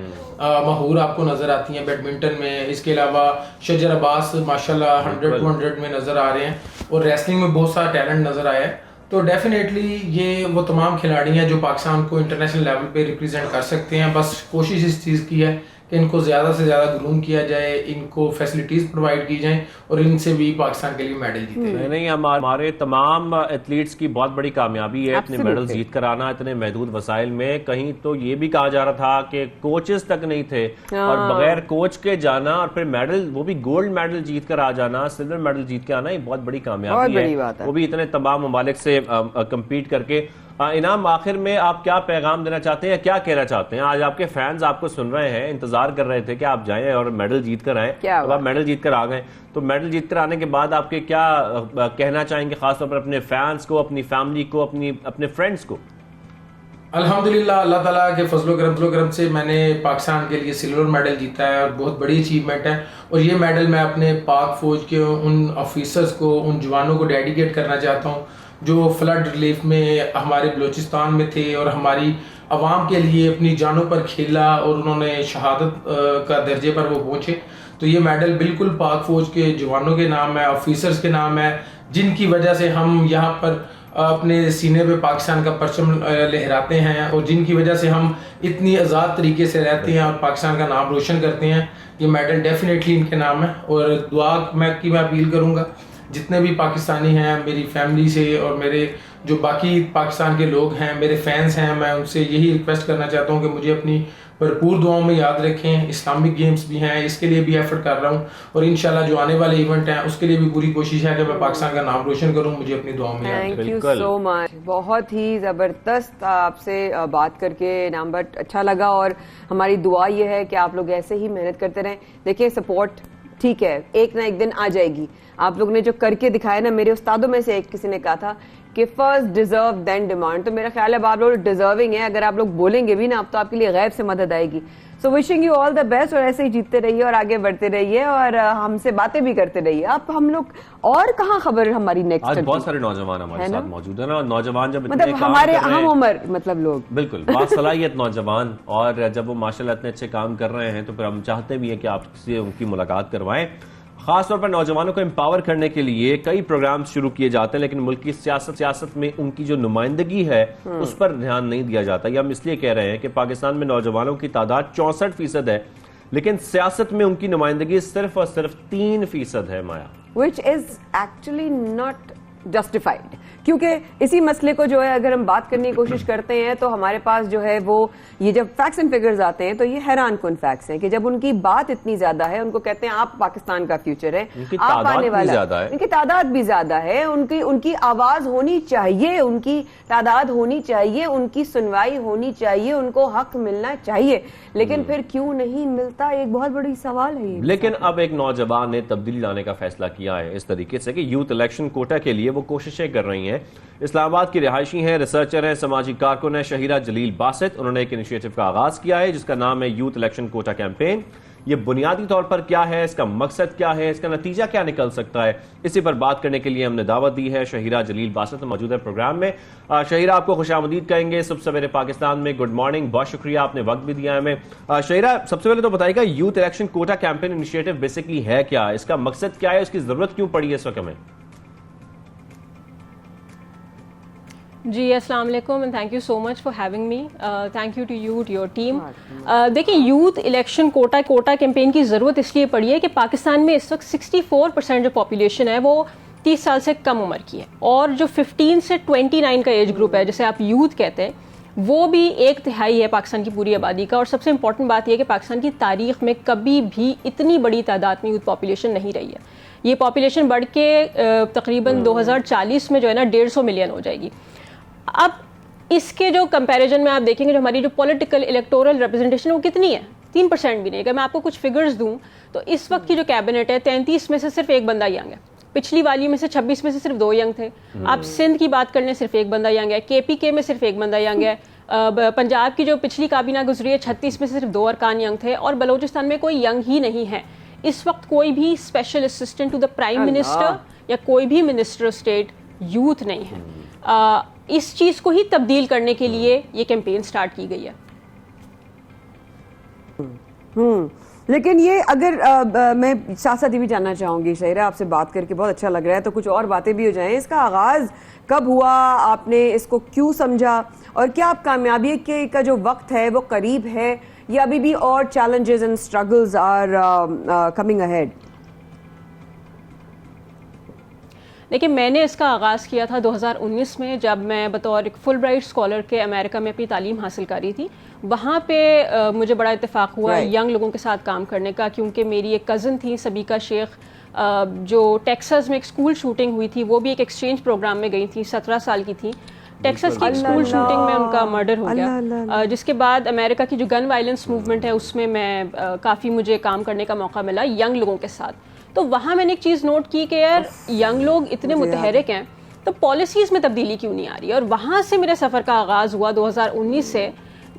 महूर आपको नज़र आती हैं बैडमिंटन में। इसके अलावा शजर अब्बास माशाल्लाह 100-200 में नज़र आ रहे हैं और रेसलिंग में बहुत सारा टैलेंट नज़र आया है। तो डेफिनेटली ये वो तमाम खिलाड़ी हैं जो पाकिस्तान को इंटरनेशनल लेवल पे रिप्रेजेंट कर सकते हैं। बस कोशिश इस चीज़ की है कि इनको ज़्यादा से ज़्यादा ग्रूम किया जाए, इनको फैसिलिटीज़ प्रोवाइड की जाएं और इनसे भी पाकिस्तान के लिए मेडल जीते। नहीं, हमारे तमाम एथलीट्स की बहुत बड़ी कामयाबी है इतने मेडल जीत कर आना इतने महदूद वसाइल में। कहीं तो ये भी कहा जा रहा था कि कोचेस तक नहीं थे और बगैर कोच के जाना और फिर मेडल, वो भी गोल्ड मेडल जीत कर आ जाना, सिल्वर मेडल जीत के आना, ये बहुत बड़ी कामयाबी है, वो भी इतने तमाम ममालिक से कम्पीट करके। इनाम, आखिर में आप क्या पैगाम देना चाहते हैं, क्या कहना चाहते हैं? आज आपके फैंस आपको सुन रहे हैं, इंतजार कर रहे थे कि आप जाएं और मेडल जीत कर आए, अब आप मेडल जीत कर आ गए, तो मेडल जीत कर आने के बाद आपके क्या कहना चाहेंगे खासतौर पर अपने फैंस को, अपनी फैमिली को, अपने फ्रेंड्स को? अल्हम्दुलिल्लाह, अल्लाह ताला के फजलो करम से मैंने पाकिस्तान के लिए सिल्वर मेडल जीता है और बहुत बड़ी अचीवमेंट है। और ये मेडल मैं अपने पाक फौज के उन ऑफिसर्स को, उन जवानों को डेडिकेट करना चाहता हूँ जो फ्लड रिलीफ में हमारे बलूचिस्तान में थे और हमारी आवाम के लिए अपनी जानों पर खेला और उन्होंने शहादत का दर्जे पर वो पहुँचे। तो ये मेडल बिल्कुल पाक फौज के जवानों के नाम है, ऑफिसर्स के नाम है, जिनकी वजह से हम यहाँ पर अपने सीने पे पाकिस्तान का परचम लहराते हैं और जिनकी वजह से हम इतनी आज़ाद तरीके से रहते हैं और पाकिस्तान का नाम रोशन करते हैं। ये मेडल डेफिनेटली इनके नाम है और दुआ मैं अपील करूँगा जितने भी पाकिस्तानी हैं मेरी फैमिली से और मेरे जो बाकी पाकिस्तान के लोग हैं, मेरे फैंस हैं, मैं उनसे यही रिक्वेस्ट करना चाहता हूँ कि मुझे अपनी भरपूर दुआओं में याद रखें। इस्लामिक गेम्स भी हैं, इसके लिए भी एफर्ट कर रहा हूँ और इंशाल्लाह जो आने वाले इवेंट हैं उसके लिए भी पूरी कोशिश है कि मैं पाकिस्तान का नाम रोशन करूँ। मुझे अपनी दुआओं में याद रखें। थैंक यू सो मच, बहुत ही ज़बरदस्त आपसे बात करके नाम, बट अच्छा लगा और हमारी दुआ ये है कि आप लोग ऐसे ही मेहनत करते रहें। देखिए सपोर्ट ठीक है, एक ना एक दिन आ जाएगी। आप लोग ने जो करके दिखाया ना, मेरे उस्तादों में से एक किसी ने कहा था कि फर्स्ट डिजर्व देन डिमांड, तो मेरा ख्याल है अब आप लोग डिजर्विंग है। अगर आप लोग बोलेंगे भी ना अब तो आपके लिए गैब से मदद आएगी। So wishing you all the best और ऐसे ही जीतते रहिए और आगे बढ़ते रहिए और हमसे बातें भी करते रहिए। अब हम लोग और कहाँ खबर हमारी नेक्स्ट? आज बहुत सारे नौजवान हमारे साथ मौजूद है ना, नौजवान जब मतलब हमारे हम उम्र मतलब लोग बिल्कुल बासलाहियत नौजवान, और जब वो माशाल्लाह इतने अच्छे काम कर रहे हैं तो फिर हम चाहते भी हैं कि आपसे उनकी मुलाकात करवाएं। खासतौर पर नौजवानों को एम्पावर करने के लिए कई प्रोग्राम शुरू किए जाते हैं, लेकिन मुल्क की सियासत में उनकी जो नुमाइंदगी है उस पर ध्यान नहीं दिया जाता। ये हम इसलिए कह रहे हैं कि पाकिस्तान में नौजवानों की तादाद 64% है, लेकिन सियासत में उनकी नुमाइंदगी सिर्फ और सिर्फ 3% है। माया, which is actually not justified, क्योंकि इसी मसले को जो है अगर हम बात करने की कोशिश करते हैं तो हमारे पास जो है वो ये जब फैक्ट्स एंड फिगर्स आते हैं तो ये हैरान कुन फैक्ट्स हैं कि जब उनकी बात इतनी ज्यादा है, उनको कहते हैं आप पाकिस्तान का फ्यूचर है, आप आने वाला है, उनकी तादाद भी ज्यादा है, उनकी आवाज होनी चाहिए, उनकी तादाद होनी चाहिए, उनकी सुनवाई होनी चाहिए, उनको हक मिलना चाहिए, लेकिन फिर क्यों नहीं मिलता? एक बहुत बड़ी सवाल है। लेकिन अब एक नौजवान ने तब्दीली लाने का फैसला किया है इस तरीके से कि यूथ इलेक्शन कोटा के लिए वो कोशिशें कर रही हैं हैं। इस्लामाबाद की रिहायशी हैं, रिसर्चर हैं, समाजी कारकुन हैं शहीरा जलील बासित। उन्होंने एक इनिशिएटिव का आगाज किया है जिसका नाम है यूथ इलेक्शन कोटा कैंपेन। ये बुनियादी तौर पर क्या है, इसका मकसद क्या है, इसका नतीजा क्या निकल सकता है, इसी पर बात करने के लिए हमने दावत दी है। शहीरा जलील बासित मौजूद है प्रोग्राम में। शहीरा, आपको खुशामदीद कहेंगे सुबह सवेरे पाकिस्तान में। गुड मॉर्निंग, बहुत शुक्रिया, आपने वक्त भी दिया हमें। शहीरा, सबसे पहले तो बताइएगा youth election quota campaign initiative basically है क्या, इसका मकसद क्या है, इसकी जरूरत क्यों पड़ी है इस वक्त हमें? जी अस्सलाम वालेकुम and thank you so much for having me. Thank you to you, to your team. देखिए, यूथ इलेक्शन कोटा कैंपेन की ज़रूरत इसलिए पड़ी है कि पाकिस्तान में इस वक्त 64% जो पॉपुलेशन है वो 30 साल से कम उम्र की है, और जो 15 से 29 का एज ग्रुप है जिसे आप यूथ कहते हैं, वो भी 1/3 है पाकिस्तान की पूरी आबादी का। और सबसे इंपॉर्टेंट बात यह है कि पाकिस्तान की तारीख में कभी भी इतनी बड़ी तादाद में यूथ पॉपुलेशन नहीं रही है। ये पॉपुलेशन बढ़ के तकरीबन 2040 में जो है ना 150 मिलियन हो जाएगी। अब इसके जो कंपैरिजन में आप देखेंगे जो हमारी जो पॉलिटिकल इलेक्टोरल रिप्रेजेंटेशन वो कितनी है, 3% भी नहीं। अगर मैं आपको कुछ फिगर्स दूं तो इस वक्त की जो कैबिनेट है 33 में से सिर्फ एक बंदा यंग है, पिछली वाली में से 26 में से सिर्फ 2 यंग थे। आप सिंध की बात कर लें, सिर्फ एक बंदा यंग है। KPK में सिर्फ एक बंदा यंग है। पंजाब की जो पिछली काबीना गुजरी है 36 में से सिर्फ 2 अरकान यंग थे, और बलोचिस्तान में कोई यंग ही नहीं है। इस वक्त कोई भी special assistant to the prime minister या कोई भी मिनिस्टर ऑफ स्टेट यूथ नहीं है। इस चीज को ही तब्दील करने के लिए ये कैंपेन स्टार्ट की गई है। लेकिन ये अगर मैं साथ साथ ये भी जानना चाहूंगी, शहीरा आपसे बात करके बहुत अच्छा लग रहा है, तो कुछ और बातें भी हो जाएं। इसका आगाज कब हुआ, आपने इसको क्यों समझा, और क्या आप कामयाबी का जो वक्त है वो करीब है या अभी भी और challenges and struggles are coming ahead? देखिए, मैंने इसका आगाज़ किया था 2019 में, जब मैं बतौर एक फुल ब्राइट स्कॉलर के अमेरिका में अपनी तालीम हासिल कर रही थी। वहाँ पे मुझे बड़ा इत्तेफाक हुआ यंग लोगों के साथ काम करने का, क्योंकि मेरी एक कज़न थी सबीका शेख, जो टेक्सास में एक स्कूल शूटिंग हुई थी, वो भी एक एक्सचेंज प्रोग्राम में गई थी, 17 साल की थी। टेक्सास की स्कूल शूटिंग में उनका मर्डर हो गया, जिसके बाद अमेरिका की जो गन वायलेंस मूवमेंट है उसमें मैं काफ़ी मुझे काम करने का मौका मिला यंग लोगों के साथ। तो वहाँ मैंने एक चीज़ नोट की कि यार यंग लोग इतने मुतहरिक हैं तो पॉलिसीज़ में तब्दीली क्यों नहीं आ रही। और वहाँ से मेरे सफ़र का आगाज़ हुआ 2019 से,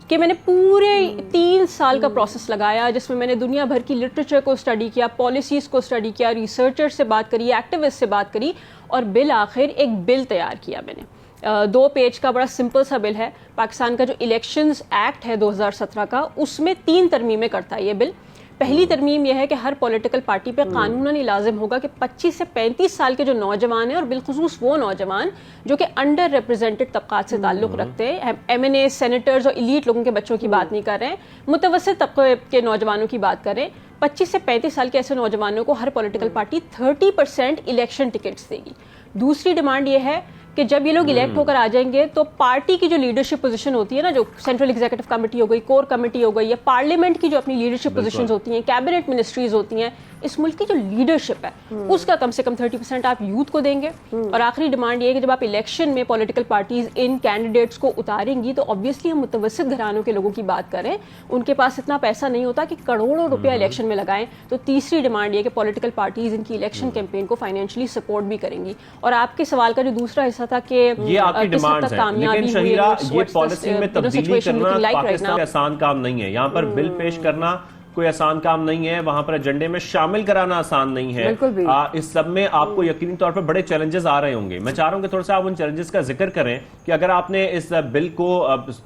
कि मैंने पूरे 3 साल का प्रोसेस लगाया जिसमें मैंने दुनिया भर की लिटरेचर को स्टडी किया, पॉलिसीज़ को स्टडी किया, रिसर्चर से बात करी, एक्टिविस्ट से बात करी, और बिल आखिर एक बिल तैयार किया मैंने। 2 पेज का बड़ा सिंपल सा बिल है। पाकिस्तान का जो इलेक्शंस एक्ट है 2017 का, उसमें 3 तरमीमें करता है ये बिल। पहली तरमीम यह है कि हर पॉलिटिकल पार्टी पे कानूनन लाजिम होगा कि 25 से 35 साल के जो नौजवान हैं, और बिलखुसूस वो नौजवान जो कि अंडर रिप्रेजेंटेड तबकात से ताल्लुक़ रखते हैं, MNA, सेनेटर्स और इलीट लोगों के बच्चों की बात नहीं कर रहे हैं, मुतवस्सित तबके के नौजवानों की बात करें, 25 से 35 साल के ऐसे नौजवानों को हर पॉलिटिकल पार्टी 30% इलेक्शन टिकट्स देगी। दूसरी डिमांड ये है कि जब ये लोग इलेक्ट होकर आ जाएंगे तो पार्टी की जो लीडरशिप पोजीशन होती है ना, जो सेंट्रल एग्जीक्यूटिव कमेटी हो गई, कोर कमेटी हो गई, या पार्लियामेंट की जो अपनी लीडरशिप पोजीशंस होती हैं, कैबिनेट मिनिस्ट्रीज होती हैं, इस मुल्क की जो लीडरशिप है उसका कम से कम 30% आप यूथ को देंगे। और आखिरी डिमांड ये है कि जब आप इलेक्शन में पॉलिटिकल पार्टीज इन कैंडिडेट्स को उतारेंगी तो ऑब्वियसली हम मुतवस्सित घरानों के लोगों की बात करें, उनके पास इतना पैसा नहीं होता कि करोड़ों रुपया इलेक्शन में लगाएं। तो तीसरी डिमांड ये कि पॉलिटिकल पार्टीज इनकी इलेक्शन कैंपेन को फाइनेंशियली सपोर्ट भी करेंगी। और आपके सवाल का जो दूसरा हिस्सा था कि ये आपकी डिमांड है, लेकिन शहीरा ये पॉलिसी में तब्दीली करना पाकिस्तान में आसान काम नहीं है। यहाँ पर बिल पेश करना कोई आसान काम नहीं है, वहां पर एजेंडे में शामिल कराना आसान नहीं है। इस सब में आपको यकीनी तौर पर बड़े चैलेंजेस आ रहे होंगे। मैं चाह रहा हूं कि थोड़ा सा आप उन चैलेंजेस का जिक्र करें कि अगर आपने इस बिल को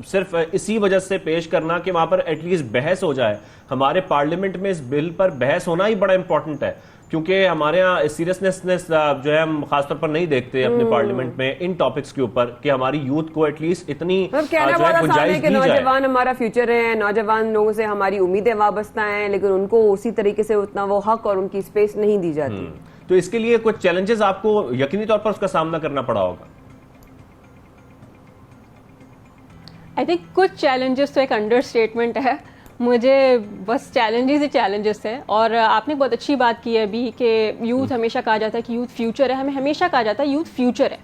सिर्फ इसी वजह से पेश करना कि वहां पर एटलीस्ट बहस हो जाए, हमारे पार्लियामेंट में इस बिल पर बहस होना ही बड़ा इंपॉर्टेंट है, क्योंकि हमारे यहाँ सीरियसनेस जो है हम खासतौर पर नहीं देखते अपने पार्लियामेंट में इन टॉपिक्स के ऊपर कि हमारी यूथ को एटलीस्ट इतनी गुंजाइश दी जाए। नौजवान हमारा फ्यूचर है, नौजवान लोगों से हमारी उम्मीदें वाबस्ता हैं, लेकिन उनको उसी तरीके से उतना वो हक और उनकी स्पेस नहीं दी जाती। तो इसके लिए कुछ चैलेंजेस आपको यकीनी तौर पर उसका सामना करना पड़ा होगा। आई थिंक कुछ चैलेंजेस तो एक अंडरस्टेटमेंट है, मुझे बस चैलेंजेस ही चैलेंजेस हैं। और आपने बहुत अच्छी बात की है अभी कि यूथ हमेशा कहा जाता है कि यूथ फ्यूचर है, हमें हमेशा कहा जाता है यूथ फ्यूचर है,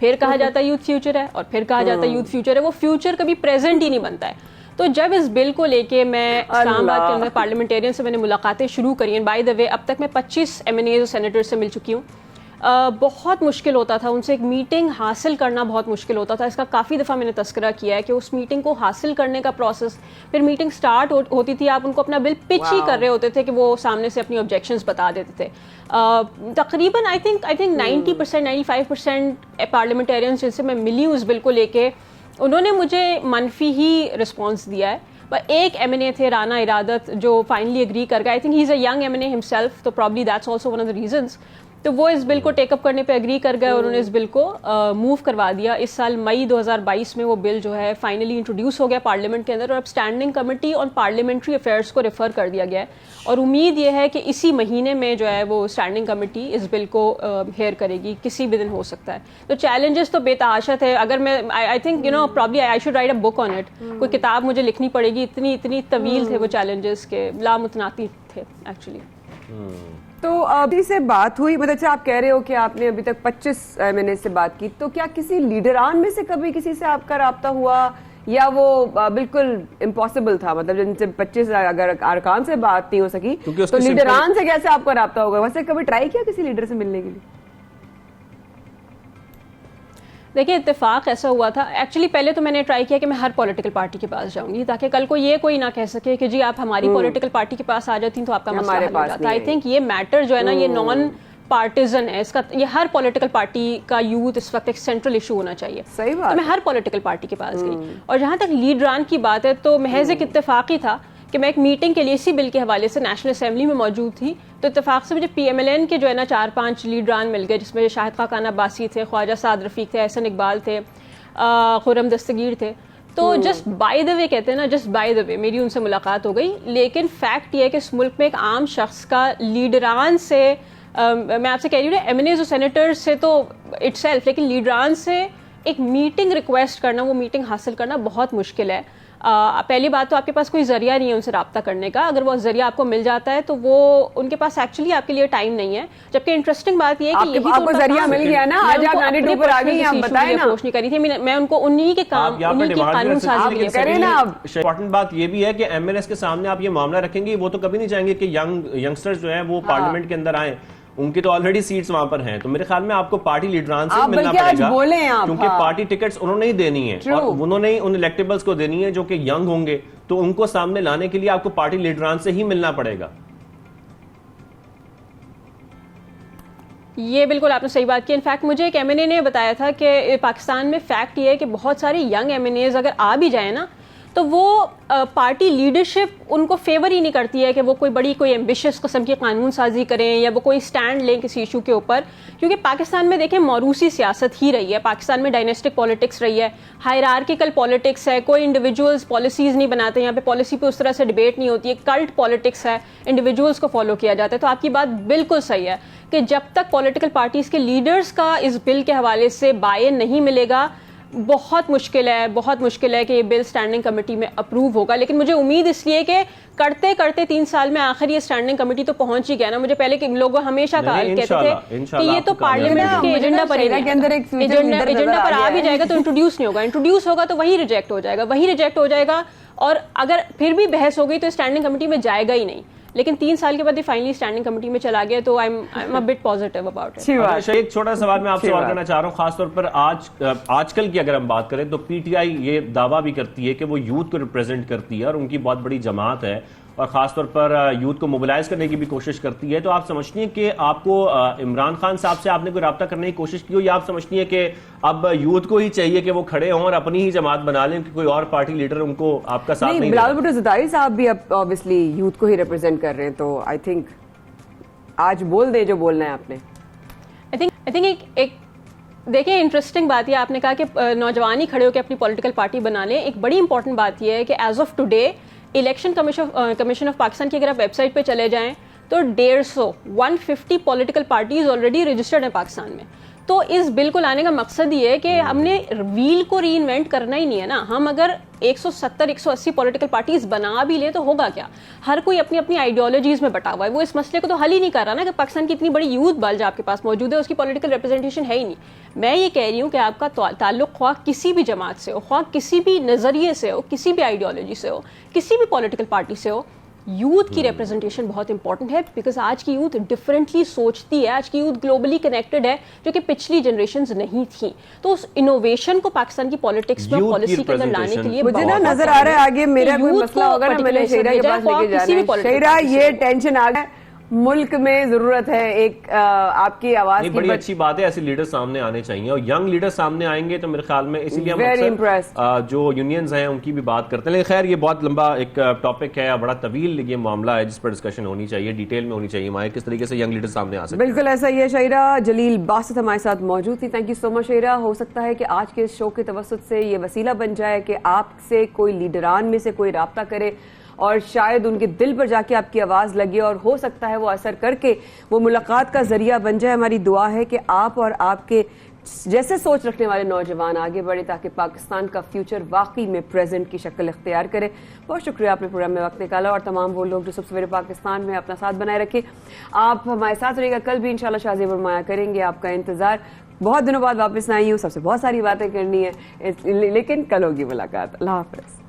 फिर कहा जाता है यूथ फ्यूचर है, और फिर कहा जाता है यूथ फ्यूचर है। वो फ्यूचर कभी प्रेजेंट ही नहीं बनता है। तो जब इस बिल को लेके मैं इस्लामाबाद के अंदर पार्लियामेंटेरियन से मैंने मुलाकातें शुरू करी हैं, बाय द वे अब तक मैं 25 MNAs और सेनेटर्स से मिल चुकी हूँ। बहुत मुश्किल होता था, उनसे एक मीटिंग हासिल करना बहुत मुश्किल होता था। इसका काफ़ी दफ़ा मैंने तस्करा किया है कि उस मीटिंग को हासिल करने का प्रोसेस, फिर मीटिंग स्टार्ट होती थी, आप उनको अपना बिल पिच ही कर रहे होते थे कि वो सामने से अपनी ऑब्जेक्शंस बता देते थे। तकरीबन आई थिंक 90% 95% पार्लियामेंटेरियंस जिनसे मैं मिली उस बिल को लेके, उन्होंने मुझे मनफी ही रिस्पॉन्स दिया है। पर एक MNA थे राना इरादत जो फाइनली एग्री कर गए। I think he is a young MNA himself, तो probably that's also one of the reasons. तो वो इस बिल को टेकअप करने पे एग्री कर गए और उन्होंने इस बिल को मूव करवा दिया। इस साल मई 2022 में वो बिल जो है फाइनली इंट्रोड्यूस हो गया पार्लियामेंट के अंदर और अब standing committee on parliamentary affairs को रेफर कर दिया गया है और उम्मीद ये है कि इसी महीने में जो है वो स्टैंडिंग कमेटी इस बिल को हेयर करेगी, किसी भी दिन हो सकता है। तो चैलेंजेस तो बेतहाशा थे। अगर मैं I think probably I should write a book on it, कोई किताब मुझे लिखनी पड़ेगी, इतनी तवील थे वो चैलेंजेस के, लामुतनाती थे एक्चुअली। तो अभी से बात हुई, मतलब आप कह रहे हो कि आपने अभी तक 25 MNA से बात की, तो क्या किसी लीडरान में से कभी किसी से आपका राब्ता हुआ या वो बिल्कुल इम्पॉसिबल था? मतलब जिनसे 25 अगर अरकान से बात नहीं हो सकी तो लीडरान से कैसे आपका राब्ता होगा? वैसे कभी ट्राई किया किसी लीडर से मिलने के लिए? देखिए इत्तेफाक ऐसा हुआ था, एक्चुअली पहले तो मैंने ट्राई किया कि मैं हर पॉलिटिकल पार्टी के पास जाऊंगी ताकि कल को ये कोई ना कह सके कि जी आप हमारी पॉलिटिकल पार्टी के पास आ जाती तो आपका मसला हल हो जाता। आई थिंक ये मैटर जो है ना, ये नॉन पार्टिजन है, इसका ये हर पॉलिटिकल पार्टी का यूथ इस वक्त एक सेंट्रल इशू होना चाहिए। सही बात। तो मैं हर पॉलिटिकल पार्टी के पास गई और जहाँ तक लीडरान की बात है तो महज एक इत्तेफाक ही था कि मैं एक मीटिंग के लिए इसी बिल के हवाले से नेशनल असेंबली में मौजूद थी, तो इत्तेफाक से मुझे PMLN के जो है ना 4-5 लीडरान मिल गए, जिसमें शाहिद खान अब्बासी थे, ख्वाजा साद रफीक थे, एहसन इकबाल थे, खुरम दस्तगीर थे। तो जस्ट बाय द वे कहते हैं ना, जस्ट बाय द वे मेरी उनसे मुलाकात हो गई। लेकिन फैक्ट ये है कि इस मुल्क में एक आम शख्स का लीडरान से मैं आपसे कह रही हूँ MNAs और सेनेटर्स से तो इटसेल्फ, लेकिन लीडरान से एक मीटिंग रिक्वेस्ट करना, वो मीटिंग हासिल करना बहुत मुश्किल है। पहली बात तो आपके पास कोई जरिया नहीं है उनसे रब्ता करने का, अगर वो जरिया आपको मिल जाता है तो वो उनके पास एक्चुअली आपके लिए टाइम नहीं है। जबकि इंटरेस्टिंग बात ये है कि यही आपको जरिया मिल गया ना, आज आप 92 पर आ गई, आप बताएं ना। कोशिश नहीं करी थी मैं उनको उन्हीं के काम, उन्हीं की कानून साजी करें ना। इंपॉर्टेंट बात ये भी है कि MNAs के सामने आप ये मामला रखेंगे, वो तो कभी नहीं चाहेंगे कि यंगस्टर्स जो है वो पार्लियामेंट के अंदर आए, उनकी तो ऑलरेडी सीट्स वहां पर हैं। तो मेरे ख्याल में आपको पार्टी लीडरान से मिलना पड़ेगा, क्योंकि पार्टी टिकट्स उन्होंने ही देनी है और उन्होंने ही उन इलेक्टेबल्स को देनी है जो कि यंग होंगे, तो उनको सामने लाने के लिए आपको पार्टी लीडरान से ही मिलना पड़ेगा। ये बिल्कुल आपने सही बात की। इनफैक्ट मुझे एक MNA ने बताया था कि पाकिस्तान में फैक्ट ये है कि बहुत सारे यंग MNAs अगर आ भी जाए ना तो वो पार्टी लीडरशिप उनको फेवर ही नहीं करती है कि वो कोई एम्बिशियस किस्म की कानून साजी करें या वो कोई स्टैंड लें किसी इशू के ऊपर, क्योंकि पाकिस्तान में देखें मौरूसी सियासत ही रही है, पाकिस्तान में डायनेस्टिक पॉलिटिक्स रही है, हायरार्किकल पॉलिटिक्स है, कोई इंडिविजुअल्स पॉलिसीज नहीं बनाते, यहाँ पे पॉलिसी पे उस तरह से डिबेट नहीं होती है, कल्ट पॉलिटिक्स है, इंडिविजुअल्स को फॉलो किया जाता है। तो आपकी बात बिल्कुल सही है कि जब तक पॉलिटिकल पार्टीज के लीडर्स का इस बिल के हवाले से बाय नहीं मिलेगा, बहुत मुश्किल है कि ये बिल स्टैंडिंग कमेटी में अप्रूव होगा। लेकिन मुझे उम्मीद इसलिए कि करते करते 3 साल में आखिर ये स्टैंडिंग कमेटी तो पहुंच ही गया ना। मुझे पहले के लोग हमेशा कहते थे कि ये तो पार्लियामेंट के एजेंडा पर ही एजेंडा पर आ भी जाएगा तो इंट्रोड्यूस नहीं होगा, तो वही रिजेक्ट हो जाएगा और अगर फिर भी बहस हो गई तो स्टैंडिंग कमेटी में जाएगा ही नहीं। लेकिन 3 साल के बाद ये फाइनली स्टैंडिंग कमेटी में चला गया, तो I am a bit positive about it. एक छोटा सवाल मैं आपसे सवाल करना चाह रहा हूँ, खासतौर पर आजकल की अगर हम बात करें तो PTI ये दावा भी करती है कि वो यूथ को रिप्रेजेंट करती है और उनकी बहुत बड़ी जमात है और खासतौर पर यूथ को मोबिलाइज करने की भी कोशिश करती है। तो आप समझती हैं कि आपको इमरान खान साहब से आपने कोई रब्ता करने की कोशिश की हो, या आप समझती हैं कि अब यूथ को ही चाहिए कि वो खड़े हों और अपनी ही जमात बना लें कि कोई और पार्टी लीडर उनको आपका साथ नहीं? बिलावल भुट्टो ज़रदारी साहब भी अब ऑब्वियसली यूथ को ही रिप्रेजेंट कर रहे हैं, तो आई थिंक आज बोल दे जो बोलना है आपने। आई थिंक एक देखिए इंटरेस्टिंग बात यह आपने कहा कि नौजवान ही खड़े होकर अपनी पॉलिटिकल पार्टी बना लें। एक बड़ी इंपॉर्टेंट बात यह है कि as of today election commission of Pakistan की अगर आप वेबसाइट पे चले जाएं तो 150 पॉलिटिकल पार्टीज ऑलरेडी रजिस्टर्ड हैं पाकिस्तान में। तो इस बिल को लाने का मकसद ये है कि हमने व्हील को री इन्वेंट करना ही नहीं है ना। हम अगर 170-180 पॉलिटिकल पार्टीज बना भी ले तो होगा क्या? हर कोई अपनी अपनी आइडियोलॉजीज में बटा हुआ है, वो इस मसले को तो हल ही नहीं कर रहा ना कि पाकिस्तान की इतनी बड़ी यूथ बल जो आपके पास मौजूद है उसकी पॉलिटिकल रिप्रेजेंटेशन है ही नहीं। मैं ये कह रही हूँ कि आपका ताल्लुक ख्वाह किसी भी जमात से हो, ख्वाह किसी भी नजरिए से हो, किसी भी आइडियोलॉजी से हो, किसी भी पॉलिटिकल पार्टी से हो, यूथ की रिप्रेजेंटेशन बहुत इंपॉर्टेंट है, बिकॉज आज की यूथ डिफरेंटली सोचती है, आज की यूथ ग्लोबली कनेक्टेड है, जो कि पिछली जनरेशंस नहीं थी। तो उस इनोवेशन को पाकिस्तान की पॉलिटिक्स में, पॉलिसी के अंदर लाने के लिए मुझे ना नजर आ रहा है आगे मेरा कोई मसला होगा ना, मैंने शहीरा के पास लेके जाना है। शहीरा, ये टेंशन आ गया, मुल्क में जरूरत है एक आपकी आवाज की। बड़ी अच्छी बात है, ऐसे लीडर सामने आने चाहिए और यंग लीडर सामने आएंगे तो मेरे ख्याल में, इसीलिए हम जो यूनियंस हैं उनकी भी बात करते हैं। लेकिन खैर ये बहुत लंबा एक टॉपिक है, बड़ा तवील ये मामला है जिस पर डिस्कशन होनी चाहिए, डिटेल में होनी चाहिए हमारे, किस तरीके से यंग लीडर सामने आ सकते हैं। बिल्कुल ऐसा ही है। शहीरा जलील बासित हमारे साथ मौजूद थी। Thank you so much Shaheera. हो सकता है कि आज के शो के तवस्सुत से ये वसीला बन जाए कि आपसे कोई लीडरान में से कोई राब्ता करे और शायद उनके दिल पर जाके आपकी आवाज़ लगे और हो सकता है वो असर करके वो मुलाकात का जरिया बन जाए। हमारी दुआ है कि आप और आपके जैसे सोच रखने वाले नौजवान आगे बढ़े ताकि पाकिस्तान का फ्यूचर वाकई में प्रेजेंट की शक्ल इख्तियार करे। बहुत शुक्रिया आपने प्रोग्राम में वक्त निकाला और तमाम वो लोग जो सब सवेरे पाकिस्तान में अपना साथ बनाए रखे। आप हमारे साथ रहिएगा, कल भी इंशाल्लाह शाज़ेब और माया करेंगे, आपका इंतजार। बहुत दिनों बाद वापस आई हूँ, सबसे बहुत सारी बातें करनी है, लेकिन कल होगी मुलाकात। अल्लाह हाफ़िज़।